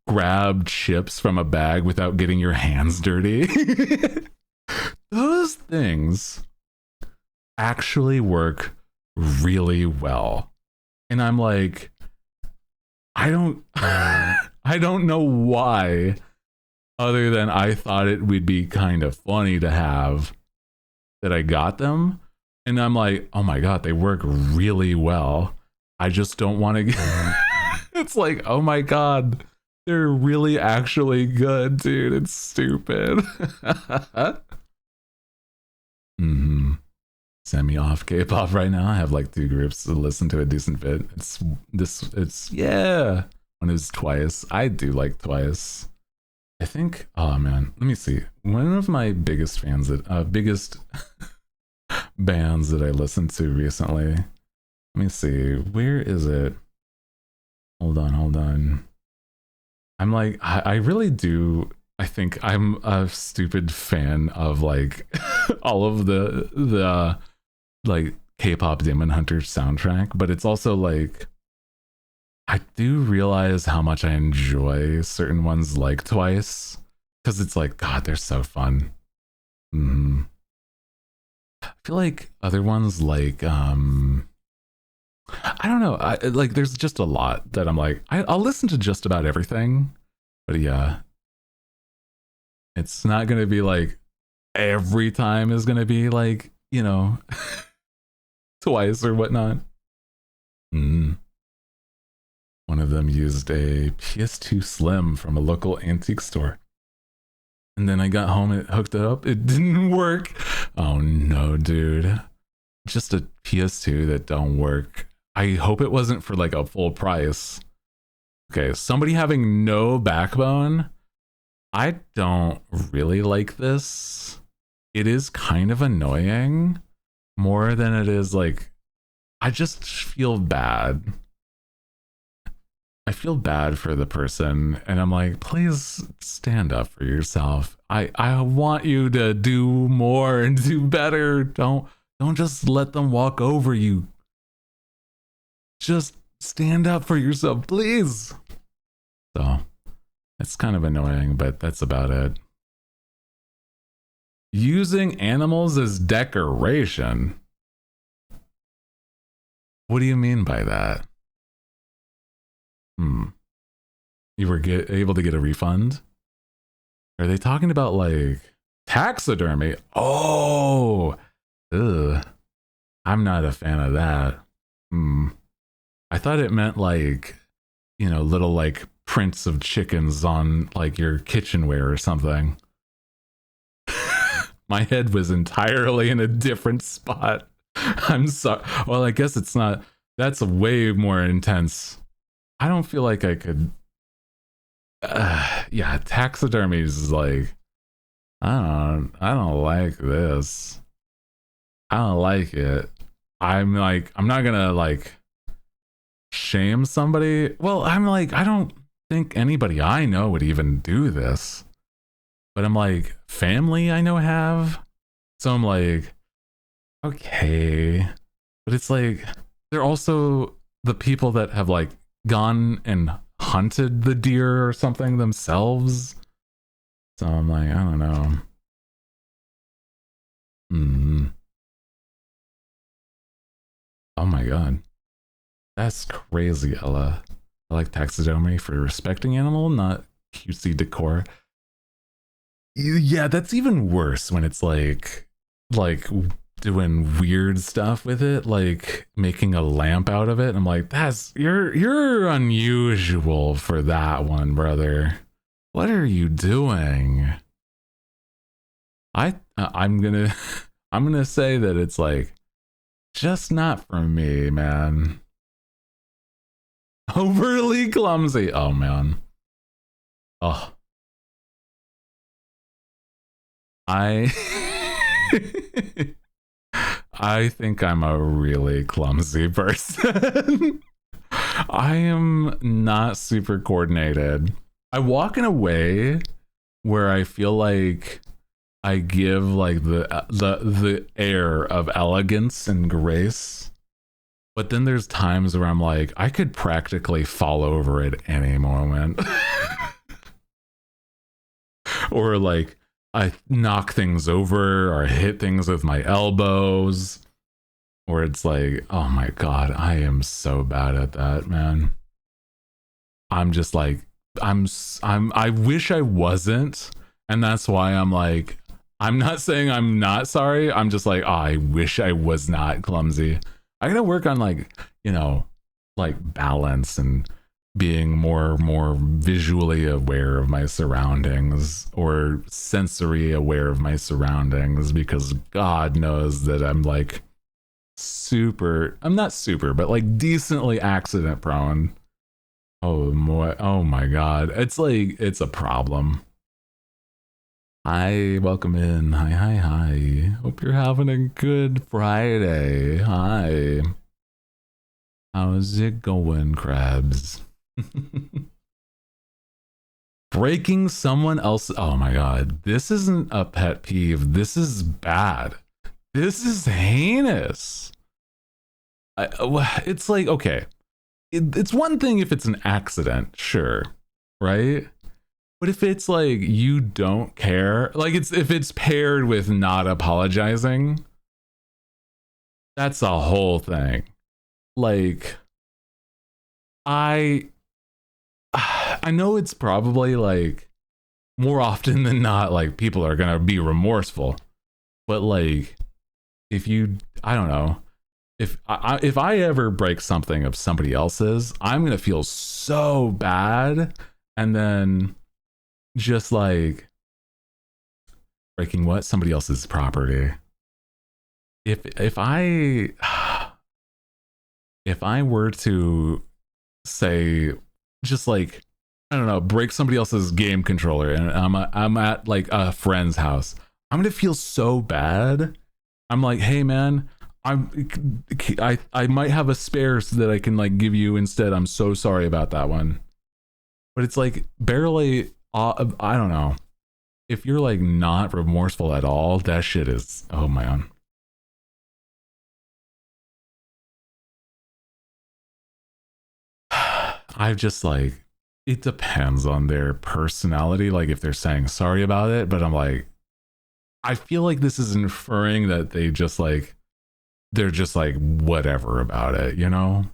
grab chips from a bag without getting your hands dirty. Those things actually work really well. And I'm like, I don't know why other than I thought it would be kind of funny to have that I got them. And I'm like, oh my God, they work really well. I just don't want to get... It's like, oh my God, they're really actually good, dude. It's stupid. Semi-off K-pop right now. I have like 2 groups to listen to a decent bit. It's yeah. One is Twice. I do like Twice. I think, oh man, let me see. One of my biggest fans that biggest bands that I listened to recently. Let me see. Where is it? Hold on. I'm like, I really do. I think I'm a stupid fan of like all of the like K-pop Demon Hunter soundtrack, but it's also like I do realize how much I enjoy certain ones like Twice, because it's like, God, they're so fun. I feel like other ones like I don't know, like there's just a lot that I'm like I'll listen to just about everything, but yeah, it's not gonna be like every time is gonna be like, you know, Twice or whatnot. One of them used a PS2 Slim from a local antique store. And then I got home and it hooked it up. It didn't work. Oh no, dude. Just a PS2 that don't work. I hope it wasn't for like a full price. Okay, somebody having no backbone. I don't really like this. It is kind of annoying. More than it is like, I just feel bad. I feel bad for the person, and I'm like, please stand up for yourself. I want you to do more and do better. Don't just let them walk over you. Just stand up for yourself, please. So it's kind of annoying, but that's about it. Using animals as decoration. What do you mean by that? You were able to get a refund? Are they talking about like taxidermy? Oh, ugh. I'm not a fan of that. I thought it meant like, you know, little like prints of chickens on like your kitchenware or something. My head was entirely in a different spot. I'm sorry. Well, I guess it's not. That's way more intense. I don't feel like I could. Yeah, taxidermy is like, I don't like this. I don't like it. I'm like, I'm not gonna like shame somebody. Well, I'm like, I don't think anybody I know would even do this. But I'm like, family I know have. So I'm like, okay. But it's like, they're also the people that have like gone and hunted the deer or something themselves. So I'm like, I don't know. Oh my God. That's crazy, Ella. I like taxidermy for respecting animal, not cutesy decor. Yeah, that's even worse when it's like doing weird stuff with it, like making a lamp out of it. I'm like, that's you're unusual for that one, brother. What are you doing? I'm gonna say that it's like just not for me, man. Overly clumsy. Oh man. Oh. I think I'm a really clumsy person. I am not super coordinated. I walk in a way where I feel like I give like the air of elegance and grace. But then there's times where I'm like, I could practically fall over at any moment. Or like I knock things over or hit things with my elbows. Or it's like, oh my God, I am so bad at that, man. I'm just like, I wish I wasn't, and that's why I'm like, I'm not saying I'm not sorry. I'm just like, oh, I wish I was not clumsy. I gotta work on like, you know, like balance and being more visually aware of my surroundings, or sensory aware of my surroundings, because God knows that I'm like I'm not super, but like decently accident prone. Oh my God. It's like, it's a problem. Hi, welcome in. Hi. Hope you're having a good Friday. Hi. How's it going, crabs? Breaking someone else. Oh my God. This isn't a pet peeve. This is bad. This is heinous. It's like, okay. It's one thing if it's an accident, sure. Right? But if it's like you don't care, like if it's paired with not apologizing, that's a whole thing. Like I know it's probably like more often than not, like people are gonna be remorseful, but like if you, I don't know, if I ever break something of somebody else's, I'm gonna feel so bad, and then just like breaking what, somebody else's property. If I were to say, just like, I don't know, break somebody else's game controller, and I'm at like a friend's house, I'm gonna feel so bad. I'm like, hey man, I might have a spare so that I can like give you instead. I'm so sorry about that one. But it's like barely, I don't know. If you're like not remorseful at all, that shit is, oh my God. I've just like, it depends on their personality. Like if they're saying sorry about it, but I'm like, I feel like this is inferring that they're just like whatever about it, you know?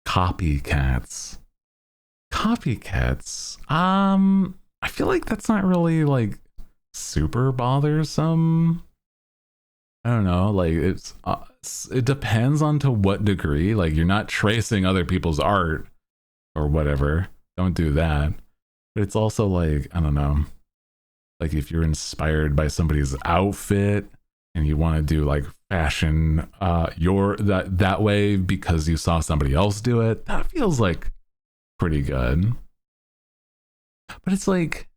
Copycats. I feel like that's not really like super bothersome. I don't know, like it depends on to what degree. Like you're not tracing other people's art or whatever, don't do that. But it's also like, I don't know, like if you're inspired by somebody's outfit and you want to do like fashion your that way because you saw somebody else do it, that feels like pretty good. But it's like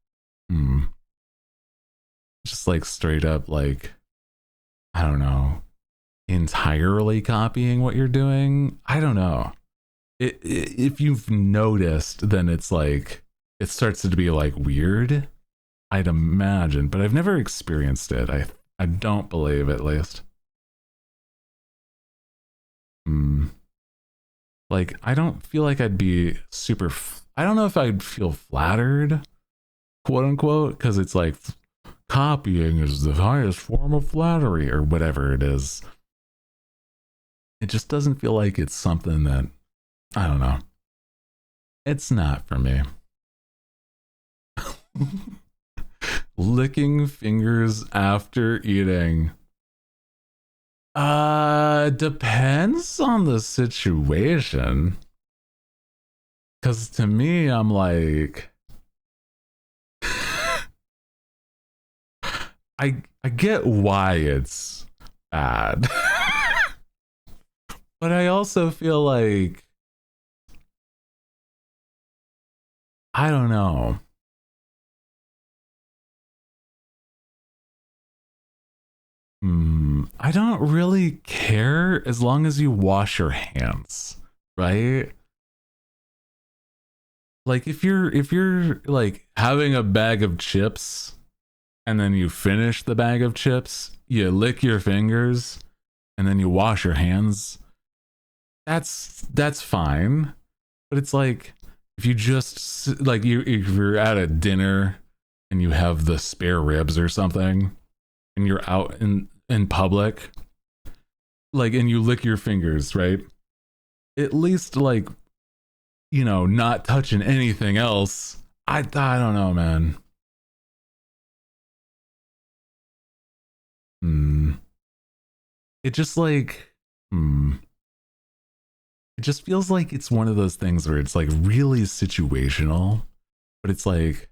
just like straight up like, I don't know, entirely copying what you're doing. I don't know. If you've noticed, then it's like it starts to be like weird, I'd imagine, but I've never experienced it. I don't believe, at least. Like I don't feel like I'd be super I don't know if I'd feel flattered, quote unquote, because it's like copying is the highest form of flattery or whatever it is. It just doesn't feel like it's something that, I don't know. It's not for me. Licking fingers after eating. Depends on the situation. Cause to me, I'm like, I get why it's bad. But I also feel like, I don't know. I don't really care as long as you wash your hands, right? Like if you're like having a bag of chips and then you finish the bag of chips, you lick your fingers and then you wash your hands, that's fine. But it's like if you just like if you're at a dinner and you have the spare ribs or something and you're out in public, like, and you lick your fingers, right? At least like you know, not touching anything else. I don't know, man. It just like, it just feels like it's one of those things where it's like really situational, but it's like,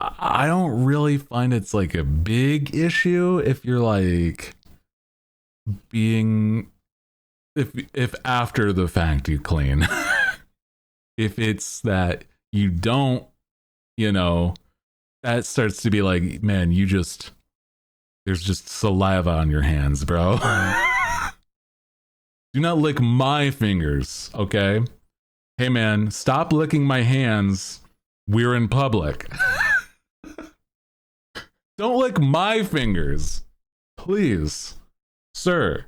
I don't really find it's like a big issue if you're like being, if after the fact you clean. If it's that you don't, you know, that starts to be like, man, you just, there's just saliva on your hands, bro. Do not lick my fingers, okay? Hey, man, stop licking my hands. We're in public. Don't lick my fingers. Please. Sir,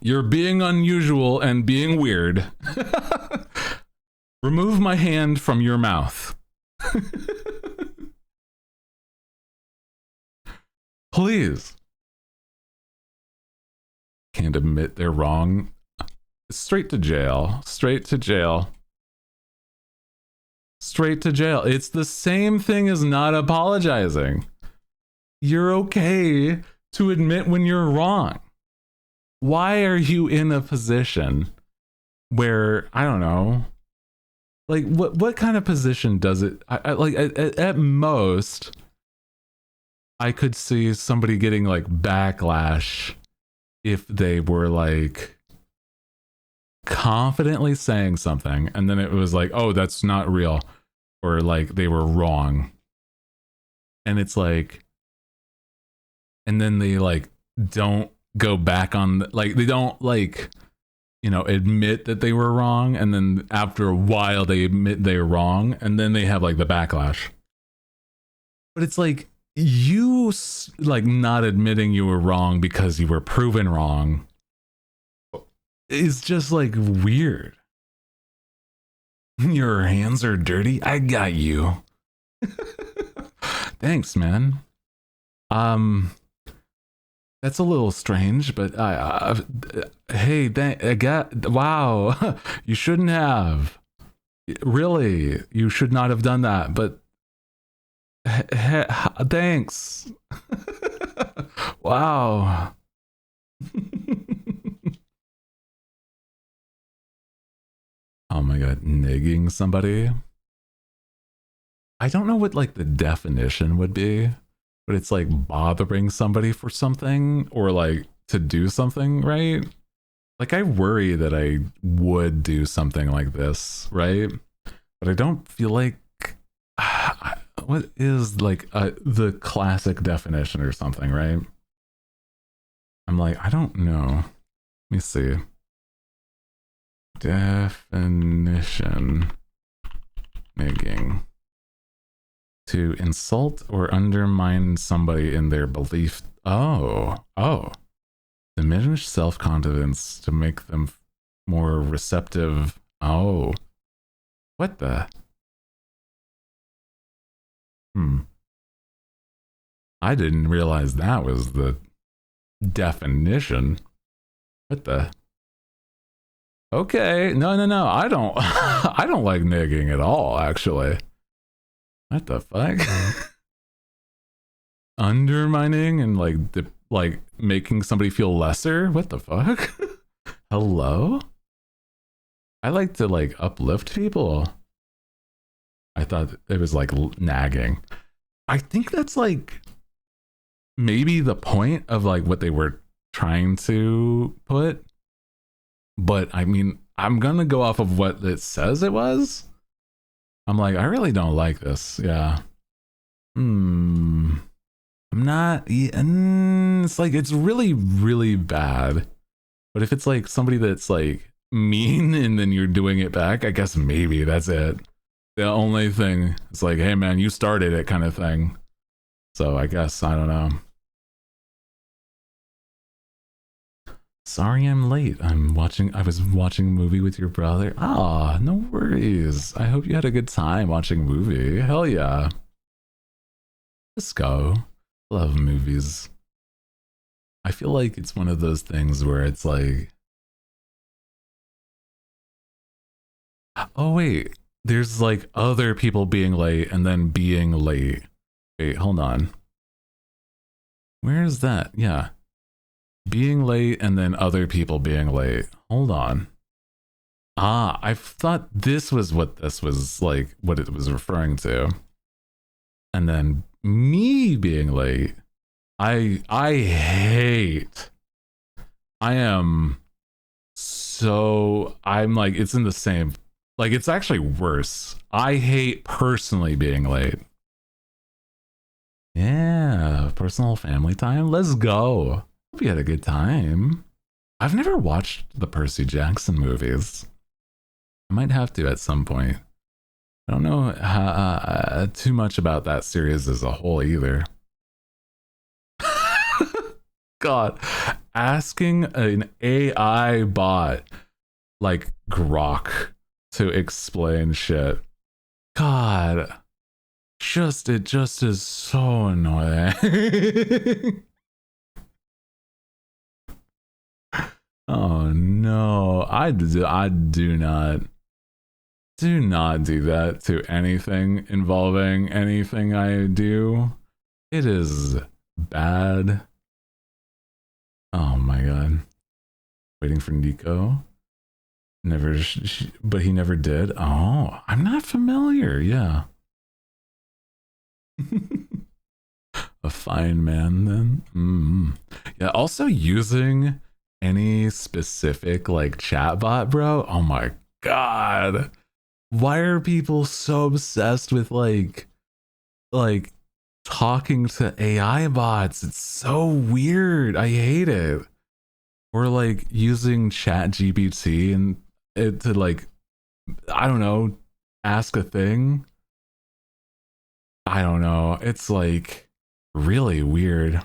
you're being unusual and being weird. Remove my hand from your mouth. Please. Can't admit they're wrong. Straight to jail. Straight to jail. Straight to jail. It's the same thing as not apologizing. You're okay to admit when you're wrong. Why are you in a position where, I don't know, like what kind of position does it, like at most, I could see somebody getting like backlash if they were like confidently saying something and then it was like, oh, that's not real, or like they were wrong. And it's like, and then they like don't go back on, like they don't like, you know, admit that they were wrong, and then after a while they admit they're wrong, and then they have like the backlash. But it's like, you like not admitting you were wrong because you were proven wrong is just like weird. Your hands are dirty. I got you. Thanks, man. That's a little strange, but hey, I got, wow. You shouldn't have. Really, you should not have done that, but thanks. Wow. Oh my god, nigging somebody. I don't know what like the definition would be, but it's like bothering somebody for something, or like to do something, right? Like I worry that I would do something like this, right? But I don't feel like, what is like the classic definition or something, right? I'm like, I don't know. Let me see. Definition. Nigging. To insult or undermine somebody in their belief. Oh. Diminish self-confidence to make them more receptive. Oh. What the? I didn't realize that was the definition. What the? Okay, no. I don't I don't like nigging at all, actually. What the fuck? Undermining and like making somebody feel lesser? What the fuck? Hello? I like to like uplift people. I thought it was like nagging. I think that's like maybe the point of like what they were trying to put. But I mean, I'm gonna go off of what it says it was. I'm like, I really don't like this. Yeah. I'm not. It's like, it's really, really bad. But if it's like somebody that's like mean and then you're doing it back, I guess maybe that's it. The only thing is like, hey man, you started it kind of thing. So I guess, I don't know. Sorry I'm late. I was watching a movie with your brother. Ah, no worries. I hope you had a good time watching a movie. Hell yeah. Let's go. Love movies. I feel like it's one of those things where it's like, Oh wait, there's like other people being late and then being late. Wait, hold on. Where is that? Yeah. Being late and then other people being late. Hold on. Ah, I thought this was what this was like, what it was referring to. And then me being late. I hate. I am so I'm like it's in the same like it's actually worse. I hate personally being late. Yeah, personal family time. Let's go. Hope you had a good time. I've never watched the Percy Jackson movies. I might have to at some point. I don't know too much about that series as a whole either. God, asking an AI bot like Grok to explain shit. God, it just is so annoying. Oh no, I do not do that to anything involving anything I do. It is bad. Oh my god. Waiting for Nico. Never, but he never did. Oh, I'm not familiar. Yeah. A fine man then. Yeah, also using any specific like chatbot, bro. Oh my god. Why are people so obsessed with like talking to AI bots? It's so weird. I hate it. Or like using chat GPT and it to like I don't know, ask a thing. I don't know. It's like really weird.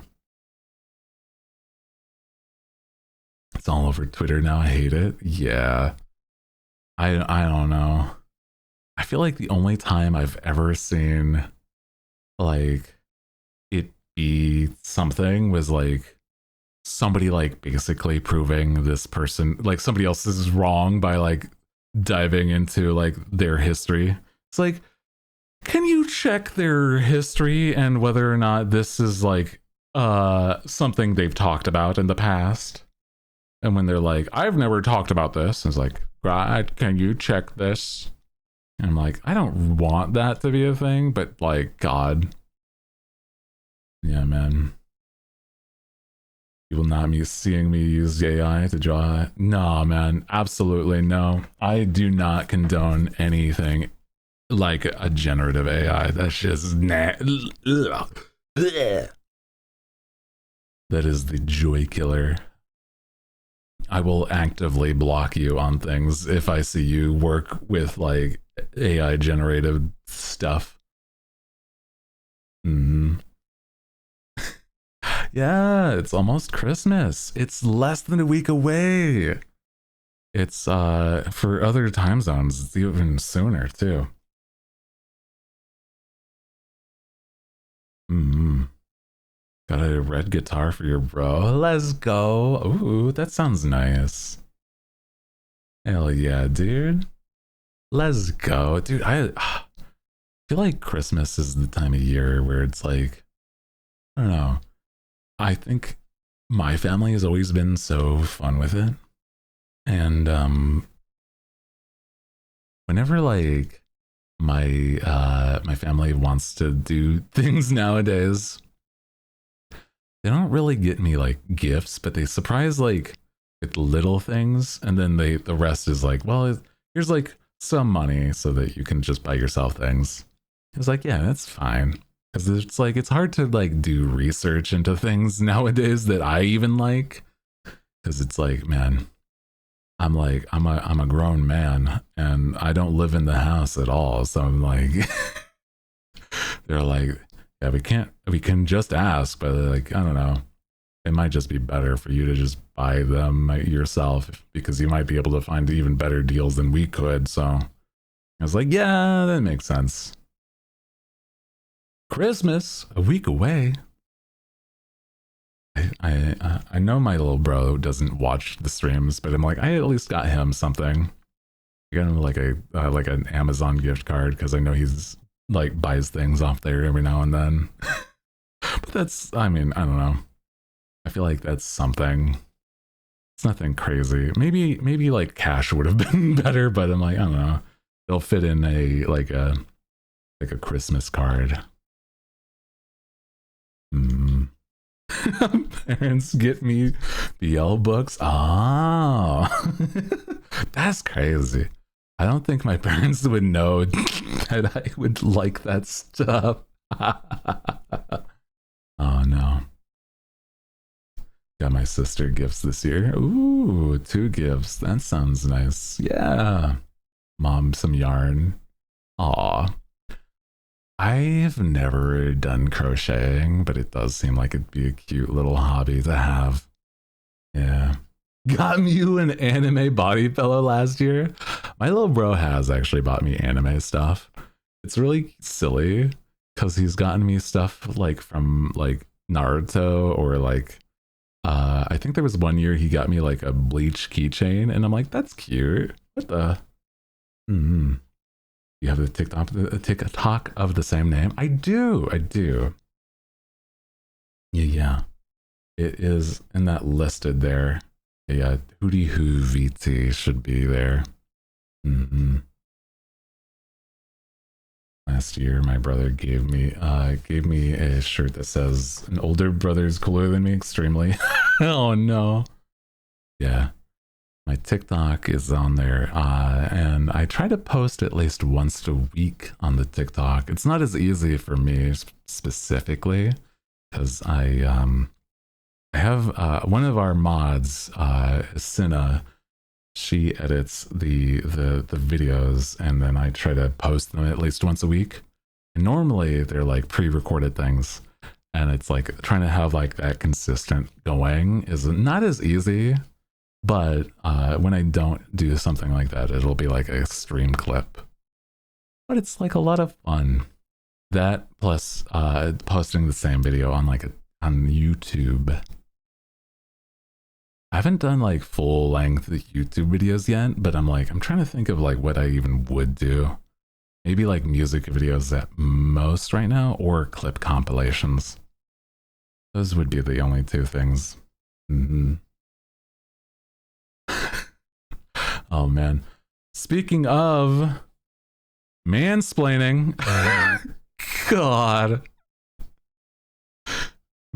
It's all over Twitter now. I hate it. Yeah. I don't know. I feel like the only time I've ever seen like it be something was like somebody like basically proving this person like somebody else is wrong by like diving into like their history. It's like, can you check their history and whether or not this is like something they've talked about in the past? And when they're like, I've never talked about this, it's like, right, can you check this? And I'm like, I don't want that to be a thing, but like, God. Yeah, man. You will not be seeing me use AI to draw. No, man, absolutely no. I do not condone anything like a generative AI. That's just that is the joy killer. I will actively block you on things if I see you work with like AI generated stuff. Yeah, it's almost Christmas. It's less than a week away. It's for other time zones, it's even sooner too. Got a red guitar for your bro. Let's go. Ooh, that sounds nice. Hell yeah, dude. Let's go. Dude, I feel like Christmas is the time of year where it's like, I don't know. I think my family has always been so fun with it. And whenever like my family wants to do things nowadays, they don't really get me like gifts, but they surprise like with little things, and then the rest is like, well, here's like some money so that you can just buy yourself things. It's like, yeah, that's fine. Because it's like it's hard to like do research into things nowadays that I even like. Because it's like, man, I'm a grown man and I don't live in the house at all. So I'm like, they're like, yeah, we can just ask, but like, I don't know. It might just be better for you to just buy them yourself because you might be able to find even better deals than we could. So I was like, yeah, that makes sense. Christmas, a week away. I know my little bro doesn't watch the streams, but I'm like, I at least got him something. I got him like an Amazon gift card because I know he's like buys things off there every now and then. But that's, I mean, I don't know. I feel like that's something. It's nothing crazy. Maybe like cash would have been better, but I'm like, I don't know. They'll fit in like a Christmas card. Parents get me BL books. Oh, that's crazy. I don't think my parents would know that I would like that stuff. Oh no. Got my sister gifts this year. Ooh, 2 gifts. That sounds nice. Yeah. Mom, some yarn. Aw. I've never done crocheting, but it does seem like it'd be a cute little hobby to have. Yeah. Got you an anime body pillow last year. My little bro has actually bought me anime stuff. It's really silly because he's gotten me stuff like from like Naruto or like I think there was one year he got me like a Bleach keychain, and I'm like, that's cute. What the? You have the TikTok of the same name? I do. Yeah. It is in that listed there. Yeah, Hooty Hoo VT should be there. Last year, my brother gave me a shirt that says "An older brother is cooler than me." Extremely. Oh no. Yeah, my TikTok is on there, and I try to post at least once a week on the TikTok. It's not as easy for me specifically because I have one of our mods, Cinna. She edits the videos, and then I try to post them at least once a week. And normally they're like pre-recorded things, and it's like trying to have like that consistent going is not as easy. But when I don't do something like that, it'll be like a stream clip. But it's like a lot of fun. That plus posting the same video on on YouTube. I haven't done like full length YouTube videos yet, but I'm trying to think of like what I even would do. Maybe like music videos at most right now, or clip compilations. Those would be the only 2 things. Oh man. Speaking of mansplaining, God.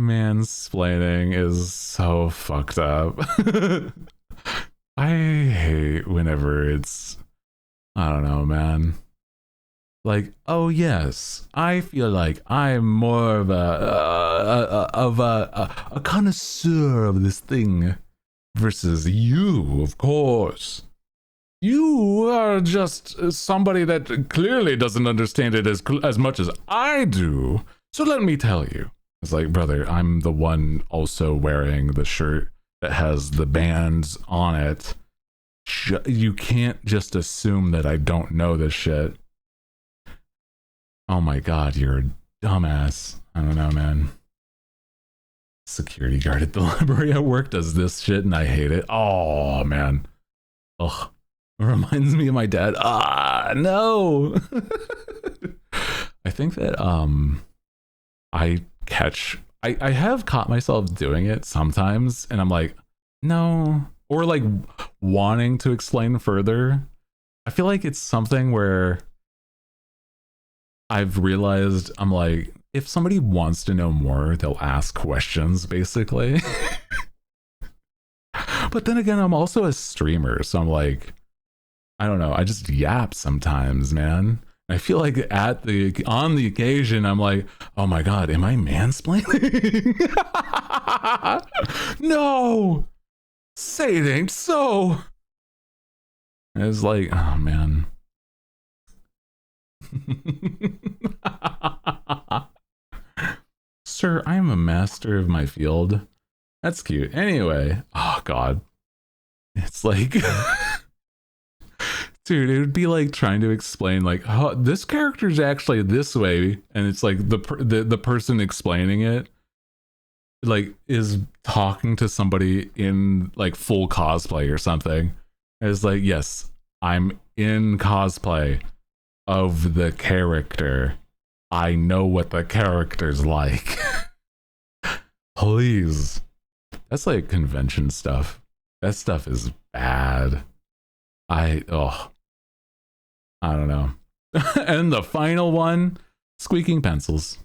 Mansplaining is so fucked up. I hate whenever it's, I don't know, man. Like, oh yes, I feel like I'm more of a connoisseur of this thing versus you, of course. You are just somebody that clearly doesn't understand it as much as I do. So let me tell you. It's like, brother, I'm the one also wearing the shirt that has the bands on it. You can't just assume that I don't know this shit. Oh my god, you're a dumbass. I don't know, man. Security guard at the library at work does this shit and I hate it. Oh, man. Ugh. It reminds me of my dad. Ah, no. I think that I have caught myself doing it sometimes, and I'm like, no, or like wanting to explain further. I feel like it's something where I've realized I'm like, if somebody wants to know more, they'll ask questions, basically. But then again, I'm also a streamer, so I'm like, I don't know, I just yap sometimes, man. I feel like on the occasion, I'm like, oh my god, am I mansplaining? No! Say it ain't so! It's like, oh man. Sir, I am a master of my field. That's cute. Anyway, oh god. It's like... Dude, it would be like trying to explain like, oh, this character's actually this way, and it's like the person explaining it like is talking to somebody in like full cosplay or something. And it's like, yes, I'm in cosplay of the character. I know what the character's like. Please. That's like convention stuff. That stuff is bad. I don't know. And the final one, squeaking pencils.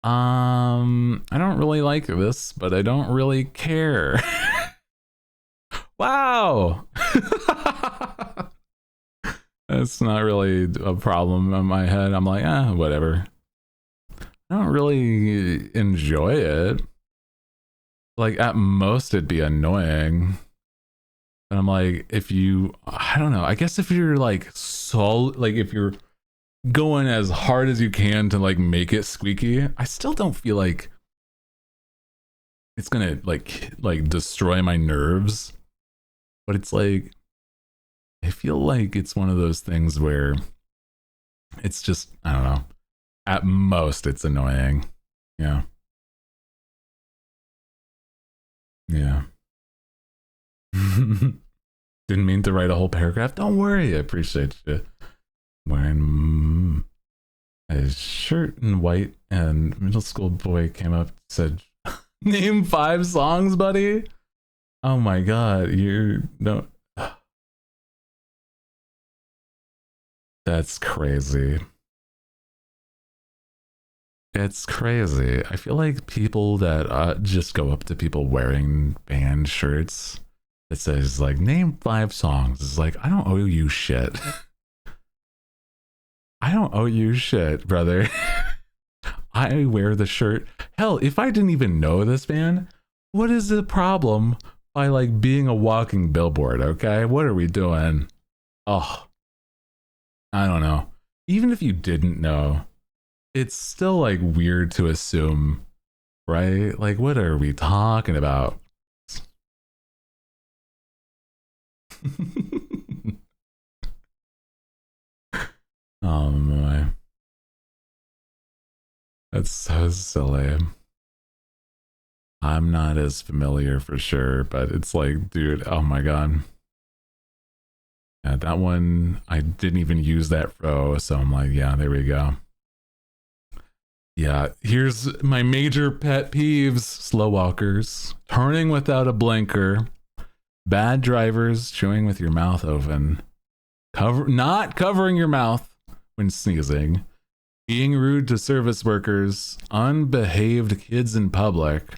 I don't really like this, but I don't really care. Wow. That's not really a problem in my head. I'm like, whatever. I don't really enjoy it. Like, at most it'd be annoying. And I'm like, I don't know, I guess if you're like if you're going as hard as you can to like make it squeaky, I still don't feel like it's gonna like destroy my nerves. But it's like, I feel like it's one of those things where it's just, I don't know, at most it's annoying. Yeah. Didn't mean to write a whole paragraph. Don't worry, I appreciate you. Wearing a shirt in white, and middle school boy came up and said, name 5 songs, buddy. Oh my god, that's crazy. It's crazy. I feel like people that just go up to people wearing band shirts that says like, name 5 songs. It's like, I don't owe you shit. I don't owe you shit, brother. I wear the shirt. Hell, if I didn't even know this band, what is the problem by like being a walking billboard, okay? What are we doing? Oh, I don't know. Even if you didn't know, it's still like weird to assume, right? Like, what are we talking about? Oh my. That's so silly. I'm not as familiar for sure, but it's like, dude, oh my god. Yeah, that one, I didn't even use that row, so I'm like, yeah, there we go. Yeah, here's my major pet peeves. Slow walkers, turning without a blinker, bad drivers, chewing with your mouth open, not covering your mouth when sneezing, being rude to service workers, unbehaved kids in public,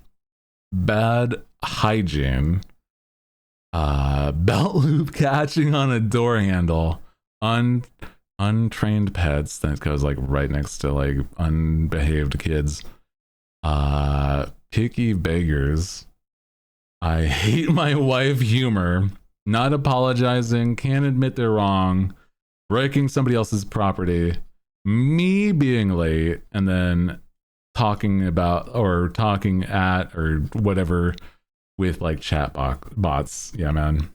bad hygiene, belt loop catching on a door handle, untrained pets. That goes like right next to like unbehaved kids, picky beggars, I hate my wife humor, not apologizing, can't admit they're wrong, breaking somebody else's property, me being late, and then talking about or talking at or whatever with like chat bots. Yeah, man.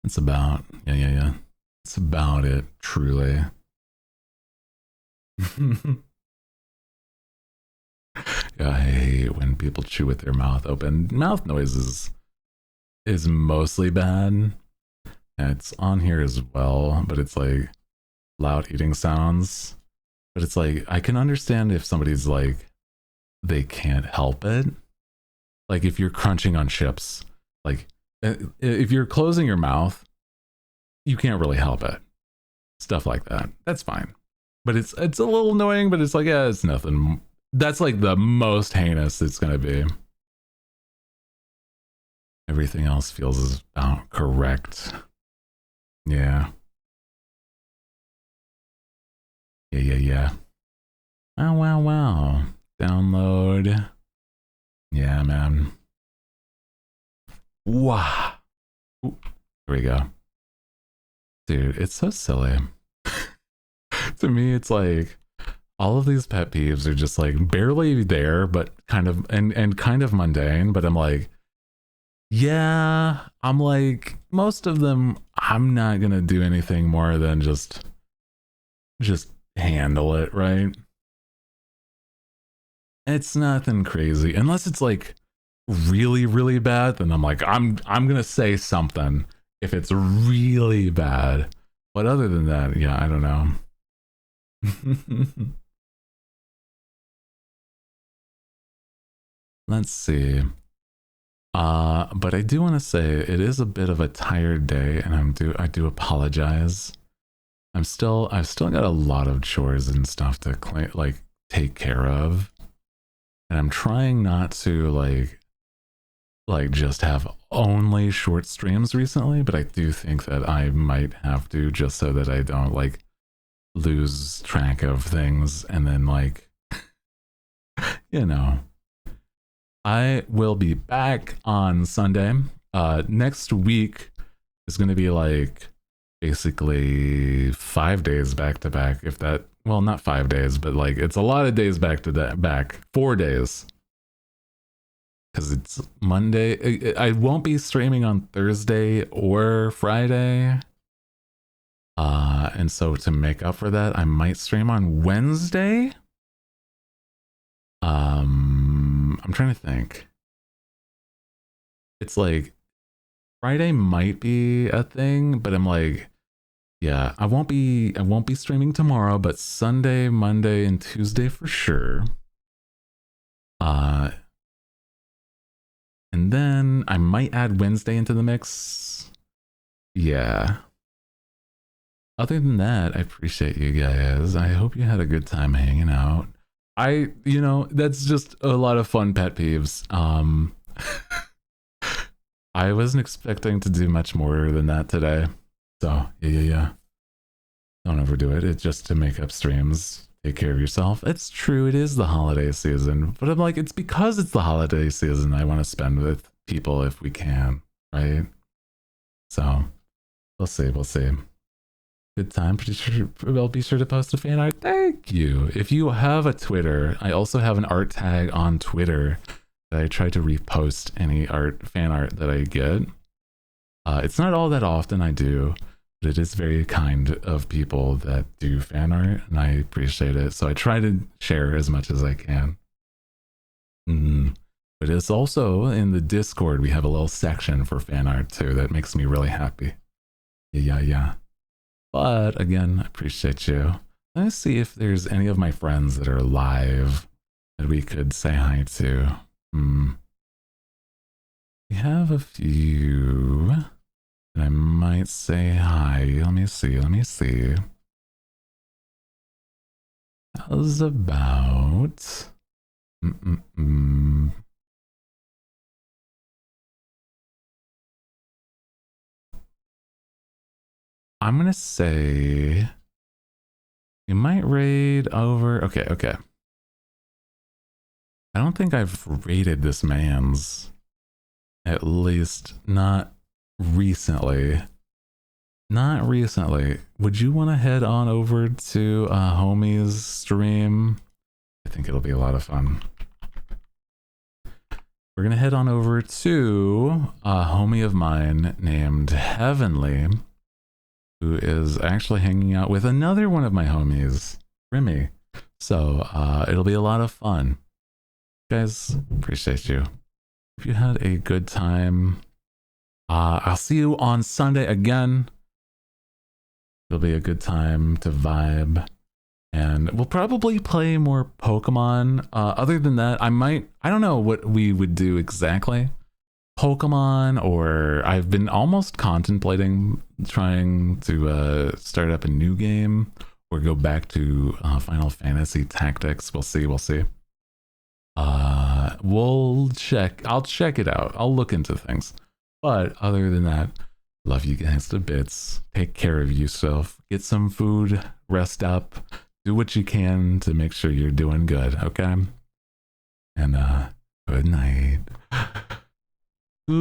It's about, yeah. It's about it, truly. Yeah, I hate when people chew with their mouth open. Mouth noises is mostly bad. And it's on here as well, but it's like loud eating sounds. But it's like, I can understand if somebody's like, they can't help it. Like if you're crunching on chips, like if you're closing your mouth, you can't really help it. Stuff like that. That's fine. But it's a little annoying, but it's like, yeah, it's nothing. That's like the most heinous it's going to be. Everything else feels about correct. Yeah. Yeah. Wow. Download. Yeah, man. Wow. Ooh, here we go. Dude, it's so silly. To me, it's like all of these pet peeves are just like barely there, but kind of and kind of mundane. But I'm like, yeah, I'm like, most of them, I'm not gonna do anything more than just handle it, right? It's nothing crazy unless it's like really bad. Then I'm like, I'm gonna say something, if it's really bad. But other than that, yeah, I don't know. Let's see. But I do want to say it is a bit of a tired day, and I do apologize. I've still got a lot of chores and stuff to take care of, and I'm trying not to just have only short streams recently, but I do think that I might have to, just so that I don't lose track of things, and then you know. I will be back on Sunday. Next week is going to be basically 5 days back to back. If that, well, not 5 days, but it's a lot of days back to back. 4 days. Because it's Monday. I won't be streaming on Thursday or Friday. And so to make up for that, I might stream on Wednesday. I'm trying to think. It's Friday might be a thing, but I'm yeah, I won't be streaming tomorrow, but Sunday, Monday, and Tuesday for sure. And then I might add Wednesday into the mix. Yeah. Other than that, I appreciate you guys. I hope you had a good time hanging out. That's just a lot of fun pet peeves. I wasn't expecting to do much more than that today. So, yeah. Don't overdo it. It's just to make up streams. Take care of yourself. It's true, it is the holiday season. But I'm it's because it's the holiday season I want to spend with people if we can, right? So, we'll see. Good time. Pretty sure I'll be sure to post a fan art. Thank you. If you have a Twitter, I also have an art tag on Twitter that I try to repost any fan art that I get. It's not all that often I do, but it is very kind of people that do fan art, and I appreciate it. So I try to share as much as I can. But it's also in the Discord, we have a little section for fan art too. That makes me really happy. Yeah. But again, I appreciate you. Let's see if there's any of my friends that are live that we could say hi to. We have a few that I might say hi. Let me see. How's about... I'm gonna say we might raid over. Okay. I don't think I've raided this man's, at least not recently. Would you want to head on over to Homie's stream? I think it'll be a lot of fun. We're gonna head on over to a homie of mine named Heavenly, who is actually hanging out with another one of my homies, Remy. So it'll be a lot of fun. Guys, appreciate you. If you had a good time, I'll see you on Sunday again. It'll be a good time to vibe. And we'll probably play more Pokemon. Other than that, I don't know what we would do exactly. Pokemon, or I've been almost contemplating trying to start up a new game or go back to Final Fantasy Tactics. We'll see. I'll check it out. I'll look into things. But other than that, love you guys to bits. Take care of yourself. Get some food. Rest up. Do what you can to make sure you're doing good, okay? And good night. Good